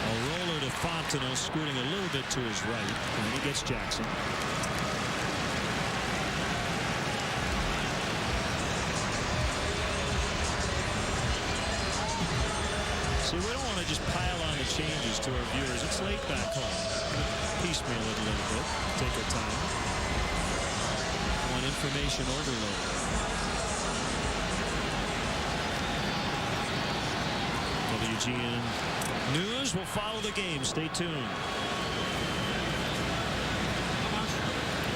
A roller to Fontenot, scooting a little bit to his right, and he gets Jackson. See, we don't want to just pile on the changes to our viewers. It's late back home. Piecemeal it a little bit. Take our time. Want information overload. WGN News will follow the game. Stay tuned.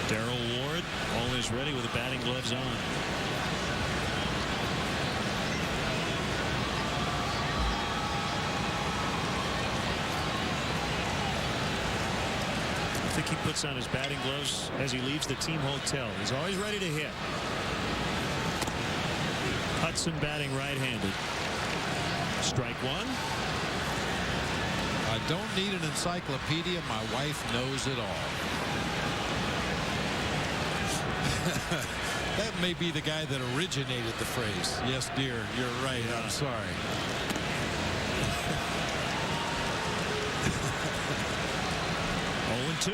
Darrell Ward always ready with the batting gloves on. I think he puts on his batting gloves as he leaves the team hotel. He's always ready to hit. Hudson batting right-handed. Strike one. I don't need an encyclopedia. My wife knows it all. That may be the guy that originated the phrase. Yes, dear, you're right. Yeah. I'm sorry. 0-2.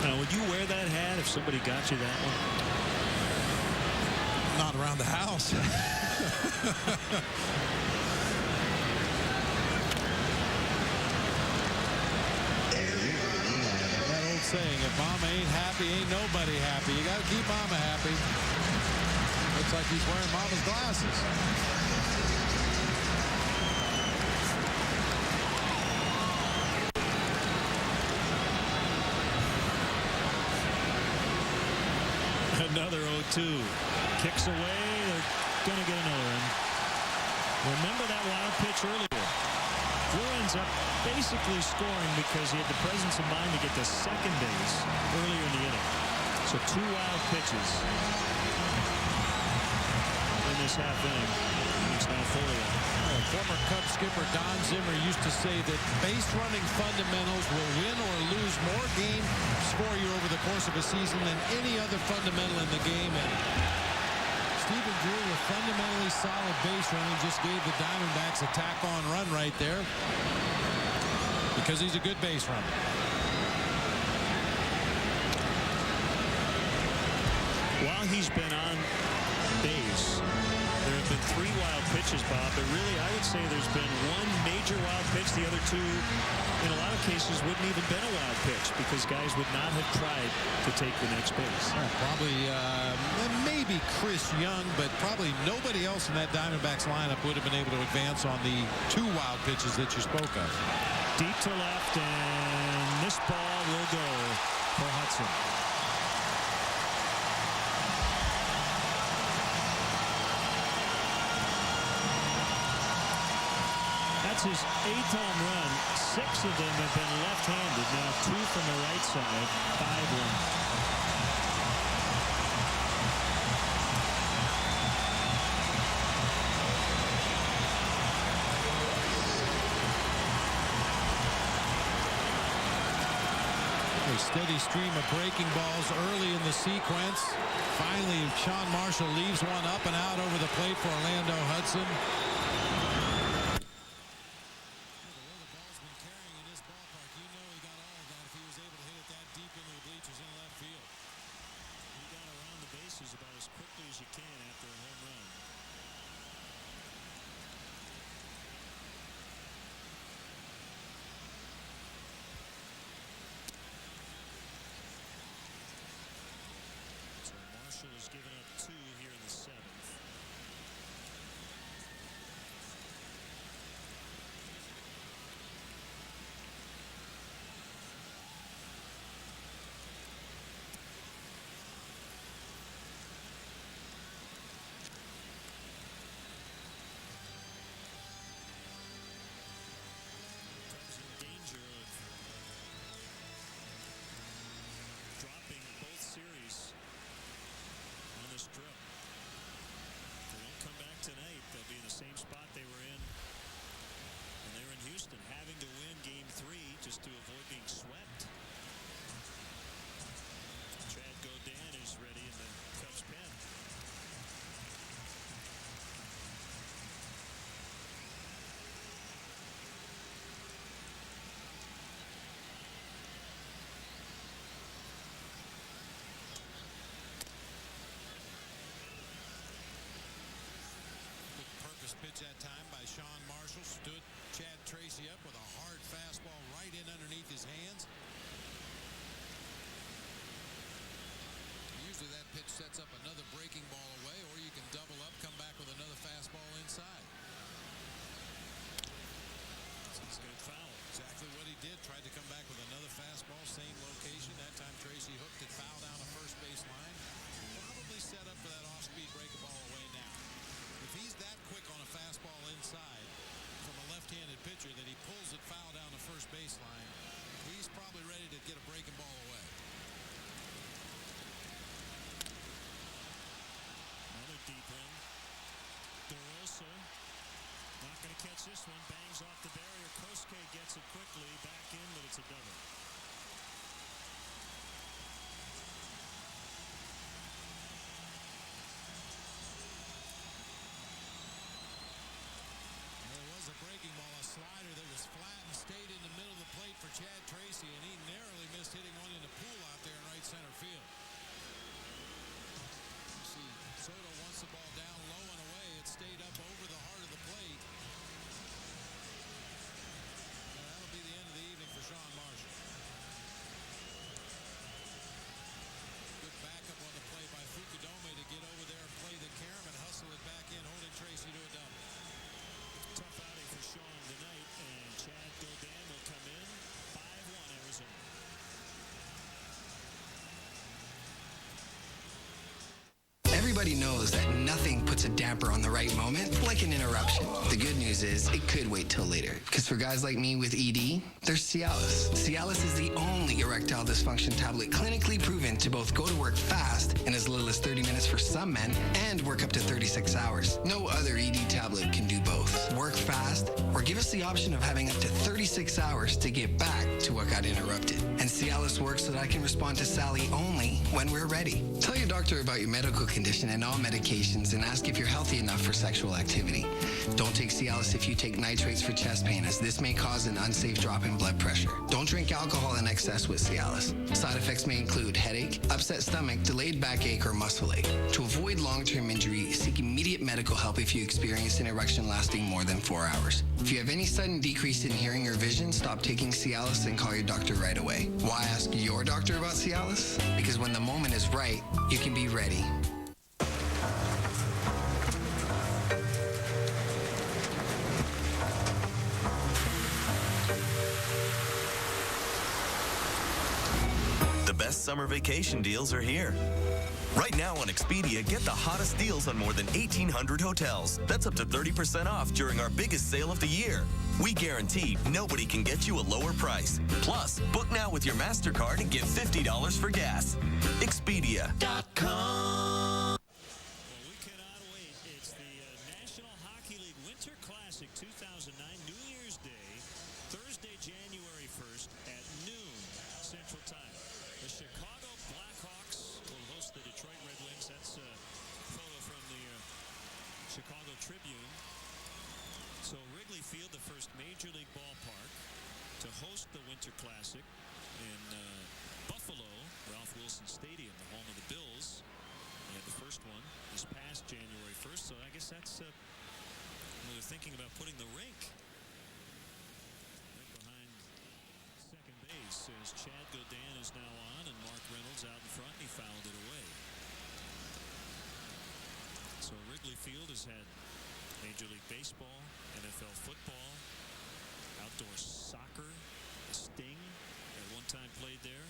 Now, would you wear that hat if somebody got you that one? Not around the house. Saying if mama ain't happy, ain't nobody happy. You got to keep mama happy. Looks like he's wearing mama's glasses. Another 0-2. Kicks away. They're going to get another one. Remember that wild pitch earlier. Drew ends up basically scoring because he had the presence of mind to get to second base earlier in the inning. So two wild pitches in this half inning. It's now fully out. Former Cubs skipper Don Zimmer used to say that base running fundamentals will win or lose more games for you over the course of a season than any other fundamental in the game. And Stephen Drew, with fundamentally solid base running, just gave the Diamondbacks a tack-on run right there because he's a good base runner. While he's been on base, there have been 3 wild pitches, Bob, but really I would say there's been one major major wild pitch. The other two, in a lot of cases, wouldn't even been a wild pitch because guys would not have tried to take the next base. Probably maybe Chris Young, but probably nobody else in that Diamondbacks lineup would have been able to advance on the 2 wild pitches that you spoke of. Deep to left, and this ball will go for Hudson. That's his 8th home run. 6 of them have been left-handed. Now 2 from the right side, 5 left. A steady stream of breaking balls early in the sequence. Finally, Sean Marshall leaves one up and out over the plate for Orlando Hudson. About as quickly as you can after a home run. So Marshall has given up 2 here in the 7th. Tonight, they'll be in the same spot they were in when they were in Houston, having to win Game 3 just to avoid being swept. Chad Godin is ready in the Cubs pen. Pitch that time by Sean Marshall. Stood Chad Tracy up with a hard fastball right in underneath his hands. Usually that pitch sets up another breaking ball away, or you can double up, come back with another fastball inside. He's got foul. Exactly what he did. Tried to come back with another fastball, same location. That time Tracy hooked it foul down the first base line. Probably set up for that off-speed breaking ball away now. If he's that quick on a fastball inside from a left-handed pitcher that he pulls it foul down the first baseline, he's probably ready to get a breaking ball away. Another deep one. DeRosa not going to catch this one. Bangs off the barrier. Kosuke gets it quickly back in, but it's a double. Breaking ball, a slider that was flat and stayed in the middle of the plate for Chad Tracy, and he narrowly missed hitting one in the pool out there in right center field. You see, Soto wants the ball down low and away. It stayed up over the heart of the plate. And that'll be the end of the evening for Sean Marshall. Good backup on the play by Fukudome to get over there and play the carom and hustle it back in, holding Tracy to a double. Tough outing for Sean tonight, and Chad Godin will come in. 5-1 Arizona. Everybody knows that nothing puts a damper on the right moment like an interruption. The good news is it could wait till later. Because for guys like me with ED, there's Cialis. Cialis is the only erectile dysfunction tablet clinically proven to both go to work fast in as little as 30 minutes for some men and work up to 36 hours. No other ED tablet can do both. Work fast or give us the option of having up to 36 hours to get back to what got interrupted. And Cialis works so that I can respond to Sally only when we're ready. Tell your doctor about your medical condition and all medications and ask if you're healthy enough for sexual activity. Don't take Cialis if you take nitrates for chest pain, as this may cause an unsafe drop in blood pressure. Don't drink alcohol in excess with Cialis. Side effects may include headache, upset stomach, delayed backache, or muscle ache. To avoid long-term injury, seek immediate medical help if you experience an erection lasting more more than 4 hours. If you have any sudden decrease in hearing or vision, stop taking Cialis and call your doctor right away. Why ask your doctor about Cialis? Because when the moment is right, you can be ready. The best summer vacation deals are here. Right now on Expedia, get the hottest deals on more than 1,800 hotels. That's up to 30% off during our biggest sale of the year. We guarantee nobody can get you a lower price. Plus, book now with your MasterCard and get $50 for gas. Expedia.com. Well, we cannot wait. It's the National Hockey League Winter Classic 2009, New Year's Day, Thursday, January 1st at noon Central Time. The Chicago Blackhawks will host the Detroit Red Wings. That's a photo from the Chicago Tribune. So Wrigley Field, the first Major League ballpark to host the Winter Classic in Buffalo, Ralph Wilson Stadium, the home of the Bills. They had the first one this past January 1st, so I guess that's they're thinking about putting the rink right behind second base as Chad Godin is now on and Mark Reynolds out in front, and he fouled it away. So Wrigley Field has had Major League Baseball, NFL football, outdoor soccer, the Sting at one time played there,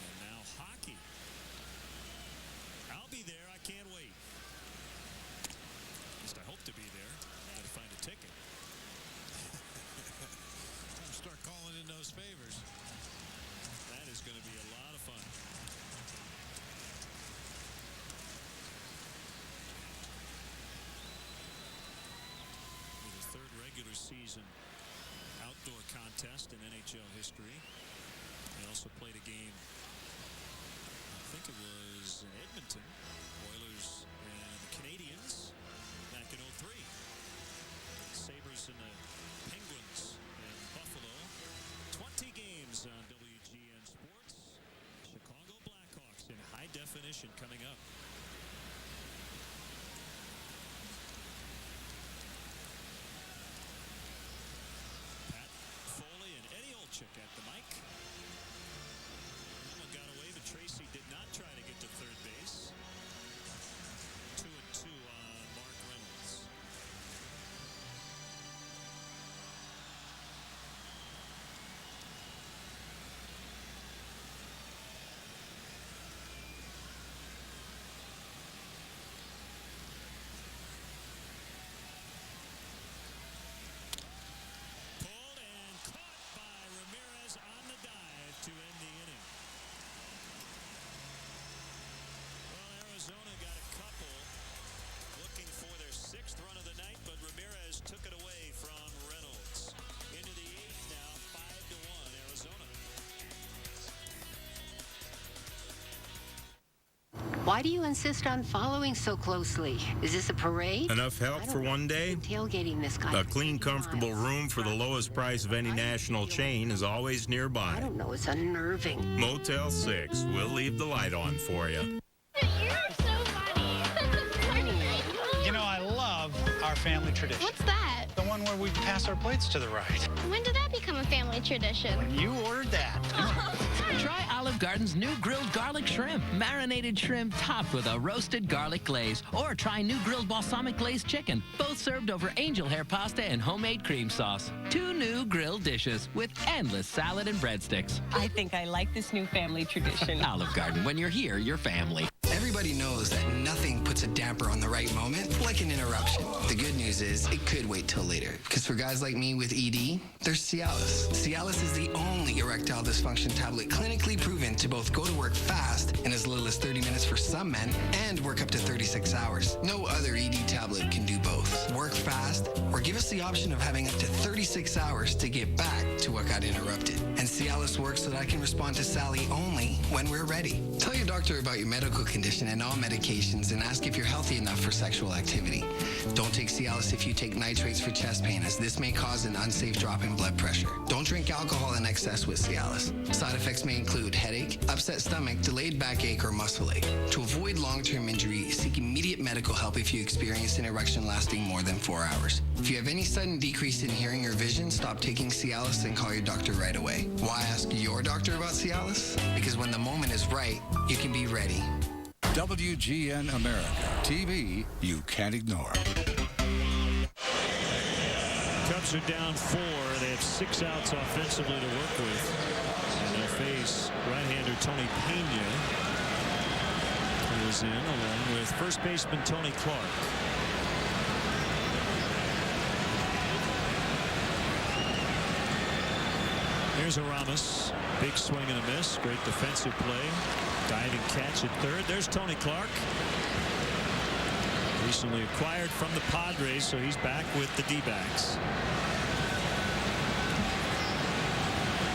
and now hockey. I'll be there. I can't wait. At least I hope to be there. Got to find a ticket. Time to start calling in those favors. That is going to be a lot of fun. The third regular season outdoor contest in NHL history. They also played a game, I think it was in Edmonton, Oilers and the Canadiens back in 03. Sabres and the Penguins in Buffalo. 20 games on WGN Sports. Chicago Blackhawks in high definition coming up. Pat Foley and Eddie Olczyk at the mic. That one got away, but Tracy did not try to get to third base. 2-2 on Mark Reynolds. Pulled and caught by Ramirez on the dive to end the inning. Well, Arizona got a couple looking for their sixth run of the night, but Ramirez took it away from Reynolds. Into the eighth now, 5-1 Arizona. Why do you insist on following so closely? Is this a parade? Enough help for one day? Tailgating this guy. A clean, comfortable room for the lowest price of any national chain is always nearby. I don't know, it's unnerving. Motel 6. We'll leave the light on for you. You know, I love our family tradition. What's that? The one where we pass our plates to the right. When did that become a family tradition? When you ordered that. Try Olive Garden's new grilled garlic shrimp. Marinated shrimp topped with a roasted garlic glaze. Or try new grilled balsamic glazed chicken. Both served over angel hair pasta and homemade cream sauce. 2 new grilled dishes with endless salad and breadsticks. I think I like this new family tradition. Olive Garden. When you're here, you're family. Everybody knows that nothing puts a damper on the right moment like an interruption. The good news is it could wait till later. Because for guys like me with ED, there's Cialis. Cialis is the only erectile dysfunction tablet clinically proven to both go to work fast in as little as 30 minutes for some men and work up to 36 hours. No other ED tablet can do both. Work fast or give us the option of having up to 36 hours to get back to what got interrupted. And Cialis works so that I can respond to Sally only when we're ready. Tell your doctor about your medical condition and all medications and ask if you're healthy enough for sexual activity. Don't take Cialis if you take nitrates for chest pain, as this may cause an unsafe drop in blood pressure. Don't drink alcohol in excess with Cialis. Side effects may include headache, upset stomach, delayed backache, or muscle ache. To avoid long-term injury, seek immediate medical help if you experience an erection lasting more than 4 hours. If you have any sudden decrease in hearing or vision, stop taking Cialis and call your doctor right away. Why ask your doctor about Cialis? Because when the moment is right, you can be ready. WGN America, TV you can't ignore. Cubs are down 4. They have 6 outs offensively to work with. And they'll face right-hander Tony Pena, who is in along with first baseman Tony Clark. Here's Aramis. Big swing and a miss. Great defensive play. Diving catch at third. There's Tony Clark. Recently acquired from the Padres, so he's back with the D-backs.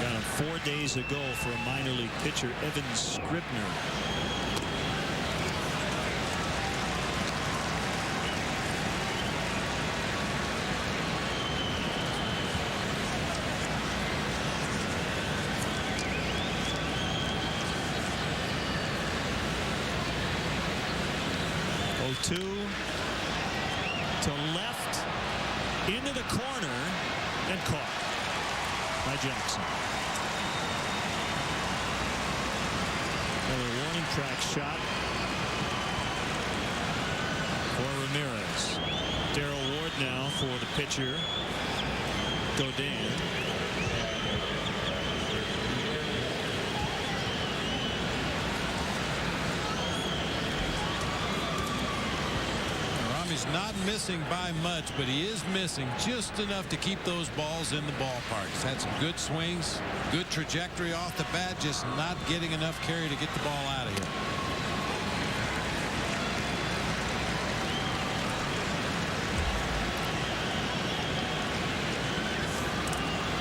Got him 4 days ago for a minor league pitcher, Evan Scribner. Two to left, into the corner, and caught by Jackson. Another warning track shot for Ramirez. Darrell Ward now for the pitcher, Godin. He's not missing by much, but he is missing just enough to keep those balls in the ballpark. He's had some good swings, good trajectory off the bat, just not getting enough carry to get the ball out of here.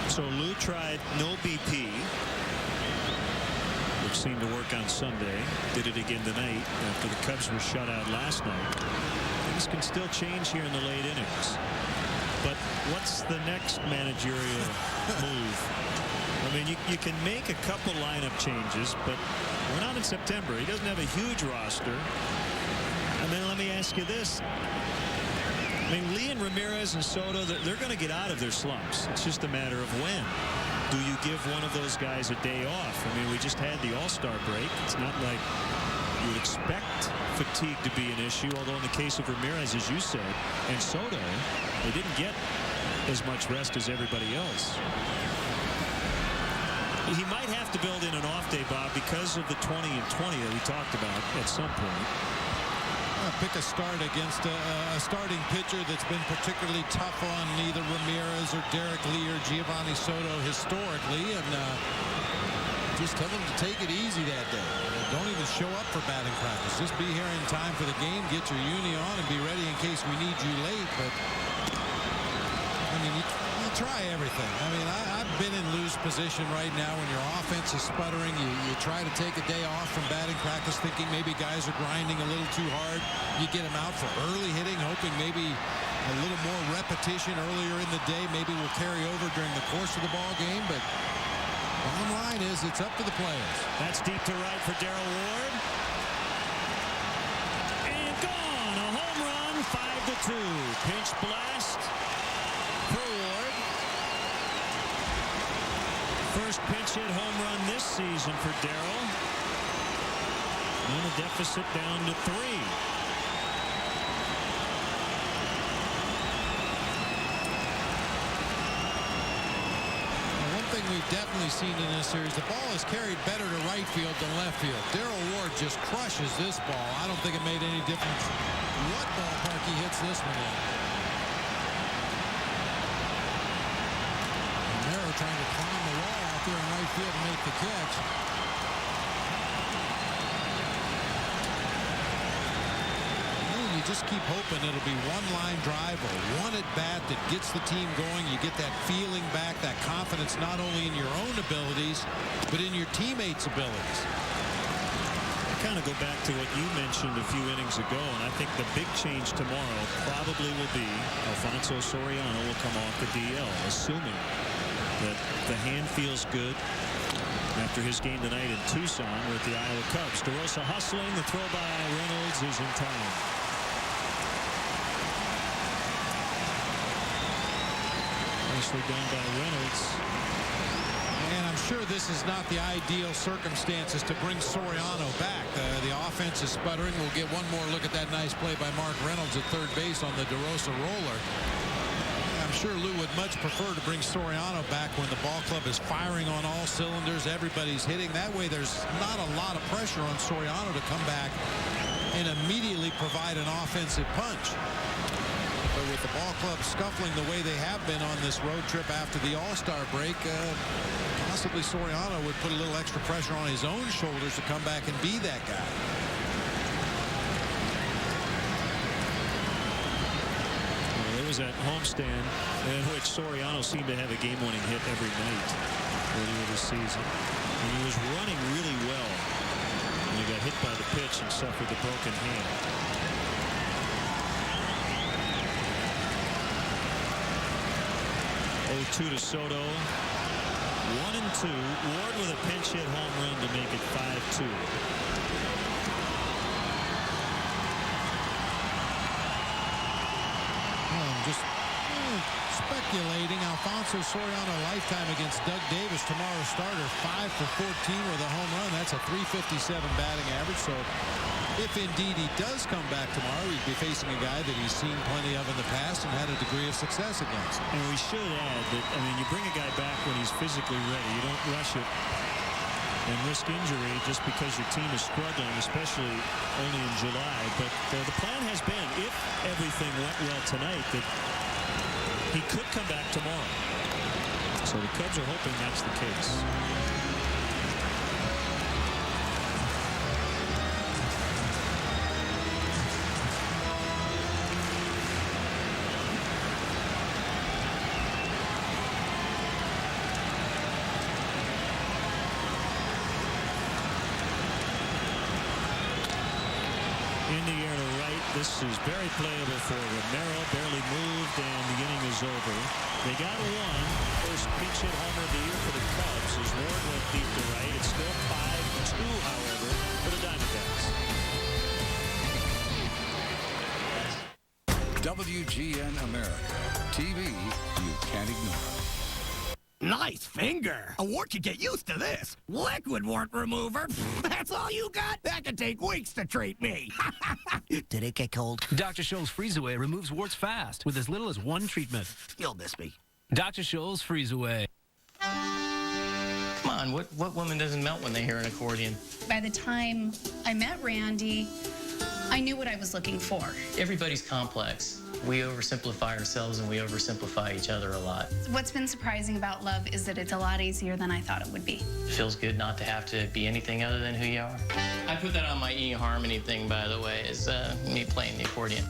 So Lou tried no BP, which seemed to work on Sunday. Did it again tonight after the Cubs were shut out last night. Things can still change here in the late innings. But what's the next managerial move? I mean, you can make a couple lineup changes, but we're not in September. He doesn't have a huge roster. And then let me ask you this. I mean, Lee and Ramirez and Soto, they're going to get out of their slumps. It's just a matter of when. Do you give one of those guys a day off? I mean, we just had the All-Star break. It's not like you would expect fatigue to be an issue, although in the case of Ramirez, as you said, and Soto, they didn't get as much rest as everybody else. He might have to build in an off day, Bob, because of the 20 and 20 that we talked about at some point. Pick a start against a starting pitcher that's been particularly tough on either Ramirez or Derek Lee or Giovanni Soto historically, and just tell them to take it easy that day. Don't even show up for batting practice. Just be here in time for the game, get your uni on, and be ready in case we need you late. But I mean, you try everything. I mean, I've been in Lou's position right now when your offense is sputtering. You try to take a day off from batting practice, thinking maybe guys are grinding a little too hard. You get them out for early hitting, hoping maybe a little more repetition earlier in the day maybe will carry over during the course of the ball game. But bottom line is, it's up to the players. That's deep to right for Darrell Ward. And gone. A home run, 5-2. Pinch blast for Ward. First pinch hit home run this season for Darrell. And the deficit down to 3. Thing we've definitely seen in this series, the ball is carried better to right field than left field. Darrell Ward just crushes this ball. I don't think it made any difference what ballpark he hits this one in. Romero trying to climb the wall out there in right field to make the catch. You just keep hoping it'll be one-line drive or one at-bat that gets the team going. You get that feeling back, that confidence not only in your own abilities, but in your teammates' abilities. kind of go back to what you mentioned a few innings ago, and I think the big change tomorrow probably will be Alfonso Soriano will come off the DL, assuming that the hand feels good after his game tonight in Tucson with the Iowa Cubs. DeRosa hustling. The throw by Reynolds is in time. Nicely done by Reynolds. And I'm sure this is not the ideal circumstances to bring Soriano back. The offense is sputtering. We'll get one more look at that nice play by Mark Reynolds at third base on the DeRosa roller. I'm sure Lou would much prefer to bring Soriano back when the ball club is firing on all cylinders. Everybody's hitting. That way there's not a lot of pressure on Soriano to come back and immediately provide an offensive punch. But with the ball club scuffling the way they have been on this road trip after the All-Star break, possibly Soriano would put a little extra pressure on his own shoulders to come back and be that guy. Well, there was that homestand in which Soriano seemed to have a game-winning hit every night earlier this season. And he was running really well when he got hit by the pitch and suffered the broken hand. 0-2 to Soto. 1-2. Ward with a pinch hit home run to make it 5-2. Just speculating. Alfonso Soriano lifetime against Doug Davis, tomorrow's starter, 5 for 14 with a home run. That's a .357 batting average. So if indeed he does come back tomorrow, he'd be facing a guy that he's seen plenty of in the past and had a degree of success against. And we should add that, I mean, you bring a guy back when he's physically ready. You don't rush it and risk injury just because your team is struggling, especially only in July. But the plan has been, if everything went well tonight, that he could come back tomorrow. So the Cubs are hoping that's the case. This is very playable for Romero. Barely moved, and the inning is over. They got one. First pinch hit homer of the year for the Cubs as Ward went deep to right. It's still 5-2, however, for the Diamondbacks. WGN America. TV you can't ignore. Nice finger. A wart could get used to this. Liquid wart remover. That's all you got? That could take weeks to treat me. Did it get cold? Dr. Scholl's Freeze Away removes warts fast with as little as one treatment. You'll miss me. Dr. Scholl's Freeze Away. Come on, what woman doesn't melt when they hear an accordion? By the time I met Randy, I knew what I was looking for. Everybody's complex. We oversimplify ourselves and we oversimplify each other a lot. What's been surprising about love is that it's a lot easier than I thought it would be. It feels good not to have to be anything other than who you are. I put that on my eHarmony thing, by the way, is me playing the accordion.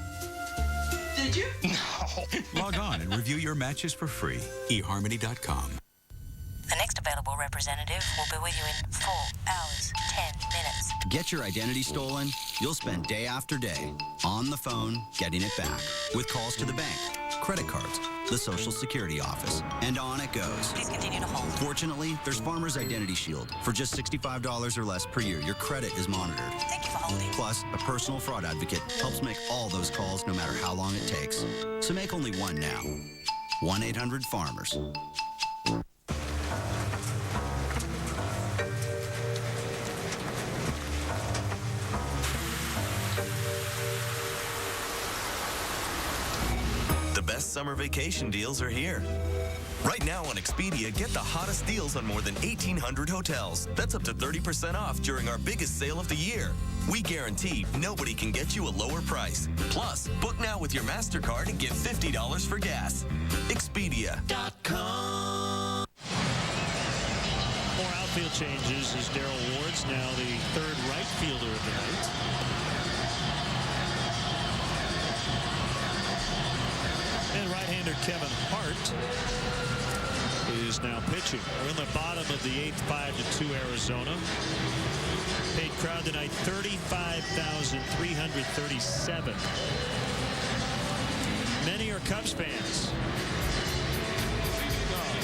Did you? No. Log on and review your matches for free. eHarmony.com. The next available representative will be with you in 4 hours, 10 minutes. Get your identity stolen, you'll spend day after day on the phone getting it back with calls to the bank, credit cards, the Social Security office, and on it goes. Please continue to hold. Fortunately, there's Farmers Identity Shield. For just $65 or less per year, your credit is monitored. Thank you for holding. Plus, a personal fraud advocate helps make all those calls no matter how long it takes. So make only one now. 1-800-FARMERS. Summer vacation deals are here. Right now on Expedia, get the hottest deals on more than 1,800 hotels. That's up to 30% off during our biggest sale of the year. We guarantee nobody can get you a lower price. Plus, book now with your MasterCard and get $50 for gas. Expedia.com. More outfield changes as Darrell Ward's now the third right fielder of the night. And right-hander Kevin Hart is is now pitching. We're in the bottom of the 8th, 5-2 Arizona. Paid crowd tonight 35,337. Many are Cubs fans.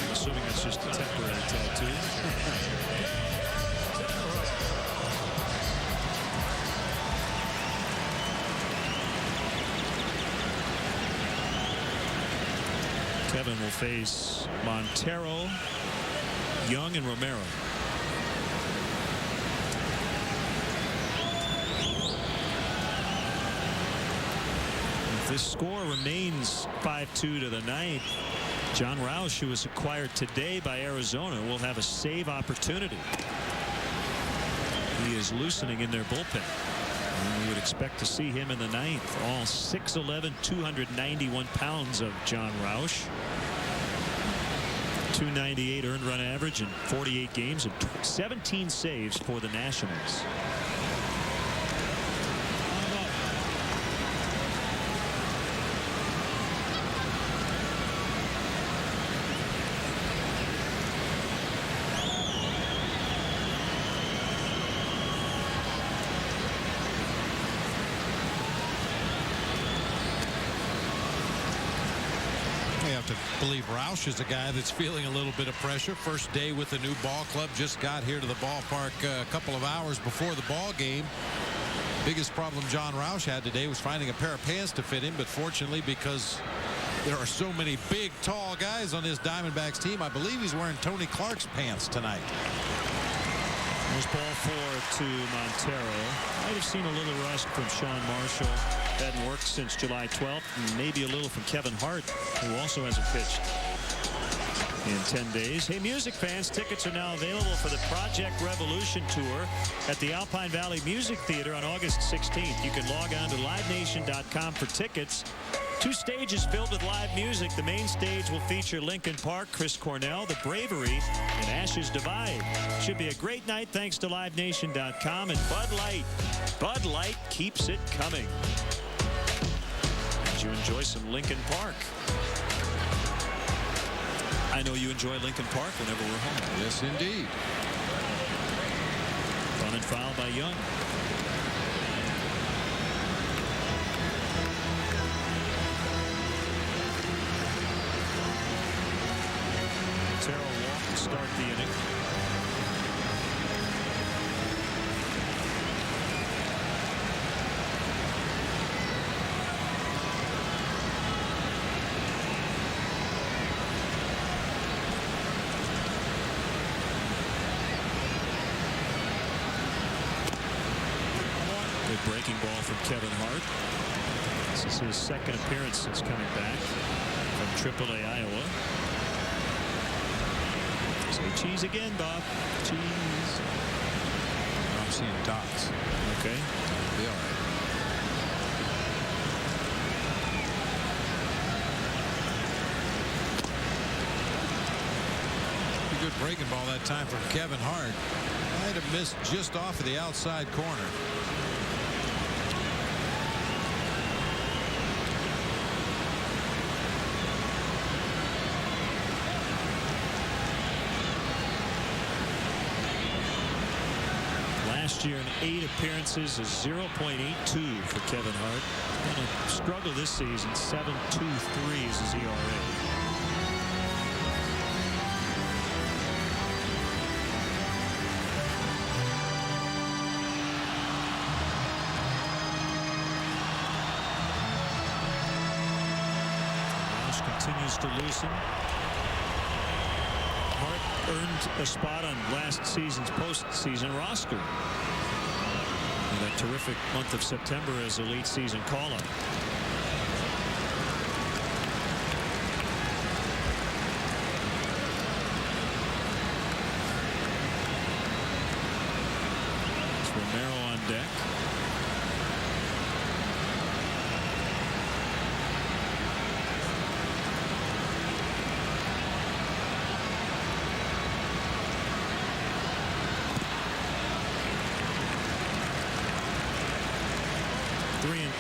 I'm assuming that's just a temporary tattoo. Kevin will face Montero, Young, and Romero. If this score remains 5-2 to the 9th, John Roush, who was acquired today by Arizona, will have a save opportunity. He is loosening in their bullpen. And we would expect to see him in the 9th. All 6'11", 291 pounds of John Roush. 298 earned run average in 48 games and 17 saves for the Nationals. Believe Roush is a guy that's feeling a little bit of pressure. First day with the new ball club, just got here to the ballpark a couple of hours before the ball game. Biggest problem John Roush had today was finding a pair of pants to fit him, but fortunately, because there are so many big tall guys on this Diamondbacks team, I believe he's wearing Tony Clark's pants tonight. There's ball 4 to Montero. Might have seen a little rust from Sean Marshall. Hadn't worked since July 12th, and maybe a little from Kevin Hart, who also hasn't pitched in 10 days. Hey, music fans, tickets are now available for the Project Revolution Tour at the Alpine Valley Music Theater on August 16th. You can log on to livenation.com for tickets. 2 stages filled with live music. The main stage will feature Linkin Park, Chris Cornell, The Bravery, and Ashes Divide. Should be a great night thanks to livenation.com and Bud Light. Bud Light keeps it coming. Did you enjoy some Linkin Park? I know you enjoy Linkin Park whenever we're home. Yes, indeed. Run and foul by Young. Montero walked to start the inning. Good breaking ball from Kevin Hart. This is his second appearance since coming back from AAA Iowa. Say cheese again, Bob. Cheese. I'm seeing dots. Okay. Be all right. Good breaking ball that time from Kevin Hart. Might have missed just off of the outside corner. Last year in 8 appearances is 0.82 for Kevin Hart. Going to struggle this season. 7.23 is his ERA. Continues to loosen. Hart earned a spot on last season's postseason roster. And that terrific month of September as a late season call-up. It's Romero on deck.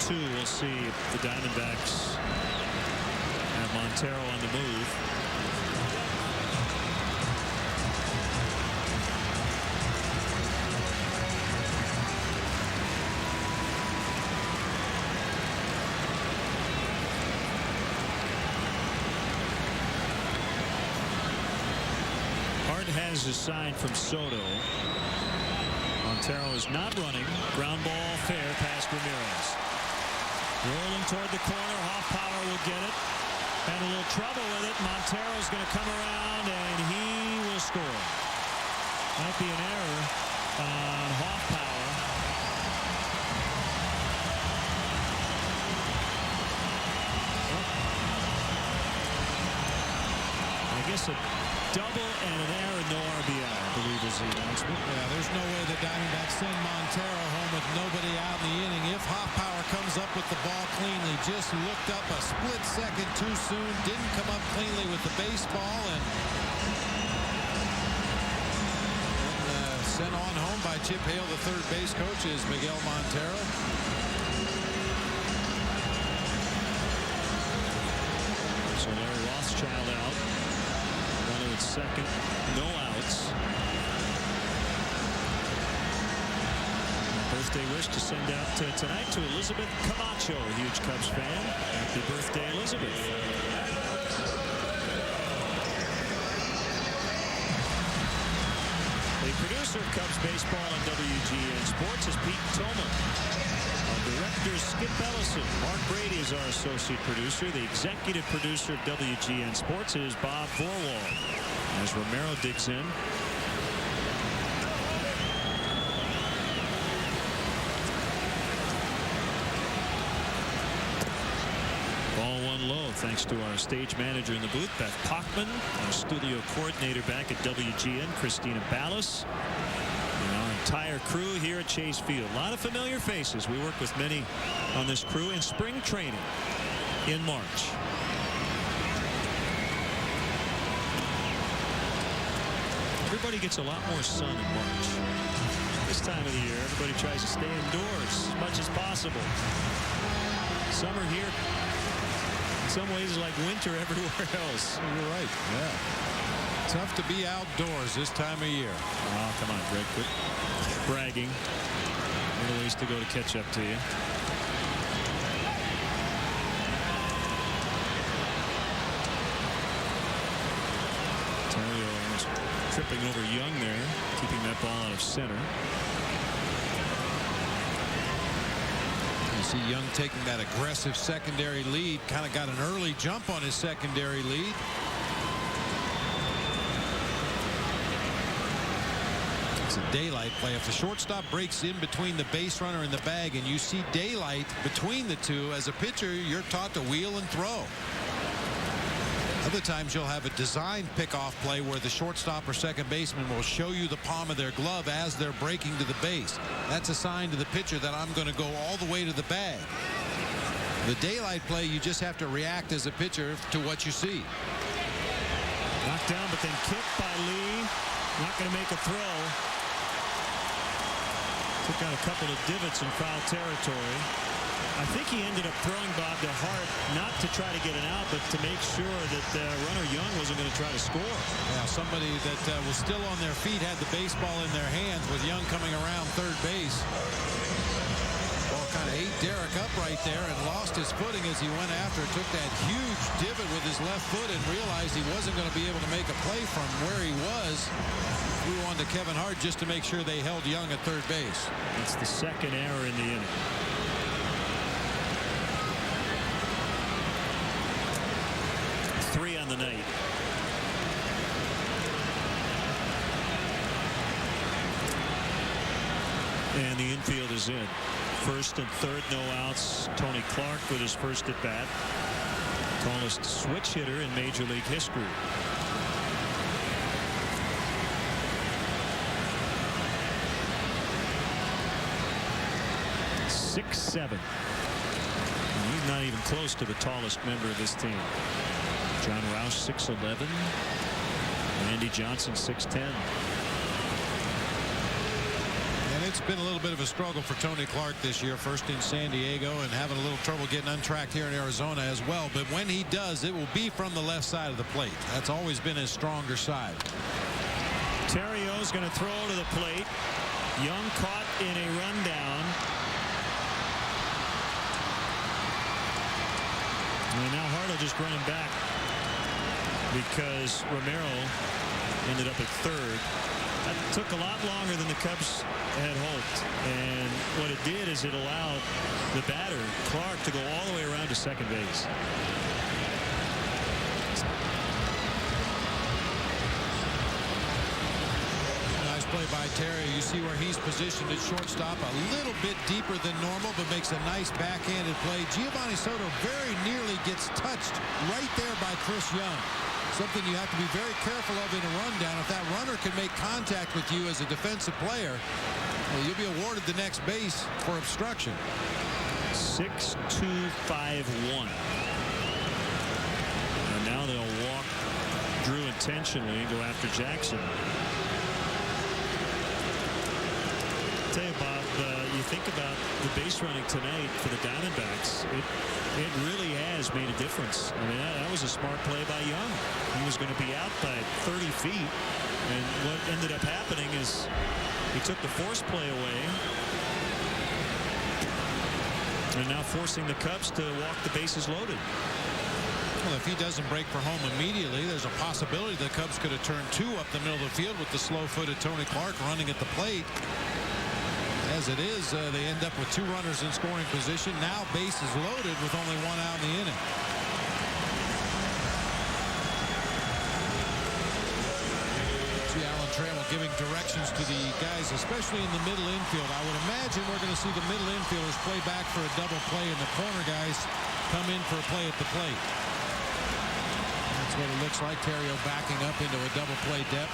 We'll see if the Diamondbacks have Montero on the move. has a sign from Soto. Montero is not running. Ground ball fair past Ramirez. Rolling toward the corner. Hoffpower will get it. Had a little trouble with it. Montero's going to come around and he will score. Might be an error on Hoffpower. I guess a double and an error, no RBI, I believe is the announcement. Yeah, there's no way the Diamondbacks send Montero home with nobody out in the inning. If Hoffpower comes up with the ball cleanly, just looked up a split second too soon, didn't come up cleanly with the baseball, and sent on home by Chip Hale, the third base coach, is Miguel Montero. So Larry Rothschild out. Runner at second. No outs. Birthday wish to send out tonight to Elizabeth Camacho, a huge Cubs fan. Happy birthday, Elizabeth. The producer of Cubs baseball on WGN Sports is Pete Toma. Our director is Skip Ellison. Mark Brady is our associate producer. The executive producer of WGN Sports is Bob Vorwald. As Romero digs in. Ball one low, thanks to our stage manager in the booth, Beth Pochman, our studio coordinator back at WGN, Christina Ballas, and our entire crew here at Chase Field. A lot of familiar faces. We work with many on this crew in spring training in March. Everybody gets a lot more sun in March. This time of the year, everybody tries to stay indoors as much as possible. Summer here, in some ways, is like winter everywhere else. You're right. Yeah. Tough to be outdoors this time of year. Oh, come on, Greg. Quit bragging. A little ways to go to catch up to you. Theriot almost tripping over Young there, keeping that ball out of center. You see Young taking that aggressive secondary lead, kind of got an early jump on his secondary lead. It's a daylight play. If the shortstop breaks in between the base runner and the bag and you see daylight between the two, as a pitcher, you're taught to wheel and throw. Other times you'll have a designed pickoff play where the shortstop or second baseman will show you the palm of their glove as they're breaking to the base. That's a sign to the pitcher that I'm going to go all the way to the bag. The daylight play, you just have to react as a pitcher to what you see. Knocked down, but then kicked by Lee. Not going to make a throw. Took out a couple of divots in foul territory. I think he ended up throwing Bob to Hart, not to try to get an out, but to make sure that runner Young wasn't going to try to score. Yeah, somebody that was still on their feet had the baseball in their hands with Young coming around third base. Ball kind of ate Derek up right there and lost his footing as he went after. Took that huge divot with his left foot and realized he wasn't going to be able to make a play from where he was. Threw on to Kevin Hart just to make sure they held Young at third base. That's the second error in the inning. Three on the night. And the infield is in. First and third, no outs. Tony Clark with his first at bat. Tallest switch hitter in Major League history. .67. He's not even close to the tallest member of this team. John Roush 6'11". Randy Johnson 6'10". And it's been a little bit of a struggle for Tony Clark this year. First in San Diego and having a little trouble getting untracked here in Arizona as well. But when he does, it will be from the left side of the plate. That's always been his stronger side. Theriot's going to throw to the plate. Young caught in a rundown. And now Hart will just run him back because Romero ended up at third. That took a lot longer than the Cubs had hoped. And what it did is it allowed the batter, Clark, to go all the way around to second base. Nice play by Terry. You see where he's positioned at shortstop a little bit deeper than normal, but makes a nice backhanded play. Giovanni Soto very nearly gets touched right there by Chris Young. Something you have to be very careful of in a rundown. If that runner can make contact with you as a defensive player, well, you'll be awarded the next base for obstruction. 6-2-5-1. And now they'll walk Drew intentionally and go after Jackson. Tell you about you think about the base running tonight for the Diamondbacks. It really has made a difference. I mean, that was a smart play by Young. He was going to be out by 30 feet, and what ended up happening is he took the force play away, and now forcing the Cubs to walk the bases loaded. Well, if he doesn't break for home immediately, there's a possibility the Cubs could have turned two up the middle of the field with the slow-footed Tony Clark running at the plate. As it is, they end up with two runners in scoring position. Now bases loaded with only one out in the inning. See Alan Trammell giving directions to the guys, especially in the middle infield. I would imagine we're going to see the middle infielders play back for a double play, and the corner guys come in for a play at the plate. That's what it looks like. Theriot backing up into a double play depth.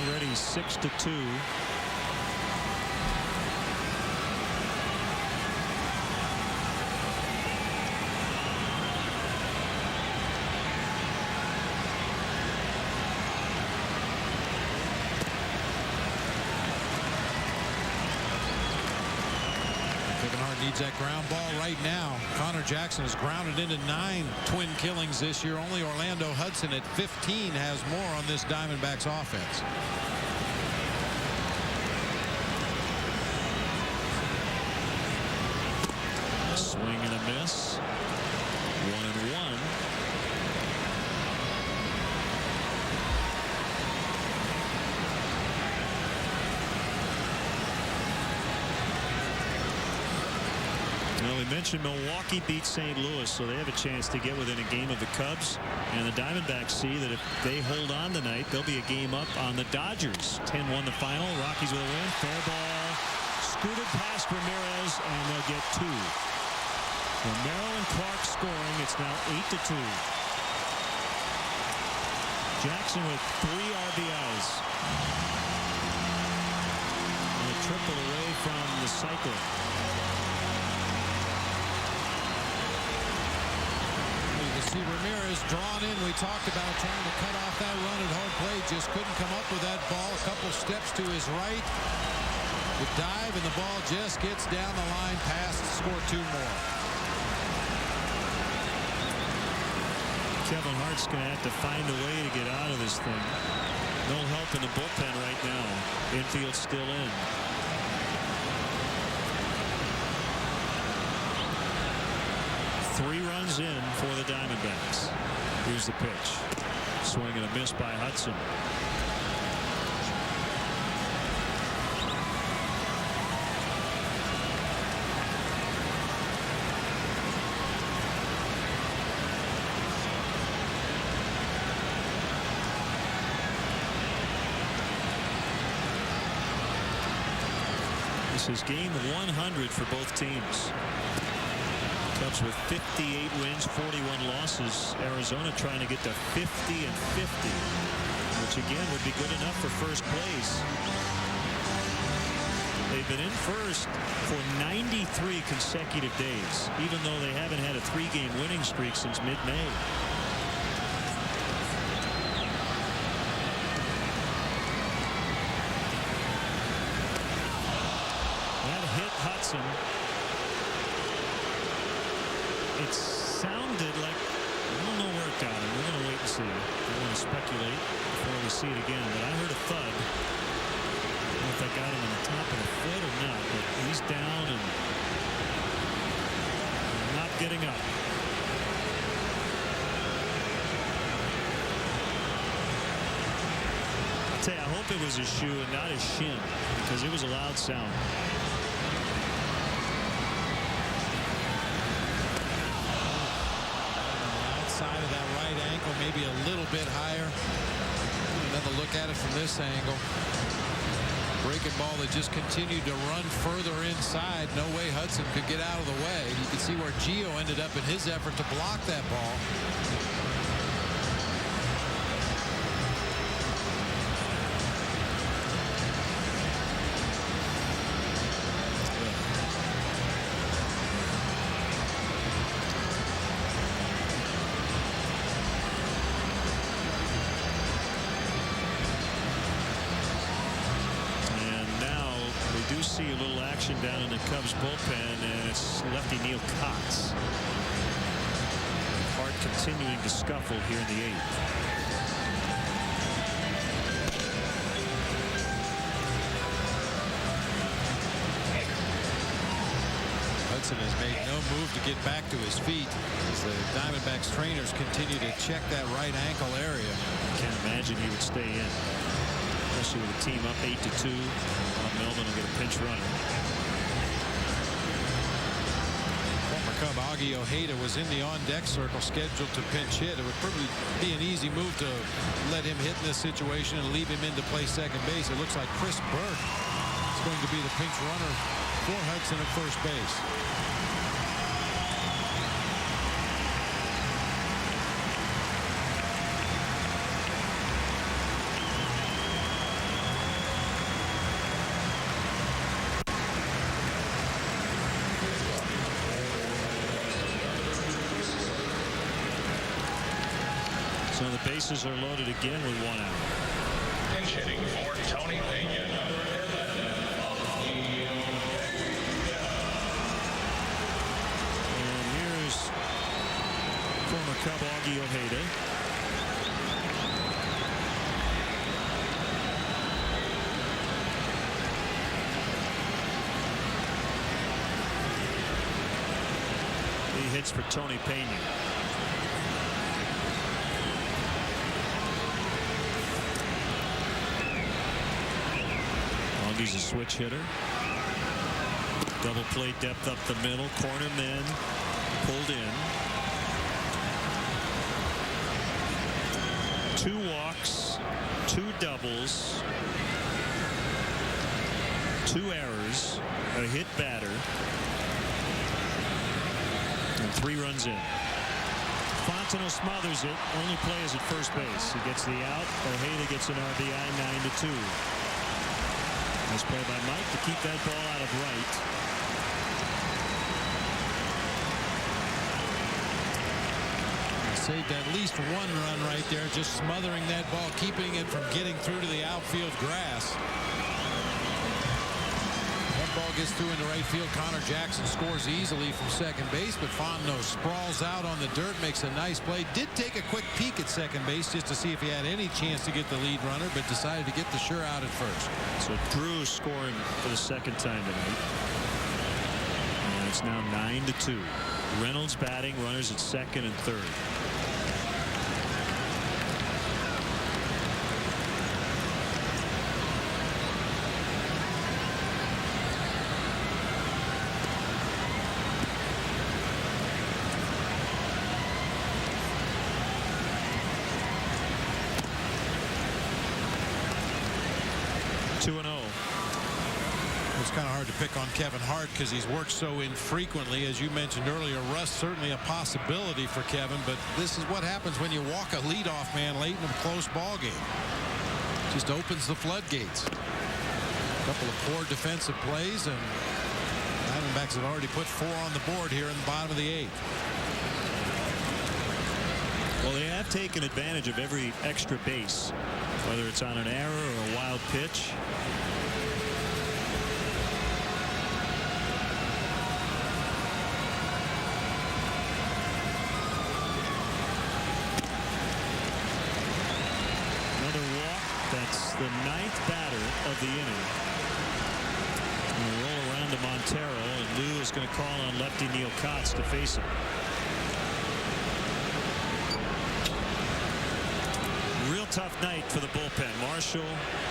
Already 6-2. Needs that ground ball right now. Connor Jackson has grounded into 9 twin killings this year. Only Orlando Hudson at 15 has more on this Diamondbacks offense. Swing and a miss. 1-1. Well, we mentioned Milwaukee beat St. Louis, so they have a chance to get within a game of the Cubs. And the Diamondbacks see that if they hold on tonight, they'll be a game up on the Dodgers. 10-1 the final. Rockies with a win. Fair ball. Scooted past Ramirez, and they'll get 2. Romero and Clark scoring. It's now 8-2. Jackson with 3 RBIs. And a triple away from the cycle. See Ramirez drawn in. We talked about trying to cut off that run at home plate. Just couldn't come up with that ball. A couple steps to his right. The dive, and the ball just gets down the line past to score 2 more. Kevin Hart's going to have to find a way to get out of this thing. No help in the bullpen right now. Infield still in. Three runs in for the Diamondbacks. Here's the pitch. Swing and a miss by Hudson. This is game 100 for both teams. Cubs with 58 wins, 41 losses. Arizona trying to get to 50 and 50, which again would be good enough for first place. They've been in first for 93 consecutive days, even though they haven't had a 3-game winning streak since mid-May. That hit Hudson. It sounded like, I don't know where it got him. We're going to wait and see. I don't want to speculate before we see it again, but I heard a thud. I don't know if that got him on the top of the foot or not, but he's down and not getting up. Say, I hope it was his shoe and not his shin, because it was a loud sound. Outside of that right ankle, maybe a little bit higher. Another look at it from this angle. Breaking ball that just continued to run further inside. No way Hudson could get out of the way. You can see where Gio ended up in his effort to block that ball. See a little action down in the Cubs bullpen, and it's lefty Neil Cox. Hart continuing to scuffle here in the 8th. Hudson has made no move to get back to his feet as the Diamondbacks trainers continue to check that right ankle area. Can't imagine he would stay in, especially with a team up 8-2. Melvin will get a pinch runner. Former Cub Augie Ojeda was in the on-deck circle scheduled to pinch hit. It would probably be an easy move to let him hit in this situation and leave him in to play second base. It looks like Chris Burke is going to be the pinch runner for Hudson at first base. So the bases are loaded again with 1 out. Pinch hitting for Tony Pena. And here's former Cub Augie Ojeda. He hits for Tony Pena. He's a switch hitter. Double play depth up the middle. Corner men pulled in. 2 walks, 2 doubles, 2 errors, a hit batter, and 3 runs in. Fontenot smothers it. Only play is at first base. He gets the out. Ojeda gets an RBI, 9-2. Nice play by Mike to keep that ball out of right. Saved at least 1 run right there, just smothering that ball, keeping it from getting through to the outfield grass. That ball gets through into right field. Connor Jackson scores easily from second base, but Fontenot sprawls out on the dirt, makes a nice play. Did take a quick peek at second base just to see if he had any chance to get the lead runner, but decided to get the sure out at first. So Drew scoring for the 2nd time tonight. And it's now 9-2. Reynolds batting, runners at 2nd and 3rd. It's kind of hard to pick on Kevin Hart because he's worked so infrequently. As you mentioned earlier, rust certainly a possibility for Kevin, but this is what happens when you walk a leadoff man late in a close ball game. Just opens the floodgates. A couple of poor defensive plays, and Diamondbacks have already put 4 on the board here in the bottom of the 8th. Well, they have taken advantage of every extra base, whether it's on an error or a wild pitch. That's the 9th batter of the inning. We'll roll around to Montero, and Lou is going to call on lefty Neil Cox to face him. Real tough night for the bullpen. Marshall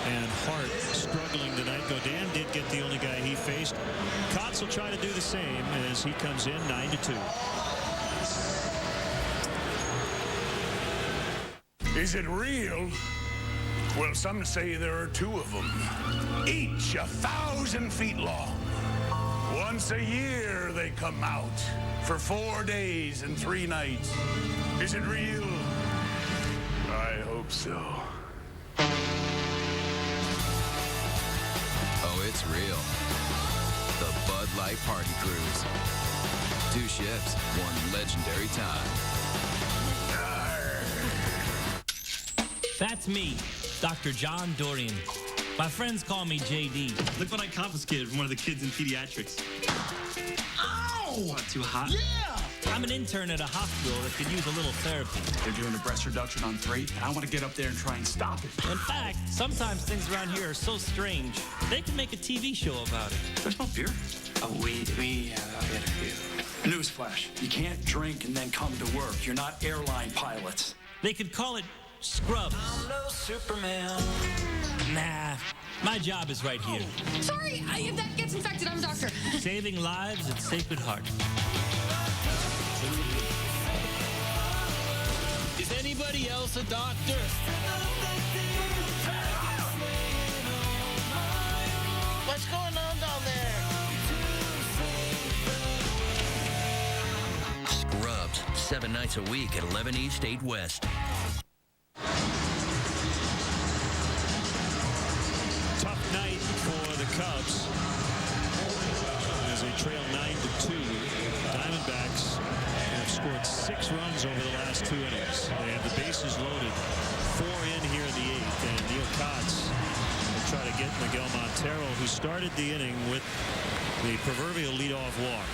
and Hart struggling tonight. Godin did get the only guy he faced. Kotz will try to do the same as he comes in 9-2. Is it real? Well, some say there are two of them, each 1,000 feet long. Once a year they come out for 4 days and 3 nights. Is it real? I hope so. Oh, it's real. The Bud Light Party Cruise. 2 ships, 1 legendary time. That's me, Dr. John Dorian. My friends call me JD. Look what I confiscated from one of the kids in pediatrics. Ow! What, too hot? Yeah! I'm an intern at a hospital that could use a little therapy. They're doing a breast reduction on 3, and I want to get up there and try and stop it. In fact, sometimes things around here are so strange, they can make a TV show about it. There's no beer. Oh, we interview. Newsflash, you can't drink and then come to work. You're not airline pilots. They could call it Scrubs. I'm no Superman. Nah, my job is right here. Sorry, if that gets infected, I'm a doctor. Saving lives at Sacred Heart. Is anybody else a doctor? What's going on down there? Scrubs, 7 nights a week at 11 East, 8 West. Tough night for the Cubs as they trail 9-2. Diamondbacks have scored 6 runs over the last 2 innings. They have the bases loaded, 4 in here in the 8th, and Neil Kotz will try to get Miguel Montero, who started the inning with the proverbial leadoff walk.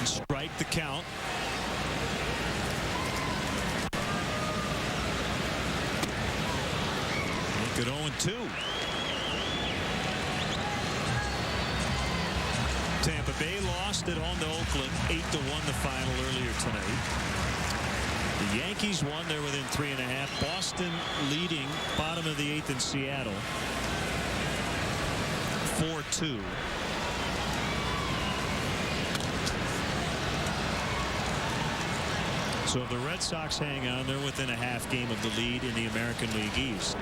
Strike the count. Make it 0-2. Tampa Bay lost at home to Oakland, 8-1 the final earlier tonight. The Yankees won. They're within 3.5. Boston leading bottom of the 8th in Seattle, 4-2. So if the Red Sox hang on, they're within a half game of the lead in the American League East.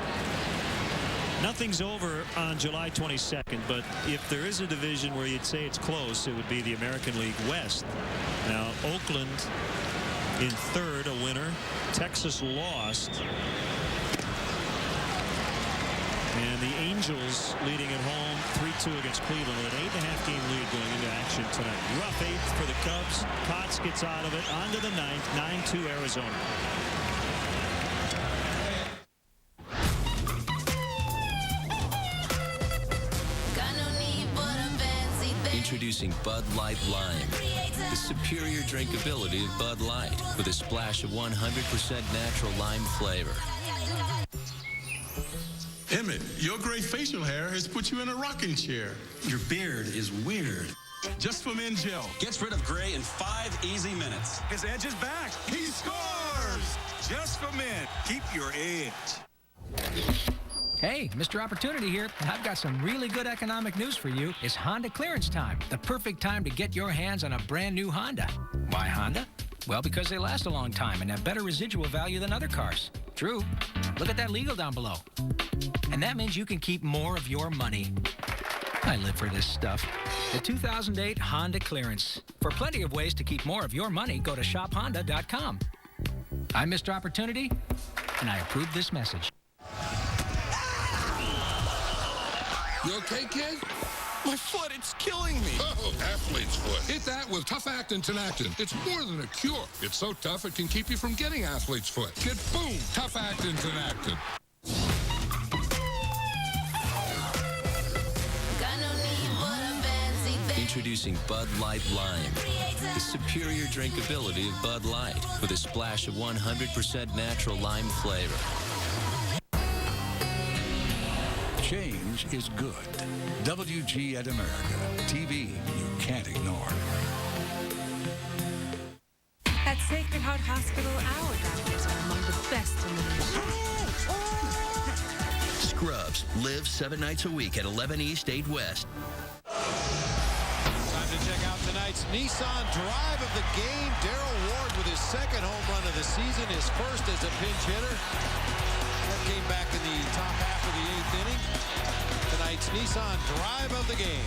Nothing's over on July 22nd, but if there is a division where you'd say it's close, it would be the American League West. Now, Oakland in 3rd, a winner. Texas lost. And the Angels leading at home 3-2 against Cleveland with an 8.5 game lead going into action tonight. Rough 8th for the Cubs. Kotz gets out of it. On to the 9th. 9-2 Arizona. Introducing Bud Light Lime. The superior drinkability of Bud Light with a splash of 100% natural lime flavor. Emmett, your gray facial hair has put you in a rocking chair. Your beard is weird. Just for Men Gel. Gets rid of gray in 5 easy minutes. His edge is back. He scores! Just for men. Keep your edge. Hey, Mr. Opportunity here. I've got some really good economic news for you. It's Honda clearance time. The perfect time to get your hands on a brand new Honda. Why Honda? Well, because they last a long time and have better residual value than other cars. True. Look at that legal down below. And that means you can keep more of your money. I live for this stuff. The 2008 Honda clearance. For plenty of ways to keep more of your money, go to shophonda.com. I'm Mr. Opportunity, and I approve this message. You okay, kid? My foot, it's killing me. Oh, athlete's foot. Hit that with Tough Actin Tenactin. It's more than a cure. It's so tough it can keep you from getting athlete's foot. Get boom, Tough Actin Tenactin. Introducing Bud Light Lime. The superior drinkability of Bud Light with a splash of 100% natural lime flavor. Change is good. WGN America. TV you can't ignore. At Sacred Heart Hospital, our doctors are among the best in the nation. Scrubs. Live 7 nights a week at 11 East, 8 West. Time to check out tonight's Nissan drive of the game. Darrell Ward with his second home run of the season, his first as a pinch hitter. That came back in the top half of the 8th inning. Tonight's Nissan drive of the game.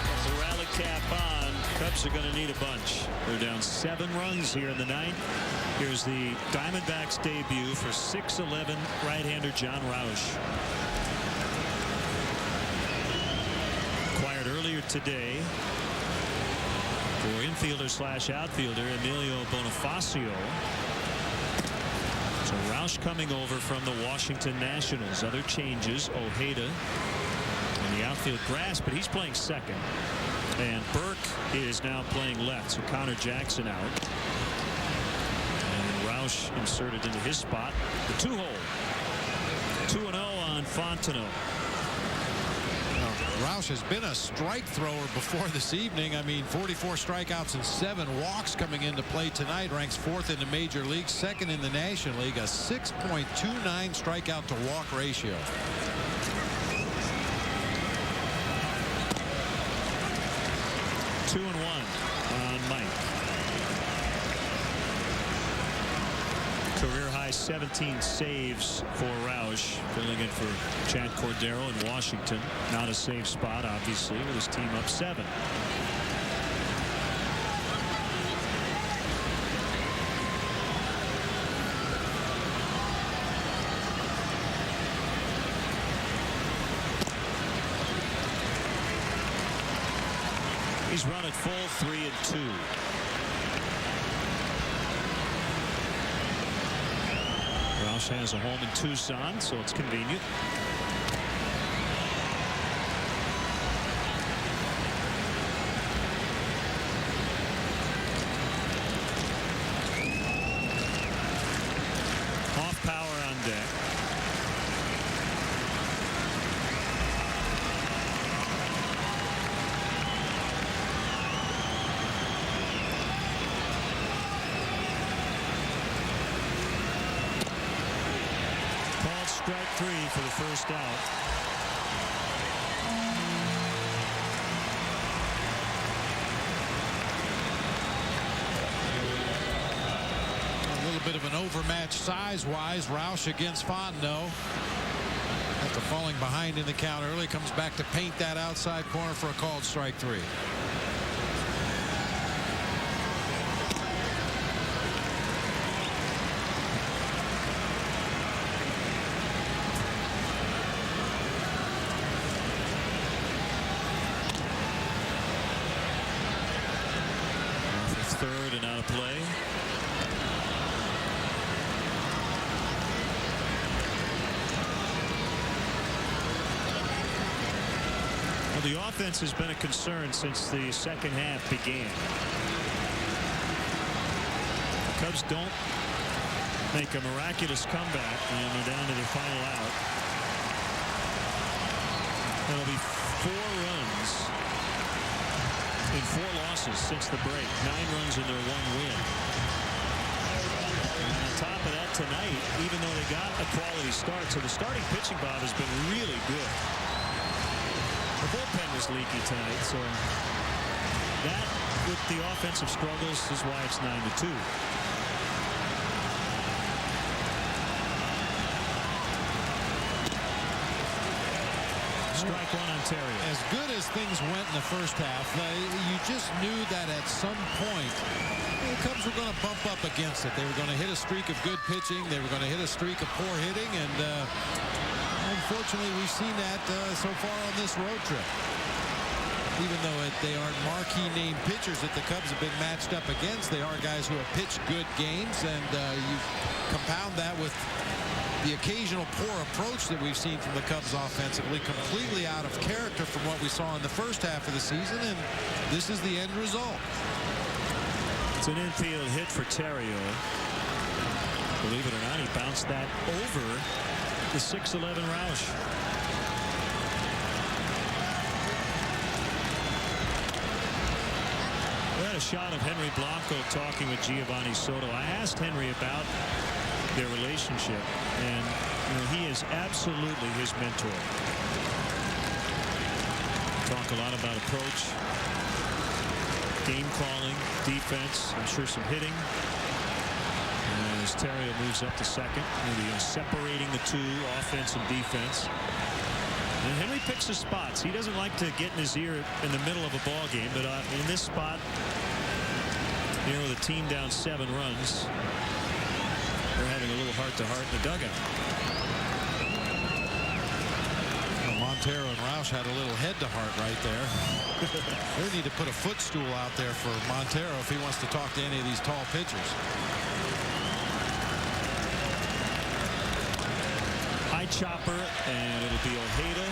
With the rally cap on, Cubs are going to need a bunch. They're down 7 runs here in the 9th. Here's the Diamondbacks debut for 6'11" right-hander John Roush. Acquired earlier today for infielder/outfielder Emilio Bonifacio. So Roush coming over from the Washington Nationals. Other changes, Ojeda in the outfield grass, but he's playing second. And Burke is now playing left, so Connor Jackson out. And Roush inserted into his spot. The 2-hole. 2-0 on Fontenot. Roush has been a strike thrower before this evening. I mean, 44 strikeouts and 7 walks coming into play tonight. Ranks 4th in the major league, 2nd in the National League. A 6.29 strikeout to walk ratio. Two and 1 on Mike. Career high 17 saves for Roush, filling in for Chad Cordero in Washington. Not a safe spot, obviously, with his team up 7. He's run at full 3 and 2. Roush has a home in Tucson, so it's convenient. Off power on deck. Strike 3 for the first out. A little bit of an overmatch size-wise. Roush against Fontenot. After falling behind in the count early, comes back to paint that outside corner for a called strike 3. Third and out of play. Well, the offense has been a concern since the second half began. The Cubs don't make a miraculous comeback, and they're down to their final out. That'll be 4 runs in 4 losses since the break. 9 runs in their 1 win. And on top of that tonight, even though they got a quality start, so the starting pitching, Bob, has been really good. The bullpen was leaky tonight, so that, with the offensive struggles, is why it's 9-2. Strike 1 on Theriot. As good as things went in the first half, you just knew that at some point the Cubs were going to bump up against it. They were going to hit a streak of good pitching. They were going to hit a streak of poor hitting. And unfortunately, we've seen that so far on this road trip. Even though they aren't marquee name pitchers that the Cubs have been matched up against, they are guys who have pitched good games. And you compound that with the occasional poor approach that we've seen from the Cubs offensively, completely out of character from what we saw in the first half of the season, and this is the end result. It's an infield hit for Theriot. Believe it or not, he bounced that over the 6'11" Roush. We had a shot of Henry Blanco talking with Giovanni Soto. I asked Henry about their relationship, and he is absolutely his mentor. Talk a lot about approach, game calling, defense, I'm sure some hitting. As Theriot moves up to second, maybe separating the two, offense and defense. And Henry picks his spots. He doesn't like to get in his ear in the middle of a ball game, but in this spot, with a team down 7 runs, they're having a little heart-to-heart in the dugout. Well, Montero and Roush had a little head-to-heart right there. They need to put a footstool out there for Montero if he wants to talk to any of these tall pitchers. High chopper, and it'll be Ojeda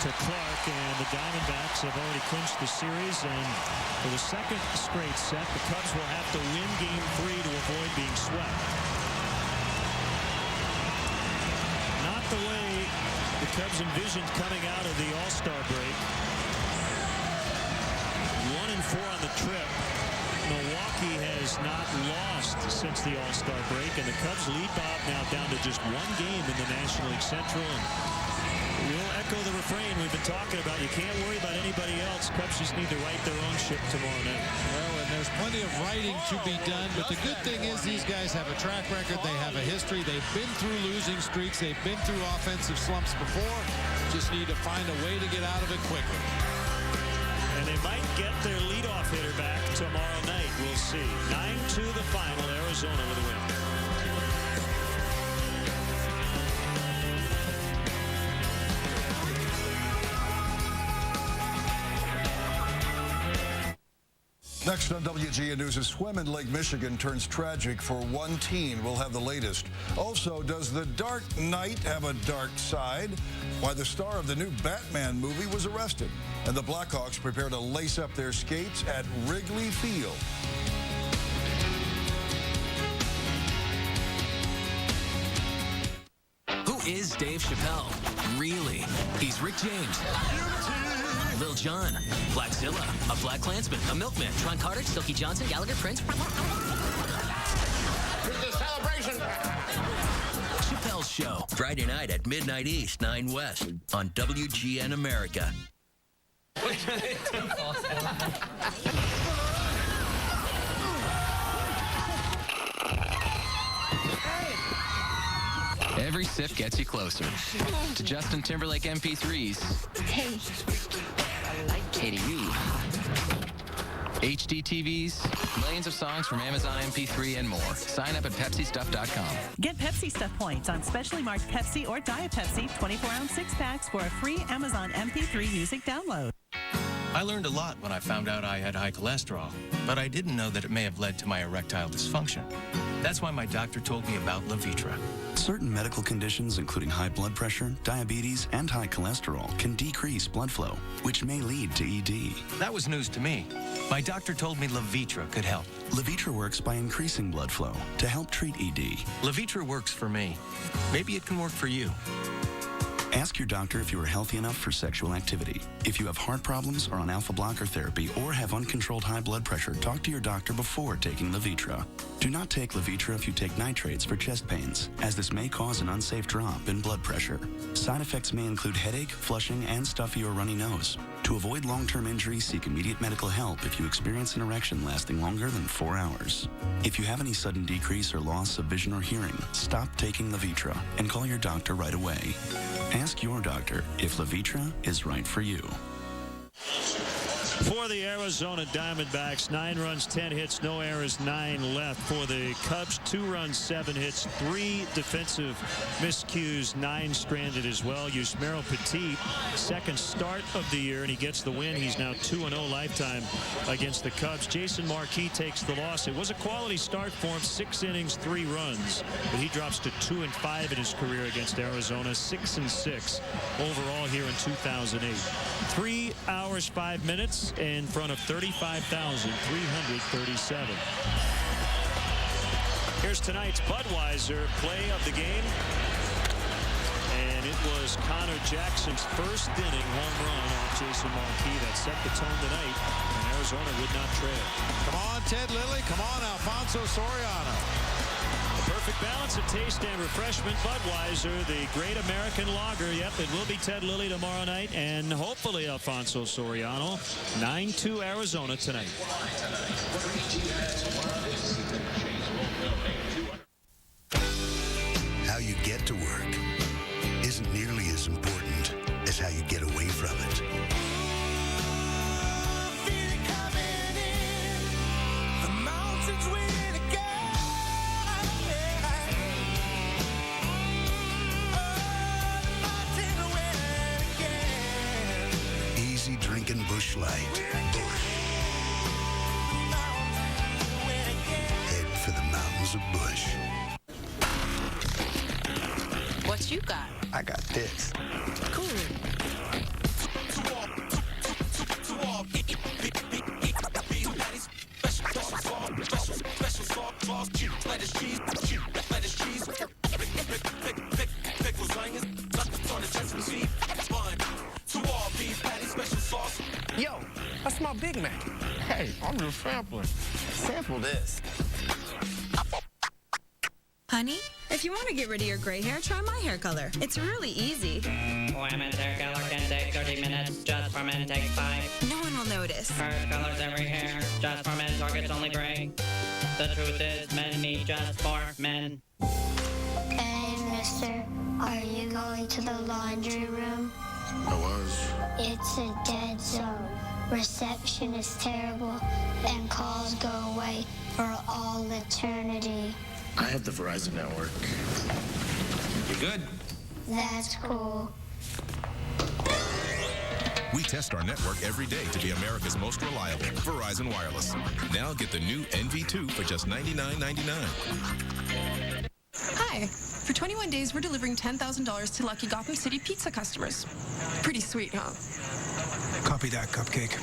to Clark, and the Diamondbacks have already clinched the series, and for the second straight set, the Cubs will have to win Game 3 to avoid being swept. Not the way the Cubs envisioned coming out of the All-Star break. 1-4 on the trip. Milwaukee has not lost since the All-Star break, and the Cubs lead Bob now down to just 1 game in the National League Central. And we'll echo the refrain we've been talking about. You can't worry about anybody else. Cubs just need to right their own ship tomorrow night. Well, and there's plenty of writing to be done, but the good thing is these guys have a track record. They have a history. They've been through losing streaks. They've been through offensive slumps before. Just need to find a way to get out of it quickly. And they might get their leadoff hitter back tomorrow night. We'll see. 9-2 the final. Arizona with a win. Next on WGN News, a swim in Lake Michigan turns tragic for one teen. We'll have the latest. Also, does the Dark Knight have a dark side? Why the star of the new Batman movie was arrested. And the Blackhawks prepare to lace up their skates at Wrigley Field. Who is Dave Chappelle? Really? He's Rick James, Lil Jon, Blackzilla, a Black Klansman, a Milkman, Tron Carter, Silky Johnson, Gallagher, Prince. It's a celebration. Chappelle's Show. Friday night at midnight East, 9 West on WGN America. Every sip gets you closer to Justin Timberlake MP3s. Hey. Hey to you. HD TVs, millions of songs from Amazon MP3 and more. Sign up at PepsiStuff.com. Get Pepsi Stuff points on specially marked Pepsi or Diet Pepsi 24-ounce 6-packs for a free Amazon MP3 music download. I learned a lot when I found out I had high cholesterol, but I didn't know that it may have led to my erectile dysfunction. That's why my doctor told me about Levitra. Certain medical conditions, including high blood pressure, diabetes, and high cholesterol, can decrease blood flow, which may lead to ED. That was news to me. My doctor told me Levitra could help. Levitra works by increasing blood flow to help treat ED. Levitra works for me. Maybe it can work for you. Ask your doctor if you are healthy enough for sexual activity. If you have heart problems, are on alpha blocker therapy, or have uncontrolled high blood pressure, talk to your doctor before taking Levitra. Do not take Levitra if you take nitrates for chest pains, as this may cause an unsafe drop in blood pressure. Side effects may include headache, flushing, and stuffy or runny nose. To avoid long-term injury, seek immediate medical help if you experience an erection lasting longer than 4 hours. If you have any sudden decrease or loss of vision or hearing, stop taking Levitra and call your doctor right away. Ask your doctor if Levitra is right for you. For the Arizona Diamondbacks, 9 runs, 10 hits, no errors, 9 left. For the Cubs, 2 runs, 7 hits, 3 defensive miscues, 9 stranded as well. Yusmeiro Petit, second start of the year, and he gets the win. He's now 2-0 lifetime against the Cubs. Jason Marquis takes the loss. It was a quality start for him, 6 innings, 3 runs, but he drops to 2-5 in his career against Arizona, 6-6 overall here in 2008. 3 hours, 5 minutes in front of 35,337. Here's tonight's Budweiser play of the game. And it was Connor Jackson's first inning home run off Jason Marquis that set the tone tonight, and Arizona would not trail. Come on, Ted Lilly. Come on, Alfonso Soriano. Perfect balance of taste and refreshment. Budweiser, the great American lager. Yep, it will be Ted Lilly tomorrow night, and hopefully Alfonso Soriano. 9-2 Arizona tonight. How you get to work isn't nearly as important as how you get away from it. Easy drinking Busch Light. Busch. Head for the mountains of Busch. What you got? I got this. Cool. Yo, that's my Big Mac. Hey, I'm just sampling. Sample this. Honey, if you want to get rid of your gray hair, try my hair color. It's really easy. Women's hair color can take 30 minutes, just for men takes 5. No one will notice. Hair colors every hair, just for men targets only gray. The truth is, men need just for men. Hey, mister, are you going to the laundry room? I was. It's a dead zone. Reception is terrible, and calls go away for all eternity. I have the Verizon network. You good? That's cool. We test our network every day to be America's most reliable. Verizon Wireless. Now get the new NV2 for just $99.99. Hi. For 21 days, we're delivering $10,000 to lucky Gotham City pizza customers. Pretty sweet, huh? Copy that, Cupcake.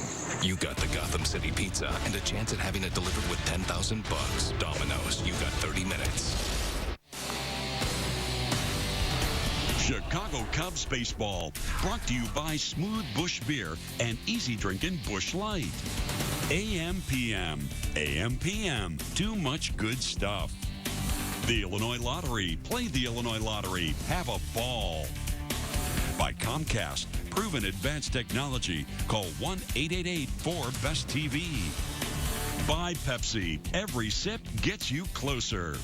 You got the Gotham City pizza and a chance at having it delivered with $10,000. Domino's, you got 30 minutes. Chicago Cubs baseball, brought to you by Smooth Busch Beer and easy drinking Busch Light. AM/PM, AM/PM, too much good stuff. The Illinois Lottery, play the Illinois Lottery, have a ball. By Comcast, proven advanced technology, call 1-888-4-BEST-TV. By Pepsi, every sip gets you closer.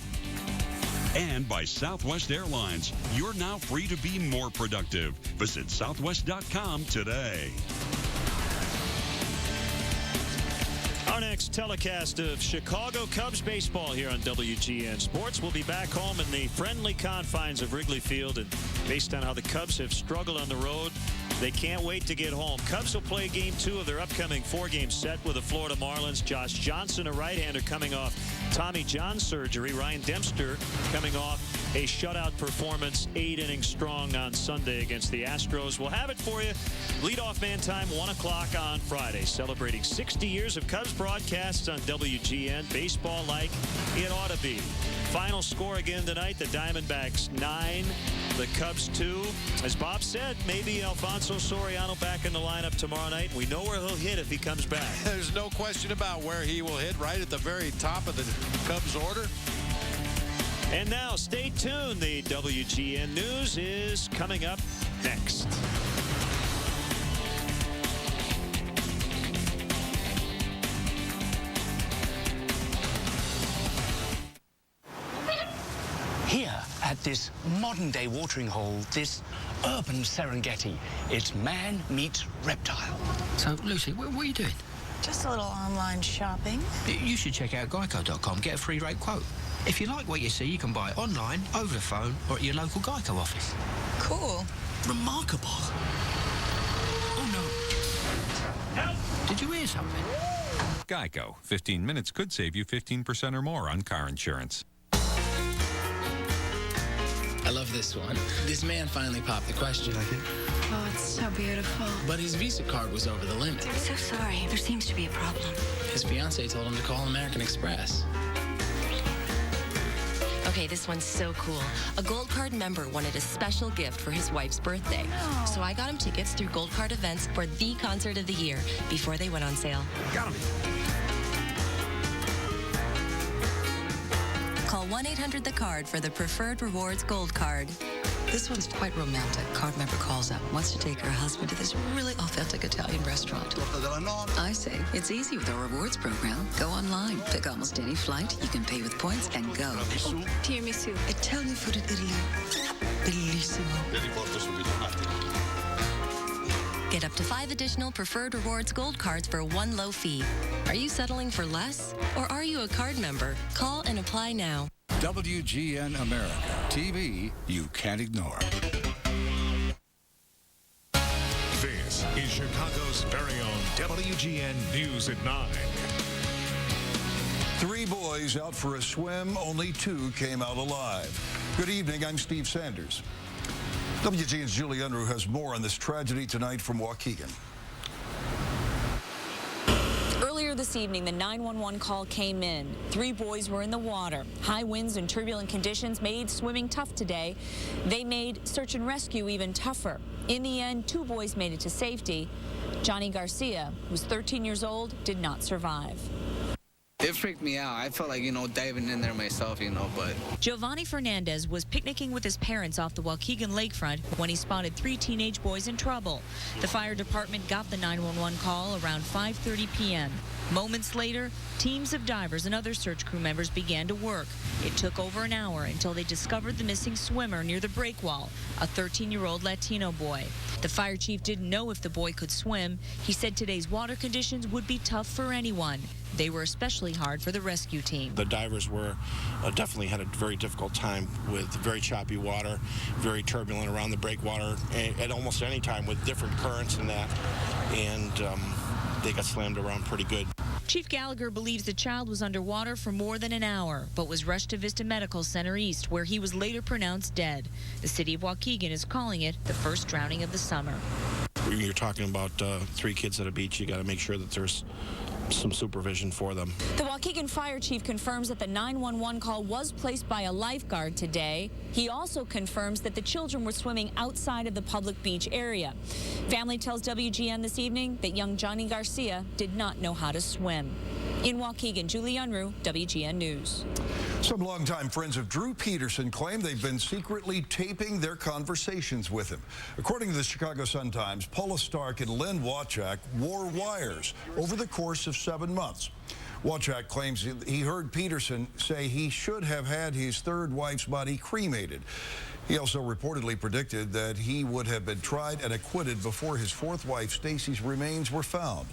And by Southwest Airlines, you're now free to be more productive. Visit southwest.com today. Our next telecast of Chicago Cubs baseball here on WGN Sports. We'll be back home in the friendly confines of Wrigley Field, and based on how the Cubs have struggled on the road, they can't wait to get home. Cubs will play Game 2 of their upcoming 4-game set with the Florida Marlins. Josh Johnson, a right-hander, coming off Tommy John surgery. Ryan Dempster coming off a shutout performance, 8 innings strong on Sunday against the Astros. We'll have it for you. Leadoff man time, 1 o'clock on Friday. Celebrating 60 years of Cubs broadcasts on WGN. Baseball like it ought to be. Final score again tonight, the Diamondbacks 9, the Cubs 2. As Bob said, maybe Alfonso Soriano back in the lineup tomorrow night. We know where he'll hit if he comes back. There's no question about where he will hit, right at the very top of the Cubs order. And now, stay tuned. The WGN News is coming up next. Here, at this modern-day watering hole, this urban Serengeti. It's man meets reptile. So, Lucy, what are you doing? Just a little online shopping. You should check out Geico.com, get a free rate quote. If you like what you see, you can buy it online, over the phone, or at your local Geico office. Cool. Remarkable. Oh, no. Help! Did you hear something? Geico. 15 minutes could save you 15% or more on car insurance. I love this one. This man finally popped the question. Oh, it's so beautiful. But his Visa card was over the limit. I'm so sorry. There seems to be a problem. His fiancée told him to call American Express. Okay, this one's so cool. A Gold Card member wanted a special gift for his wife's birthday. Oh. So I got him tickets through Gold Card events for the concert of the year before they went on sale. Got him. Call 1-800-THE-CARD for the Preferred Rewards Gold Card. This one's quite romantic. Card member calls up, wants to take her husband to this really authentic Italian restaurant. I say, it's easy with our rewards program. Go online, pick almost any flight, you can pay with points, and go. Tiramisu. Italian food in Italy. Bellissimo. Get up to 5 additional Preferred Rewards Gold Cards for one low fee. Are you settling for less? Or are you a card member? Call and apply now. WGN America. TV you can't ignore. This is Chicago's very own WGN News at 9. 3 boys out for a swim. Only 2 came out alive. Good evening. I'm Steve Sanders. WGN's Julie Unruh has more on this tragedy tonight from Waukegan. Earlier this evening, the 911 call came in. 3 boys were in the water. High winds and turbulent conditions made swimming tough today. They made search and rescue even tougher. In the end, 2 boys made it to safety. Johnny Garcia, who's 13 years old, did not survive. It freaked me out. I felt like, diving in there myself, but... Giovanni Fernandez was picnicking with his parents off the Waukegan lakefront when he spotted 3 teenage boys in trouble. The fire department got the 911 call around 5:30 p.m. Moments later, teams of divers and other search crew members began to work. It took over an hour until they discovered the missing swimmer near the breakwall, a 13-year-old Latino boy. The fire chief didn't know if the boy could swim. He said today's water conditions would be tough for anyone. They were especially hard for the rescue team. The divers were definitely had a very difficult time with very choppy water, very turbulent around the breakwater at almost any time with different currents and that. And they got slammed around pretty good. Chief Gallagher believes the child was underwater for more than an hour, but was rushed to Vista Medical Center East, where he was later pronounced dead. The city of Waukegan is calling it the first drowning of the summer. When you're talking about 3 kids at a beach, you got to make sure that there's some supervision for them. The Waukegan fire chief confirms that the 911 call was placed by a lifeguard today. He also confirms that the children were swimming outside of the public beach area. Family tells WGN this evening that young Johnny Garcia did not know how to swim. In Waukegan, Julie Unruh, WGN News. Some longtime friends of Drew Peterson claim they've been secretly taping their conversations with him. According to the Chicago Sun-Times, Paula Stark and Lynn Wachak wore wires over the course of 7 months. Wachak claims he heard Peterson say he should have had his 3rd wife's body cremated. He also reportedly predicted that he would have been tried and acquitted before his 4th wife, Stacy's remains were found.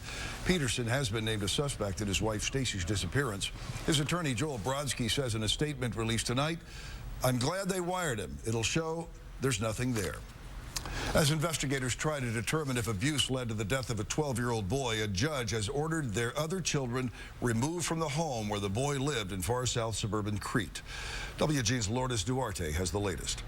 Peterson has been named a suspect in his wife, Stacy's disappearance. His attorney, Joel Brodsky, says in a statement released tonight, "I'm glad they wired him. It'll show there's nothing there." As investigators try to determine if abuse led to the death of a 12-year-old boy, a judge has ordered their other children removed from the home where the boy lived in far south suburban Crete. WG's Lourdes Duarte has the latest.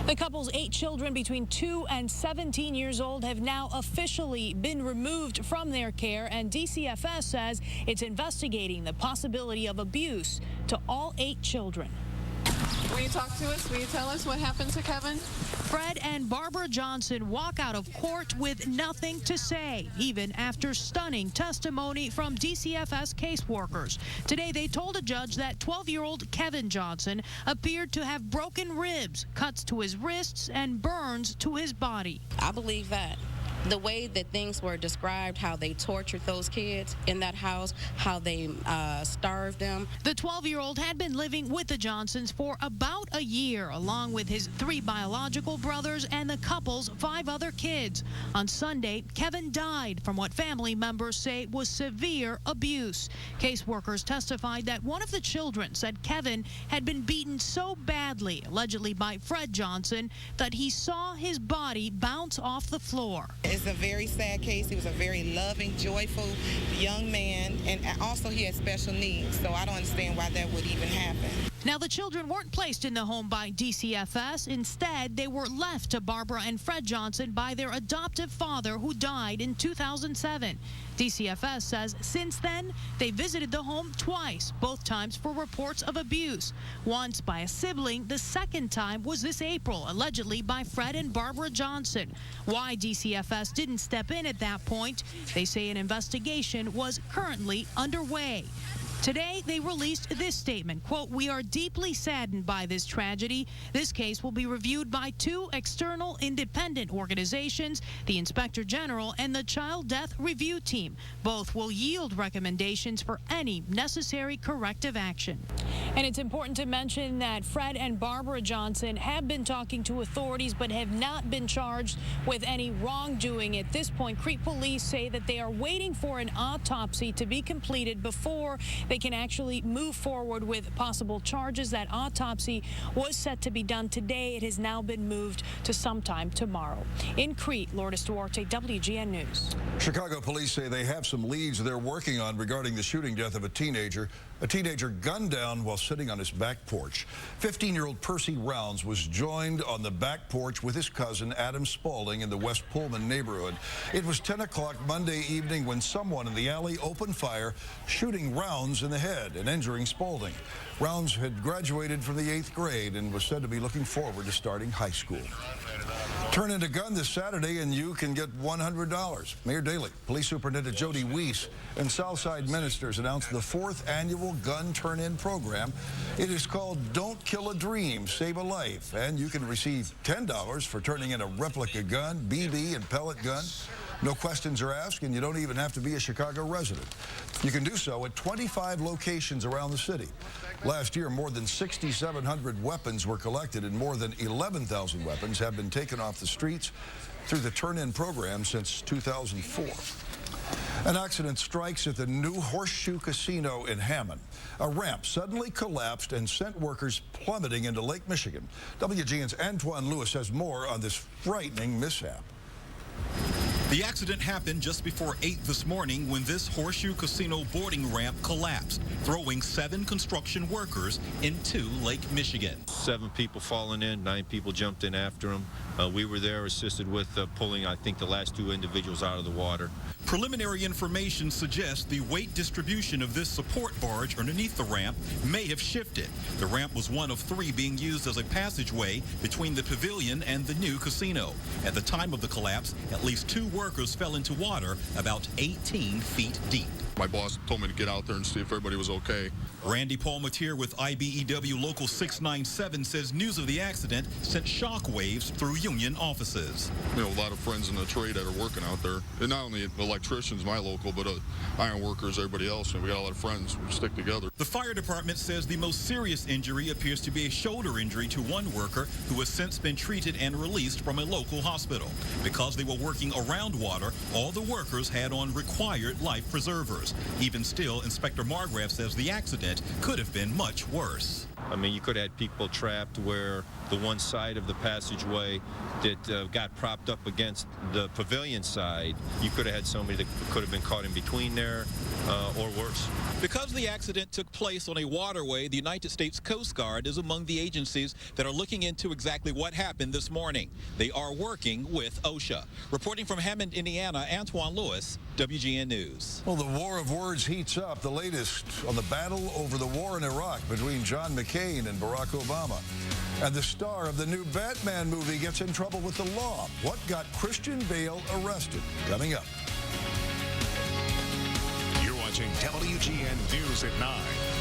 The couple's 8 children between 2 and 17 years old have now officially been removed from their care, and DCFS says it's investigating the possibility of abuse to all 8 children. Will you talk to us? Will you tell us what happened to Kevin? Fred and Barbara Johnson walk out of court with nothing to say, even after stunning testimony from DCFS caseworkers. Today, they told a judge that 12-year-old Kevin Johnson appeared to have broken ribs, cuts to his wrists, and burns to his body. I believe that. The way that things were described, how they tortured those kids in that house, how they starved them. The 12-year-old had been living with the Johnsons for about a year, along with his 3 biological brothers and the couple's 5 other kids. On Sunday, Kevin died from what family members say was severe abuse. Caseworkers testified that one of the children said Kevin had been beaten so badly, allegedly by Fred Johnson, that he saw his body bounce off the floor. It's a very sad case. He was a very loving, joyful young man, and also he had special needs, so I don't understand why that would even happen. Now, the children weren't placed in the home by DCFS. Instead, they were left to Barbara and Fred Johnson by their adoptive father, who died in 2007. DCFS says since then, they visited the home twice, both times for reports of abuse. Once by a sibling, the second time was this April, allegedly by Fred and Barbara Johnson. Why DCFS didn't step in at that point, they say an investigation was currently underway. Today, they released this statement, quote, "We are deeply saddened by this tragedy. This case will be reviewed by 2 external independent organizations, the Inspector General and the Child Death Review Team. Both will yield recommendations for any necessary corrective action." And it's important to mention that Fred and Barbara Johnson have been talking to authorities but have not been charged with any wrongdoing. At this point, Crete police say that they are waiting for an autopsy to be completed before they can actually move forward with possible charges. That autopsy was set to be done today. It has now been moved to sometime tomorrow. In Crete, Lourdes Duarte, WGN News. Chicago police say they have some leads they're working on regarding the shooting death of a teenager gunned down while sitting on his back porch. 15-year-old Percy Rounds was joined on the back porch with his cousin Adam Spaulding in the West Pullman neighborhood. It was 10 o'clock Monday evening when someone in the alley opened fire, shooting Rounds in the head and injuring Spaulding. Rounds had graduated from the 8th grade and was said to be looking forward to starting high school. Turn in a gun this Saturday and you can get $100. Mayor Daley, Police Superintendent Jody Weiss, and Southside Ministers announced the 4th annual gun turn-in program. It is called Don't Kill a Dream, Save a Life, and you can receive $10 for turning in a replica gun, BB, and pellet gun. No questions are asked, and you don't even have to be a Chicago resident. You can do so at 25 locations around the city. Last year, more than 6,700 weapons were collected, and more than 11,000 weapons have been taken off the streets through the turn-in program since 2004. An accident strikes at the new Horseshoe Casino in Hammond. A ramp suddenly collapsed and sent workers plummeting into Lake Michigan. WGN's Antoine Lewis has more on this frightening mishap. The accident happened just before 8 this morning when this Horseshoe Casino boarding ramp collapsed, throwing 7 construction workers into Lake Michigan. 7 people falling in, 9 people jumped in after them. We were there, assisted with pulling, I think, the last 2 individuals out of the water. Preliminary information suggests the weight distribution of this support barge underneath the ramp may have shifted. The ramp was one of 3 being used as a passageway between the pavilion and the new casino. At the time of the collapse, at least 2 workers fell into water about 18 feet deep. My boss told me to get out there and see if everybody was okay. Randy Palmatier with IBEW Local 697 says news of the accident sent shockwaves through union offices. You know, a lot of friends in the trade that are working out there. And not only electricians, my local, but iron workers, everybody else. And we got a lot of friends. We stick together. The fire department says the most serious injury appears to be a shoulder injury to one worker who has since been treated and released from a local hospital. Because they were working around water, all the workers had on required life preservers. Even still, Inspector Margraf says the accident could have been much worse. I mean, you could have had people trapped where the one side of the passageway that got propped up against the pavilion side, you could have had somebody that could have been caught in between there or worse. Because the accident took place on a waterway, the United States Coast Guard is among the agencies that are looking into exactly what happened this morning. They are working with OSHA. Reporting from Hammond, Indiana, Antoine Lewis, WGN News. Well, the war of words heats up. The latest on the battle over the war in Iraq between John McCain and Barack Obama. And the star of the new Batman movie gets in trouble with the law. What got Christian Bale arrested? Coming up. You're watching WGN News at 9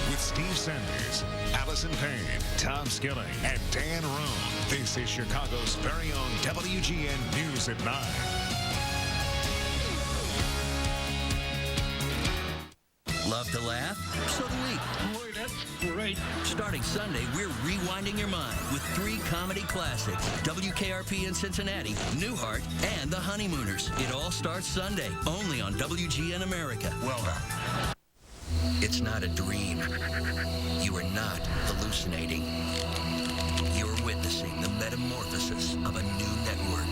with Steve Sanders, Allison Payne, Tom Skilling, and Dan Room. This is Chicago's very own WGN News at 9. Love to laugh? So do we. Boy, that's great. Starting Sunday, we're rewinding your mind with 3 comedy classics, WKRP in Cincinnati, Newhart, and The Honeymooners. It all starts Sunday, only on WGN America. Well done. It's not a dream. You are not hallucinating. You're witnessing the metamorphosis of a new network.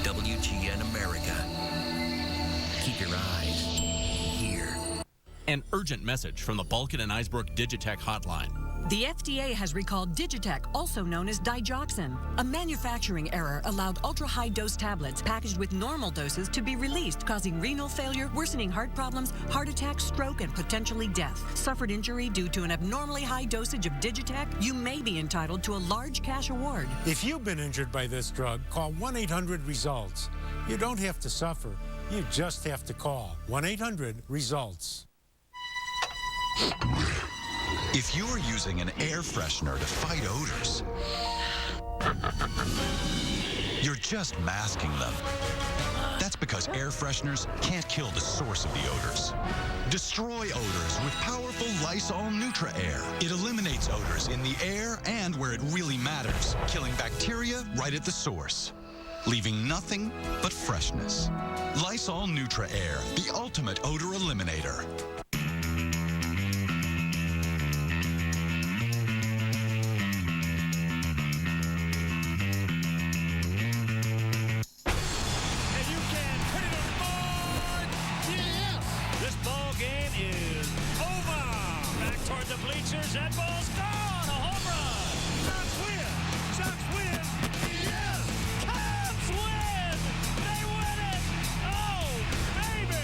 WGN America. Keep your eyes here. An urgent message from the Balkan and Icebrook Digitech hotline. The FDA has recalled Digitech, also known as digoxin. A manufacturing error allowed ultra-high dose tablets packaged with normal doses to be released, causing renal failure, worsening heart problems, heart attack, stroke, and potentially death. Suffered injury due to an abnormally high dosage of Digitech? You may be entitled to a large cash award. If you've been injured by this drug, call 1-800-RESULTS. You don't have to suffer. You just have to call 1-800-RESULTS. If you're using an air freshener to fight odors, you're just masking them. That's because air fresheners can't kill the source of the odors. Destroy odors with powerful Lysol Neutra Air. It eliminates odors in the air and where it really matters, killing bacteria right at the source, leaving nothing but freshness. Lysol Neutra Air, the ultimate odor eliminator. That ball's gone. A home run. Sox win. Sox win. Yes. Cubs win. They win it. Oh, baby.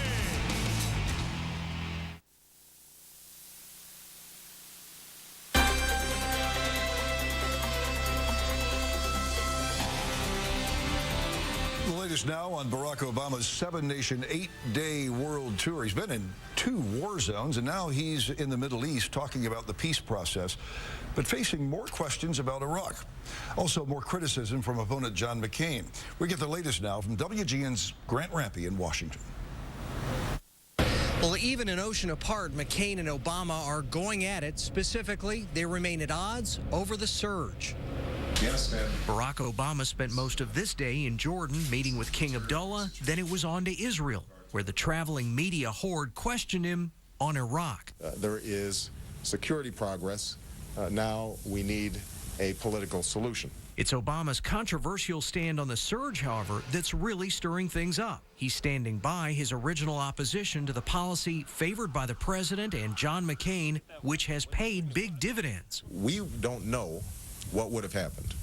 The latest now on Barack Obama's 7-nation, 8-day world tour. He's been in 2 war zones, and now he's in the Middle East talking about the peace process, but facing more questions about Iraq. Also, more criticism from opponent John McCain. We get the latest now from WGN's Grant Rampey in Washington. Well, even an ocean apart, McCain and Obama are going at it. Specifically, they remain at odds over the surge. Yes, ma'am. Barack Obama spent most of this day in Jordan meeting with King Abdullah. Then it was on to Israel, where the traveling media horde questioned him on Iraq. There is security progress. Now we need a political solution. It's Obama's controversial stand on the surge, however, that's really stirring things up. He's standing by his original opposition to the policy favored by the president and John McCain, which has paid big dividends. We don't know what would have happened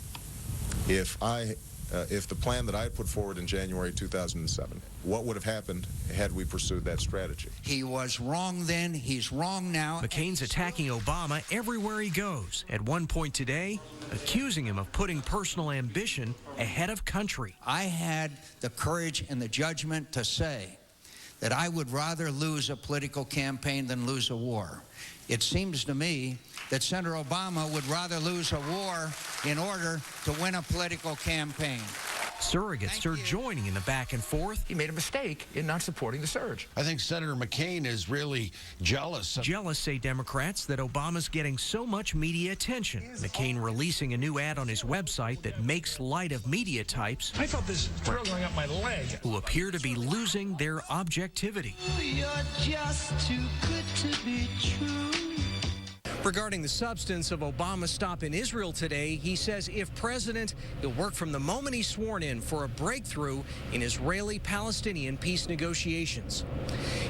if the plan that I put forward in January 2007, what would have happened had we pursued that strategy? He was wrong then, he's wrong now. McCain's attacking Obama everywhere he goes. At one point today, accusing him of putting personal ambition ahead of country. I had the courage and the judgment to say that I would rather lose a political campaign than lose a war. It seems to me that Senator Obama would rather lose a war in order to win a political campaign. Surrogates are joining in the back and forth. He made a mistake in not supporting the surge. I think Senator McCain is really jealous. Jealous, say Democrats, that Obama's getting so much media attention. McCain releasing a new ad on his website that makes light of media types. I felt this thrill going up my leg. Who appear to be losing their objectivity. You're just too good to be true. Regarding the substance of Obama's stop in Israel today, he says if president, he'll work from the moment he's sworn in for a breakthrough in Israeli-Palestinian peace negotiations.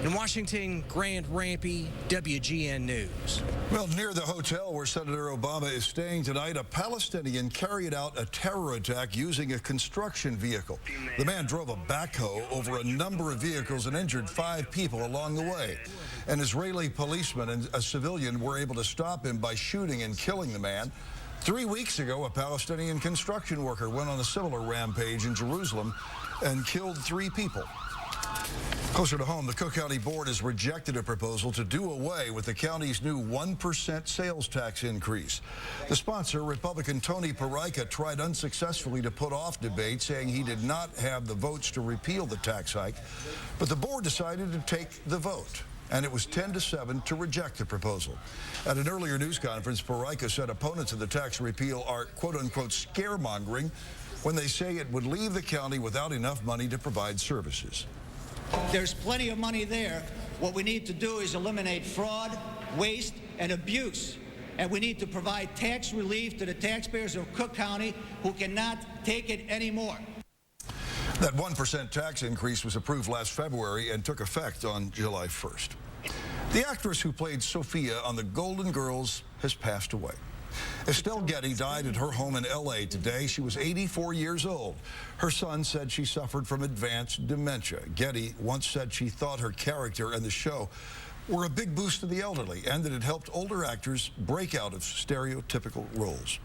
In Washington, Grant Rampey, WGN News. Well, near the hotel where Senator Obama is staying tonight, a Palestinian carried out a terror attack using a construction vehicle. The man drove a backhoe over a number of vehicles and injured 5 people along the way. An Israeli policeman and a civilian were able to stop him by shooting and killing the man. 3 weeks ago, a Palestinian construction worker went on a similar rampage in Jerusalem and killed 3 people. Closer to home, the Cook County Board has rejected a proposal to do away with the county's new 1% sales tax increase. The sponsor, Republican Tony Parica, tried unsuccessfully to put off debate, saying he did not have the votes to repeal the tax hike, but the board decided to take the vote. and it was 10-7 to reject the proposal. At an earlier news conference, Parica said opponents of the tax repeal are, quote-unquote, scaremongering when they say it would leave the county without enough money to provide services. There's plenty of money there. What we need to do is eliminate fraud, waste, and abuse. And we need to provide tax relief to the taxpayers of Cook County who cannot take it anymore. That 1% tax increase was approved last February and took effect on July 1st. The actress who played Sophia on The Golden Girls has passed away. Estelle Getty died at her home in L.A. today. She was 84 years old. Her son said she suffered from advanced dementia. Getty once said she thought her character and the show were a big boost to the elderly and that it helped older actors break out of stereotypical roles.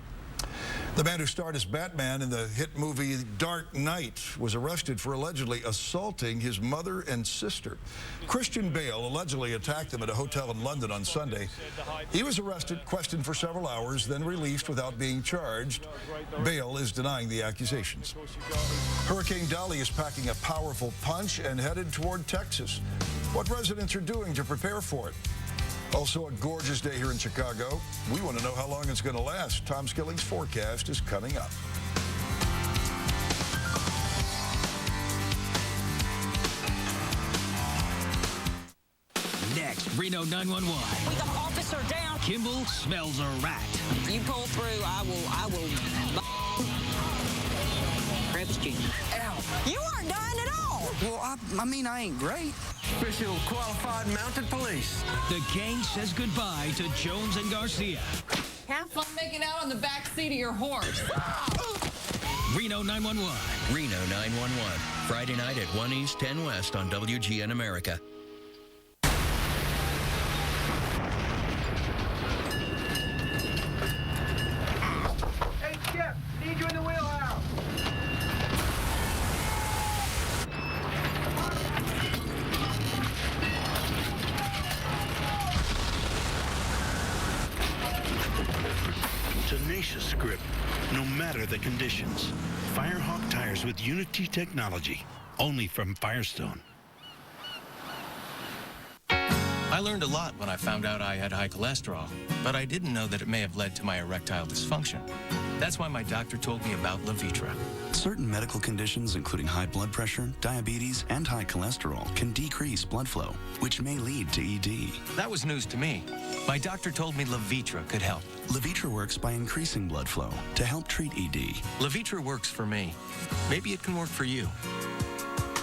The man who starred as Batman in the hit movie Dark Knight was arrested for allegedly assaulting his mother and sister. Christian Bale allegedly attacked them at a hotel in London on Sunday. He was arrested, questioned for several hours, then released without being charged. Bale is denying the accusations. Hurricane Dolly is packing a powerful punch and headed toward Texas. What residents are doing to prepare for it? Also a gorgeous day here in Chicago. We want to know how long it's going to last. Tom Skilling's forecast is coming up. Next, Reno 911. We got officer down. Kimball smells a rat. You pull through, I will. Travis Jr. Ow. You aren't dying at all. Well, I mean, I ain't great. Special qualified mounted police. The gang says goodbye to Jones and Garcia. Have fun making out on the back seat of your horse. Reno 911. Reno 911. Friday night at 1 East, 10 West on WGN America. Hey, Chip, need you in the wheelhouse. Tenacious grip, no matter the conditions. Firehawk tires with Unity technology, only from Firestone. I learned a lot when I found out I had high cholesterol, but I didn't know that it may have led to my erectile dysfunction. That's why my doctor told me about Levitra. Certain medical conditions, including high blood pressure, diabetes, and high cholesterol, can decrease blood flow, which may lead to ED. That was news to me. My doctor told me Levitra could help. Levitra works by increasing blood flow to help treat ED. Levitra works for me. Maybe it can work for you.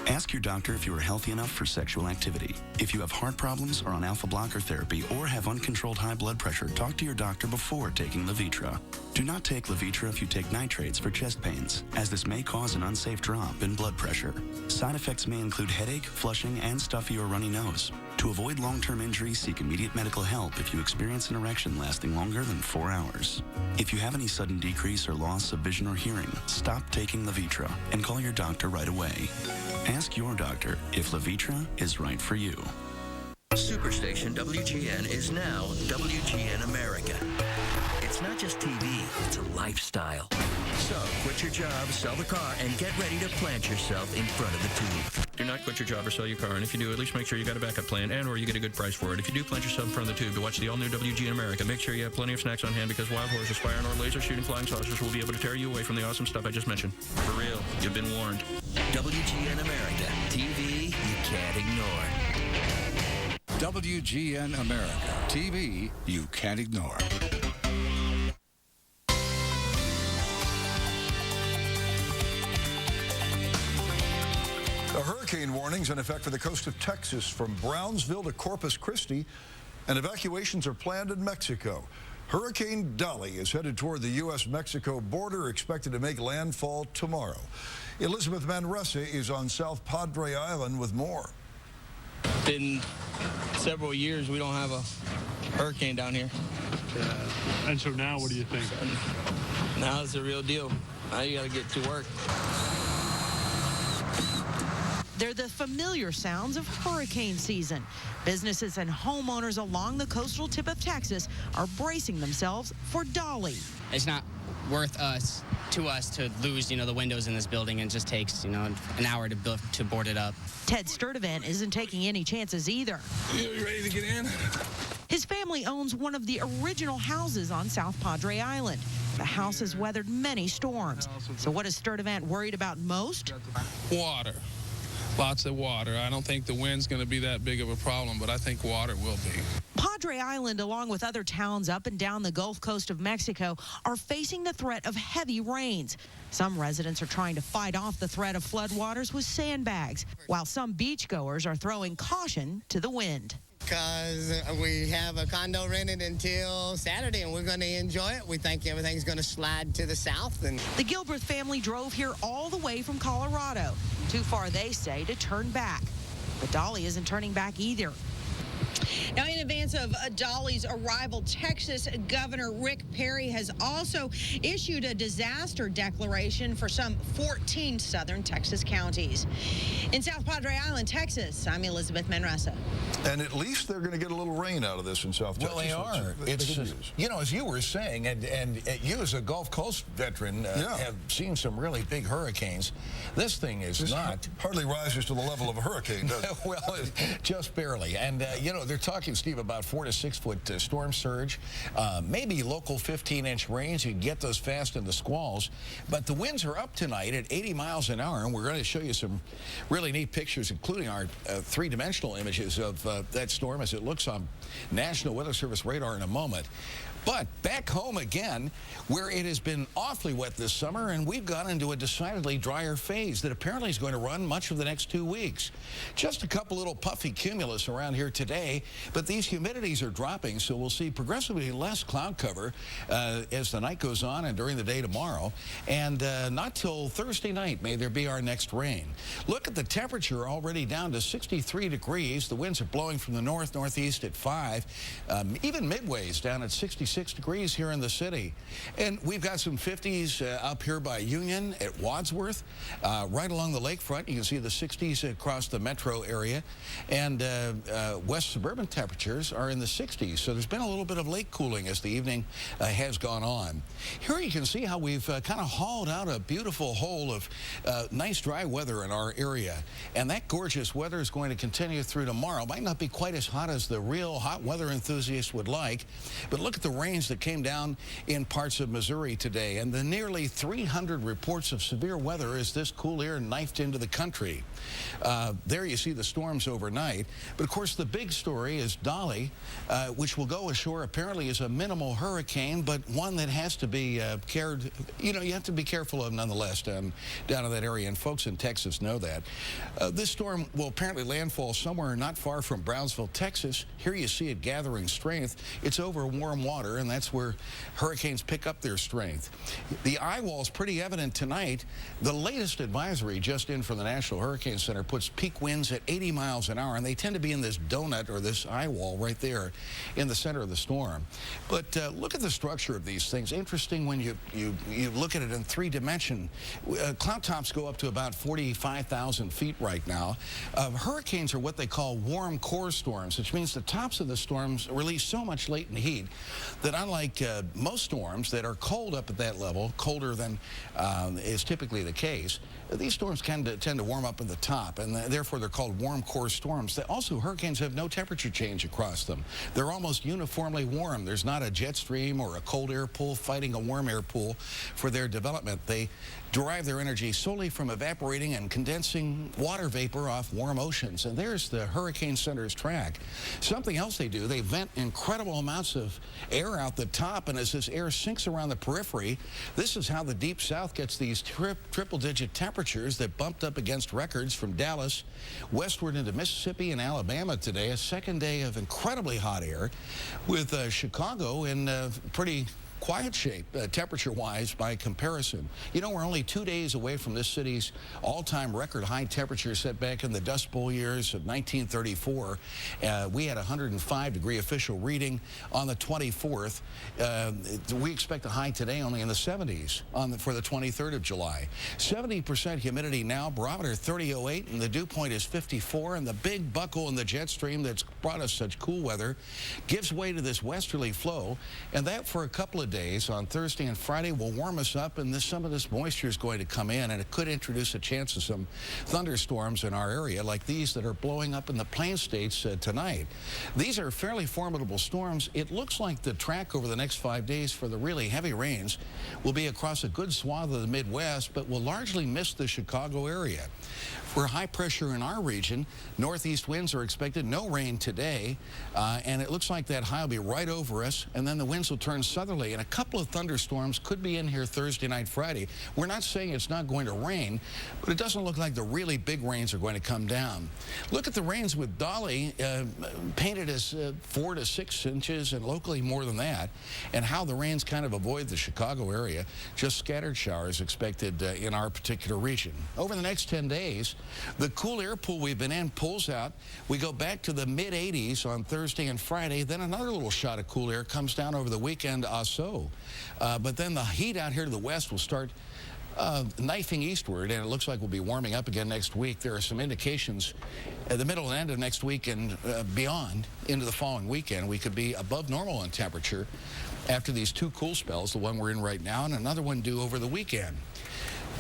Ask your doctor if you are healthy enough for sexual activity. If you have heart problems, are on alpha blocker therapy, or have uncontrolled high blood pressure, talk to your doctor before taking Levitra. Do not take Levitra if you take nitrates for chest pains, as this may cause an unsafe drop in blood pressure. Side effects may include headache, flushing, and stuffy or runny nose. To avoid long-term injury, seek immediate medical help if you experience an erection lasting longer than 4 hours. If you have any sudden decrease or loss of vision or hearing, stop taking Levitra and call your doctor right away. Ask your doctor if Levitra is right for you. Superstation WGN is now WGN America. It's not just TV, it's a lifestyle. So quit your job, sell the car, and get ready to plant yourself in front of the tube. Do not quit your job or sell your car, and if you do, at least make sure you got a backup plan and or you get a good price for it. If you do plant yourself in front of the tube to watch the all-new WGN America, make sure you have plenty of snacks on hand because wild horses, fire and or laser shooting flying saucers will be able to tear you away from the awesome stuff I just mentioned. For real, you've been warned. WGN America, TV you can't ignore. WGN America, TV you can't ignore. A hurricane warning's in effect for the coast of Texas from Brownsville to Corpus Christi, and evacuations are planned in Mexico. Hurricane Dolly is headed toward the U.S.-Mexico border, expected to make landfall tomorrow. Elizabeth Manresa is on South Padre Island with more. Been several years we don't have a hurricane down here. And so now what do you think? Now it's the real deal. Now you got to get to work. They're the familiar sounds of hurricane season. Businesses and homeowners along the coastal tip of Texas are bracing themselves for Dolly. It's not worth to us to lose, the windows in this building, and it just takes, an hour to board it up. Ted Sturdivant isn't taking any chances either. You ready to get in? His family owns one of the original houses on South Padre Island. The house has weathered many storms. So what is Sturdivant worried about most? Water. Lots of water. I don't think the wind's going to be that big of a problem, but I think water will be. Padre Island, along with other towns up and down the Gulf Coast of Mexico, are facing the threat of heavy rains. Some residents are trying to fight off the threat of floodwaters with sandbags, while some beachgoers are throwing caution to the wind. Because we have a condo rented until Saturday, and we're going to enjoy it. We think everything's going to slide to the south. And the Gilbreth family drove here all the way from Colorado. Too far, they say, to turn back. But Dolly isn't turning back either. Now, in advance of Dolly's arrival, Texas Governor Rick Perry has also issued a disaster declaration for some 14 southern Texas counties. In South Padre Island, Texas, I'm Elizabeth Manresa. And at least they're going to get a little rain out of this in South Texas. Well, they are. It's as you were saying, and you as a Gulf Coast veteran have seen some really big hurricanes. This thing is not. Hardly rises to the level of a hurricane, does it? Well, just barely. And, they're talking, Steve, about 4 to 6 foot storm surge, maybe local 15-inch rains. You can get those fast in the squalls. But the winds are up tonight at 80 miles an hour, and we're going to show you some really neat pictures, including our three-dimensional images of that storm as it looks on National Weather Service radar in a moment. But back home again, where it has been awfully wet this summer, and we've gone into a decidedly drier phase that apparently is going to run much of the next 2 weeks. Just a couple little puffy cumulus around here today, but these humidities are dropping, so we'll see progressively less cloud cover as the night goes on and during the day tomorrow. And not till Thursday night may there be our next rain. Look at the temperature already down to 63 degrees. The winds are blowing from the northeast at 5. Even Midway's down at 66 degrees here in the city. And we've got some 50s up here by Union at Wadsworth. Right along the lakefront, you can see the 60s across the metro area. And west suburban temperatures are in the 60s. So there's been a little bit of lake cooling as the evening has gone on. Here you can see how we've kind of hauled out a beautiful hole of nice dry weather in our area. And that gorgeous weather is going to continue through tomorrow. Might not be quite as hot as the real hot weather enthusiasts would like, but look at the rains that came down in parts of Missouri today, and the nearly 300 reports of severe weather as this cool air knifed into the country. There you see the storms overnight. But of course the big story is Dolly, which will go ashore apparently as a minimal hurricane, but one that has to be you have to be careful of nonetheless down in that area, and folks in Texas know that. This storm will apparently landfall somewhere not far from Brownsville, Texas. Here you see it gathering strength. It's over warm water, and that's where hurricanes pick up their strength. The eye wall is pretty evident tonight. The latest advisory just in from the National Hurricane Center puts peak winds at 80 miles an hour, and they tend to be in this donut or this eye wall right there in the center of the storm. But look at the structure of these things. Interesting when you look at it in 3 dimension. Cloud tops go up to about 45,000 feet right now. Hurricanes are what they call warm core storms, which means the tops of the storms release so much latent heat that unlike most storms that are cold up at that level, colder than is typically the case, these storms tend to warm up at the top, and therefore they're called warm core storms. Also, hurricanes have no temperature change across them. They're almost uniformly warm. There's not a jet stream or a cold air pool fighting a warm air pool for their development. They derive their energy solely from evaporating and condensing water vapor off warm oceans. And there's the Hurricane Center's track. Something else they do, they vent incredible amounts of air out the top, and as this air sinks around the periphery, this is how the Deep South gets these triple-digit temperatures that bumped up against records from Dallas westward into Mississippi and Alabama today. A second day of incredibly hot air, with Chicago in pretty quiet shape, temperature-wise, by comparison. You know, we're only 2 days away from this city's all-time record high temperature set back in the Dust Bowl years of 1934. We had a 105-degree official reading on the 24th. We expect a high today only in the 70s for the 23rd of July. 70% humidity now, barometer 30.08, and the dew point is 54, and the big buckle in the jet stream that's brought us such cool weather gives way to this westerly flow, and that for a couple of days on Thursday and Friday will warm us up, and some of this moisture is going to come in, and it could introduce a chance of some thunderstorms in our area, like these that are blowing up in the Plain States tonight. These are fairly formidable storms. It looks like the track over the next 5 days for the really heavy rains will be across a good swath of the Midwest, but will largely miss the Chicago area. For high pressure in our region, northeast winds are expected. No rain today, and it looks like that high will be right over us, and then the winds will turn southerly, and a couple of thunderstorms could be in here Thursday night, Friday. We're not saying it's not going to rain, but it doesn't look like the really big rains are going to come down. Look at the rains with Dolly, painted as 4 to 6 inches, and locally more than that, and how the rains kind of avoid the Chicago area. Just scattered showers expected in our particular region. Over the next 10 days, the cool air pool we've been in pulls out. We go back to the mid-80s on Thursday and Friday. Then another little shot of cool air comes down over the weekend also. But then the heat out here to the west will start knifing eastward, and it looks like we'll be warming up again next week. There are some indications at the middle and end of next week and beyond into the following weekend. We could be above normal in temperature after these 2 cool spells, the one we're in right now and another one due over the weekend.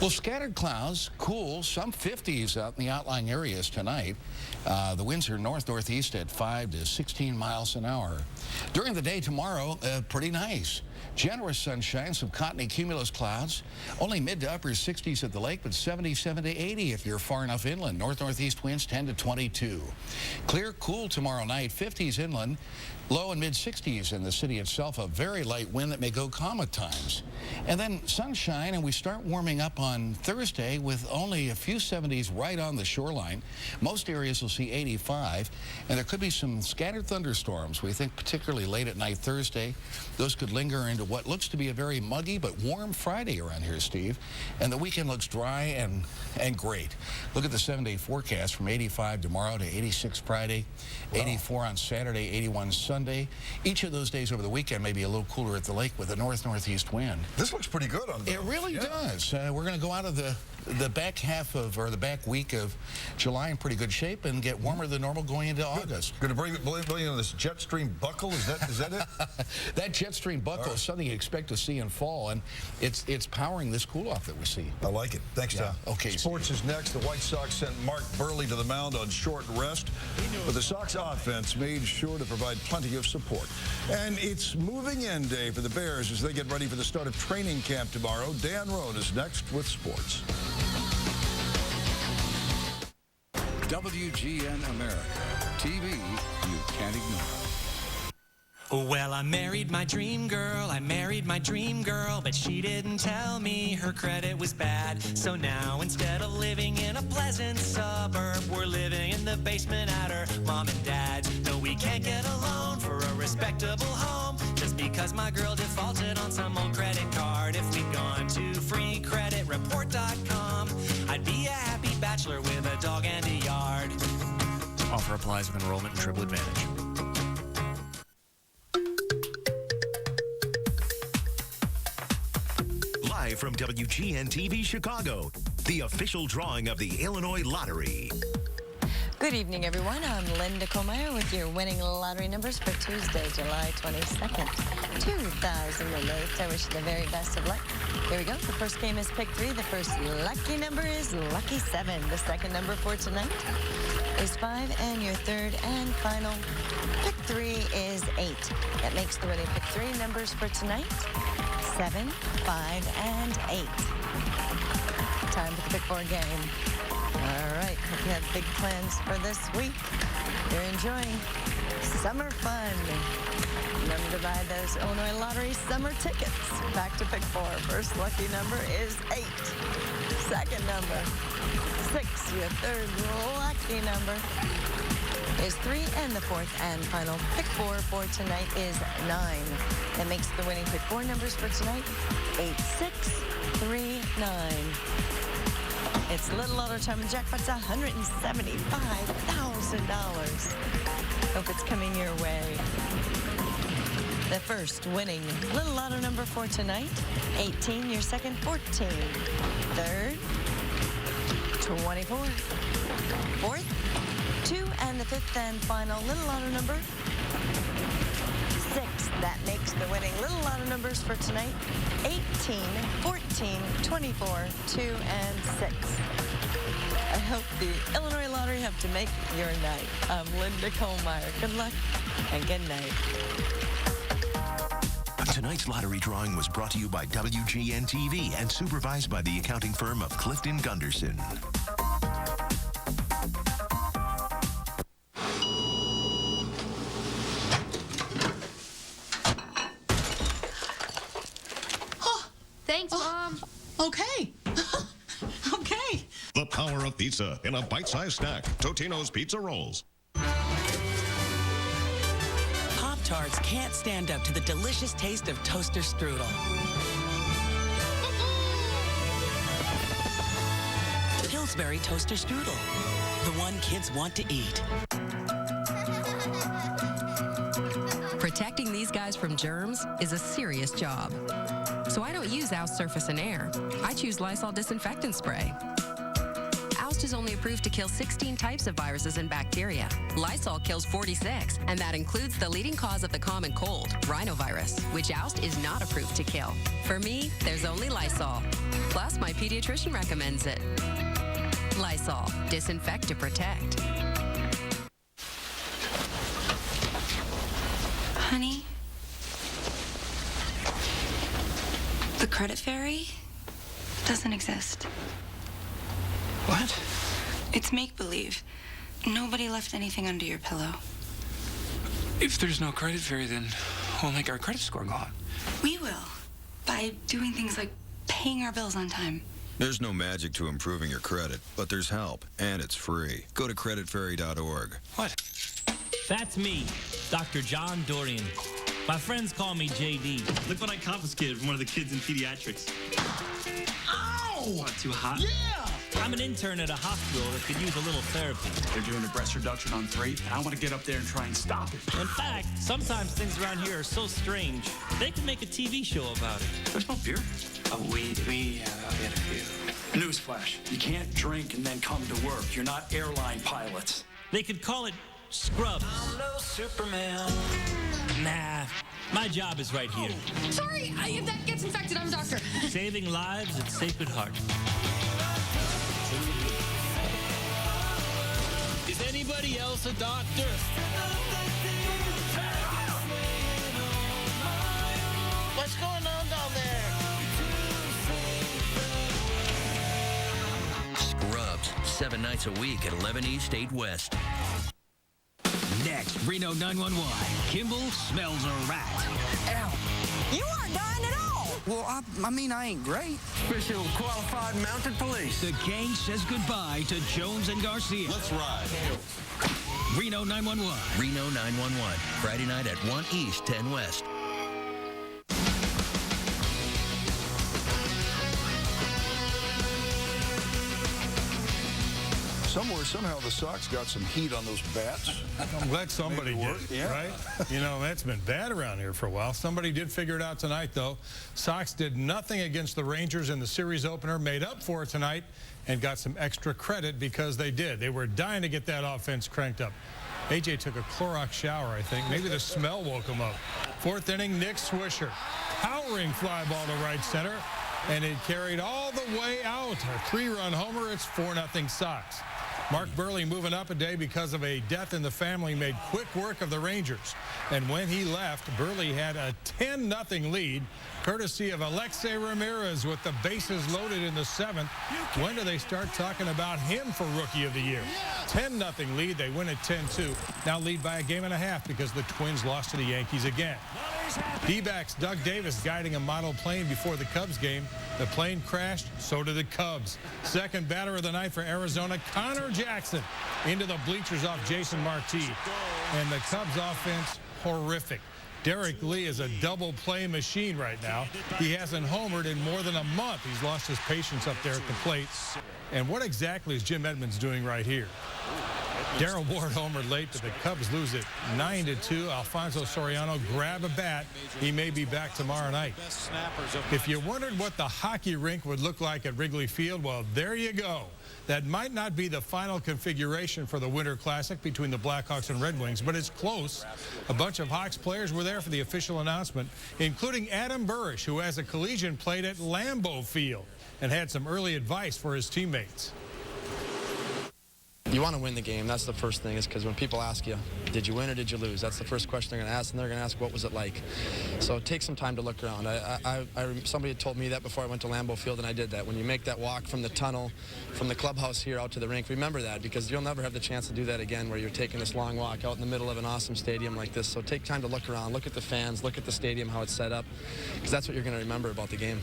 Well, scattered clouds, cool, some 50s out in the outlying areas tonight. The winds are north-northeast at 5 to 16 miles an hour. During the day tomorrow, pretty nice. Generous sunshine, some cottony cumulus clouds. Only mid to upper 60s at the lake, but 77 to 80 if you're far enough inland. North-northeast winds 10 to 22. Clear, cool tomorrow night, 50s inland. Low and mid-60s in the city itself, a very light wind that may go calm at times. And then sunshine, and we start warming up on Thursday with only a few 70s right on the shoreline. Most areas will see 85, and there could be some scattered thunderstorms. We think particularly late at night Thursday. Those could linger into what looks to be a very muggy but warm Friday around here, Steve. And the weekend looks dry and great. Look at the 7-day forecast from 85 tomorrow to 86 Friday, 84 on Saturday, 81 Sunday. Each of those days over the weekend may be a little cooler at the lake with a north-northeast wind. This looks pretty good on those. It really does. We're going to go out of the back half of, or the back week of July in pretty good shape and get warmer than normal going into August. Going to bring in this jet stream buckle, is that it? That jet stream buckle is something you expect to see in fall, and it's powering this cool-off that we see. I like it. Thanks, Tom. Okay. Sports is next. The White Sox sent Mark Burley to the mound on short rest, but the Sox offense made sure to provide plenty of support. And it's moving in day for the Bears as they get ready for the start of training camp tomorrow. Dan Roan is next with sports. WGN America, TV you can't ignore. Well, I married my dream girl, but she didn't tell me her credit was bad. So now instead of living in a pleasant suburb, we're living in the basement at her mom and dad's. No, we can't get a loan for a respectable home just because my girl defaulted on some old credit card. If we'd gone to freecreditreport.com, I'd be a happy bachelor with a dog and a yard. Offer applies with enrollment and Triple Advantage. Live from WGN-TV Chicago, the official drawing of the Illinois Lottery. Good evening, everyone. I'm Linda Komeyer with your winning lottery numbers for Tuesday, July 22nd, 2008. I wish you the very best of luck. Here we go. The first game is pick 3. The first lucky number is lucky 7. The second number for tonight is 5, and your third and final pick 3 is 8. That makes the winning pick 3 numbers for tonight 7, 5, and 8. Time for the pick 4 game. All right, hope you have big plans for this week. You're enjoying summer fun. Remember to buy those Illinois Lottery summer tickets. Back to pick 4. First lucky number is 8. Second number, 6. Your third lucky number is 3. And the fourth and final pick 4 for tonight is 9. That makes the winning pick 4 numbers for tonight 8, 6, 3, 9. It's Little Lotto time, and jackpot's $175,000. Hope it's coming your way. The first winning Little Lotto number for tonight, 18. Your second, 14. Third, 24. Fourth, 2. And the fifth and final Little Lotto number, 6. That makes the winning little lot of numbers for tonight 18, 14, 24, 2, and 6. I hope the Illinois Lottery helped to make your night. I'm Linda Kohlmeyer. Good luck and good night. Tonight's lottery drawing was brought to you by WGN TV and supervised by the accounting firm of Clifton Gunderson. Thanks, Mom. Okay. Okay. The power of pizza in a bite-sized snack. Totino's Pizza Rolls. Pop-Tarts can't stand up to the delicious taste of toaster strudel. Pillsbury toaster strudel, the one kids want to eat. Protecting these guys from germs is a serious job. So I don't use Oust Surface and Air. I choose Lysol Disinfectant Spray. Oust is only approved to kill 16 types of viruses and bacteria. Lysol kills 46, and that includes the leading cause of the common cold, rhinovirus, which Oust is not approved to kill. For me, there's only Lysol. Plus, my pediatrician recommends it. Lysol. Disinfect to protect. Honey? The credit fairy doesn't exist. What? It's make-believe. Nobody left anything under your pillow. If there's no credit fairy, then we'll make our credit score go up. We will. By doing things like paying our bills on time. There's no magic to improving your credit, but there's help, and it's free. Go to creditfairy.org. What? That's me, Dr. John Dorian. My friends call me JD. Look what I confiscated from one of the kids in pediatrics. Ow! What, too hot? Yeah! I'm an intern at a hospital that could use a little therapy. They're doing a breast reduction on 3, and I want to get up there and try and stop it. In fact, sometimes things around here are so strange, they could make a TV show about it. There's no beer. Oh, we had a few. Newsflash. You can't drink and then come to work. You're not airline pilots. They could call it Scrubs. I'm no Superman. Nah, my job is right here. Sorry, if that gets infected, I'm a doctor. Saving lives at Sacred Heart. Is anybody else a doctor? What's going on down there? Scrubs, 7 nights a week at 11 East, 8 West. Next, Reno 911. Kimball smells a rat. Ow. You aren't dying at all. Well, I mean, I ain't great. Official qualified mounted police. The gang says goodbye to Jones and Garcia. Let's ride. Reno 911. Reno 911. Friday night at 1 East, 10 West. Somehow the Sox got some heat on those bats. I'm glad somebody did, yeah. Right? You know, that's been bad around here for a while. Somebody did figure it out tonight, though. Sox did nothing against the Rangers in the series opener, made up for it tonight, and got some extra credit because they did. They were dying to get that offense cranked up. AJ took a Clorox shower, I think. Maybe the smell woke him up. 4th inning, Nick Swisher. Powering fly ball to right center, and it carried all the way out. A 3-run homer. It's 4-0 Sox. Mark Burley moving up a day because of a death in the family made quick work of the Rangers. And when he left, Burley had a 10-0 lead, courtesy of Alexei Ramirez with the bases loaded in the 7th. When do they start talking about him for Rookie of the Year? 10-0 lead. They win at 10-2. Now lead by a game and a half because the Twins lost to the Yankees again. D-backs Doug Davis guiding a model plane before the Cubs game. The plane crashed, so did the Cubs. Second batter of the night for Arizona, Connor Jackson, into the bleachers off Jason Marti. And the Cubs offense, horrific. Derek Lee is a double play machine right now. He hasn't homered in more than a month. He's lost his patience up there at the plate. And what exactly is Jim Edmonds doing right here? Darrell Ward homered late, but the Cubs lose it 9-2. Alfonso Soriano grab a bat. He may be back tomorrow night. If you wondered what the hockey rink would look like at Wrigley Field, well, there you go. That might not be the final configuration for the Winter Classic between the Blackhawks and Red Wings, but it's close. A bunch of Hawks players were there for the official announcement, including Adam Burish, who as a collegian played at Lambeau Field and had some early advice for his teammates. You want to win the game. That's the first thing, is because when people ask you, did you win or did you lose? That's the first question they're going to ask, and they're going to ask, what was it like? So take some time to look around. Somebody had told me that before I went to Lambeau Field, and I did that. When you make that walk from the tunnel, from the clubhouse here out to the rink, remember that, because you'll never have the chance to do that again, where you're taking this long walk out in the middle of an awesome stadium like this. So take time to look around, look at the fans, look at the stadium, how it's set up, because that's what you're going to remember about the game.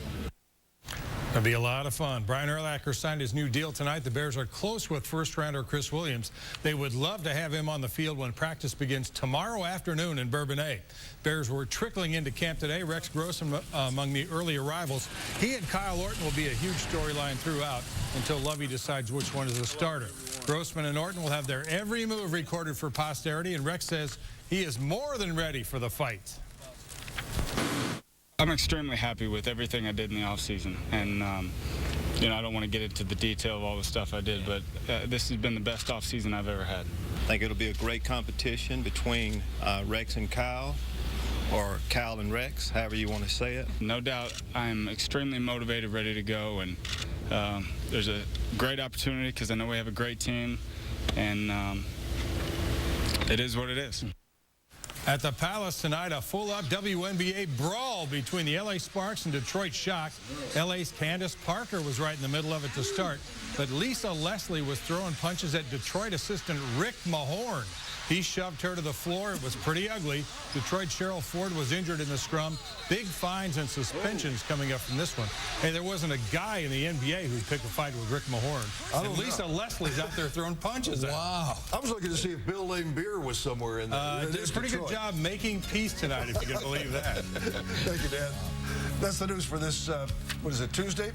It'll be a lot of fun. Brian Urlacher signed his new deal tonight. The Bears are close with first-rounder Chris Williams. They would love to have him on the field when practice begins tomorrow afternoon in Bourbonnais. Bears were trickling into camp today. Rex Grossman among the early arrivals. He and Kyle Orton will be a huge storyline throughout until Lovey decides which one is the starter. Grossman and Orton will have their every move recorded for posterity, and Rex says he is more than ready for the fight. I'm extremely happy with everything I did in the offseason, and you know, I don't want to get into the detail of all the stuff I did, but this has been the best offseason I've ever had. I think it'll be a great competition between Rex and Kyle, or Kyle and Rex, however you want to say it. No doubt I'm extremely motivated, ready to go, and there's a great opportunity because I know we have a great team, and it is what it is. At the Palace tonight, a full-up WNBA brawl between the LA Sparks and Detroit Shock. LA's Candace Parker was right in the middle of it to start, but Lisa Leslie was throwing punches at Detroit assistant Rick Mahorn. He shoved her to the floor. It was pretty ugly. Detroit Cheryl Ford was injured in the scrum. Big fines and suspensions coming up from this one. Hey, there wasn't a guy in the NBA who'd pick a fight with Rick Mahorn. And Lisa Leslie's out there throwing punches at him. Wow. I was looking to see if Bill Laimbeer was somewhere in there. Did a pretty good job making peace tonight, if you can believe that. Thank you, Dan. That's the news for this, what is it, Tuesday?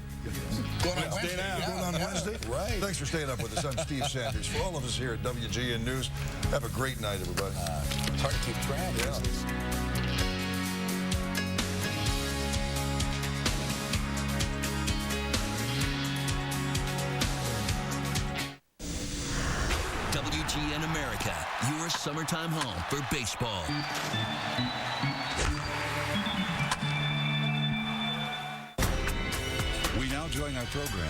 Going on Wednesday now. Going on Wednesday? Right. Thanks for staying up with us. I'm Steve Sanders. For all of us here at WGN News, have a great night, everybody. It's hard to keep track. Yeah. WGN America, your summertime home for baseball. We now join our program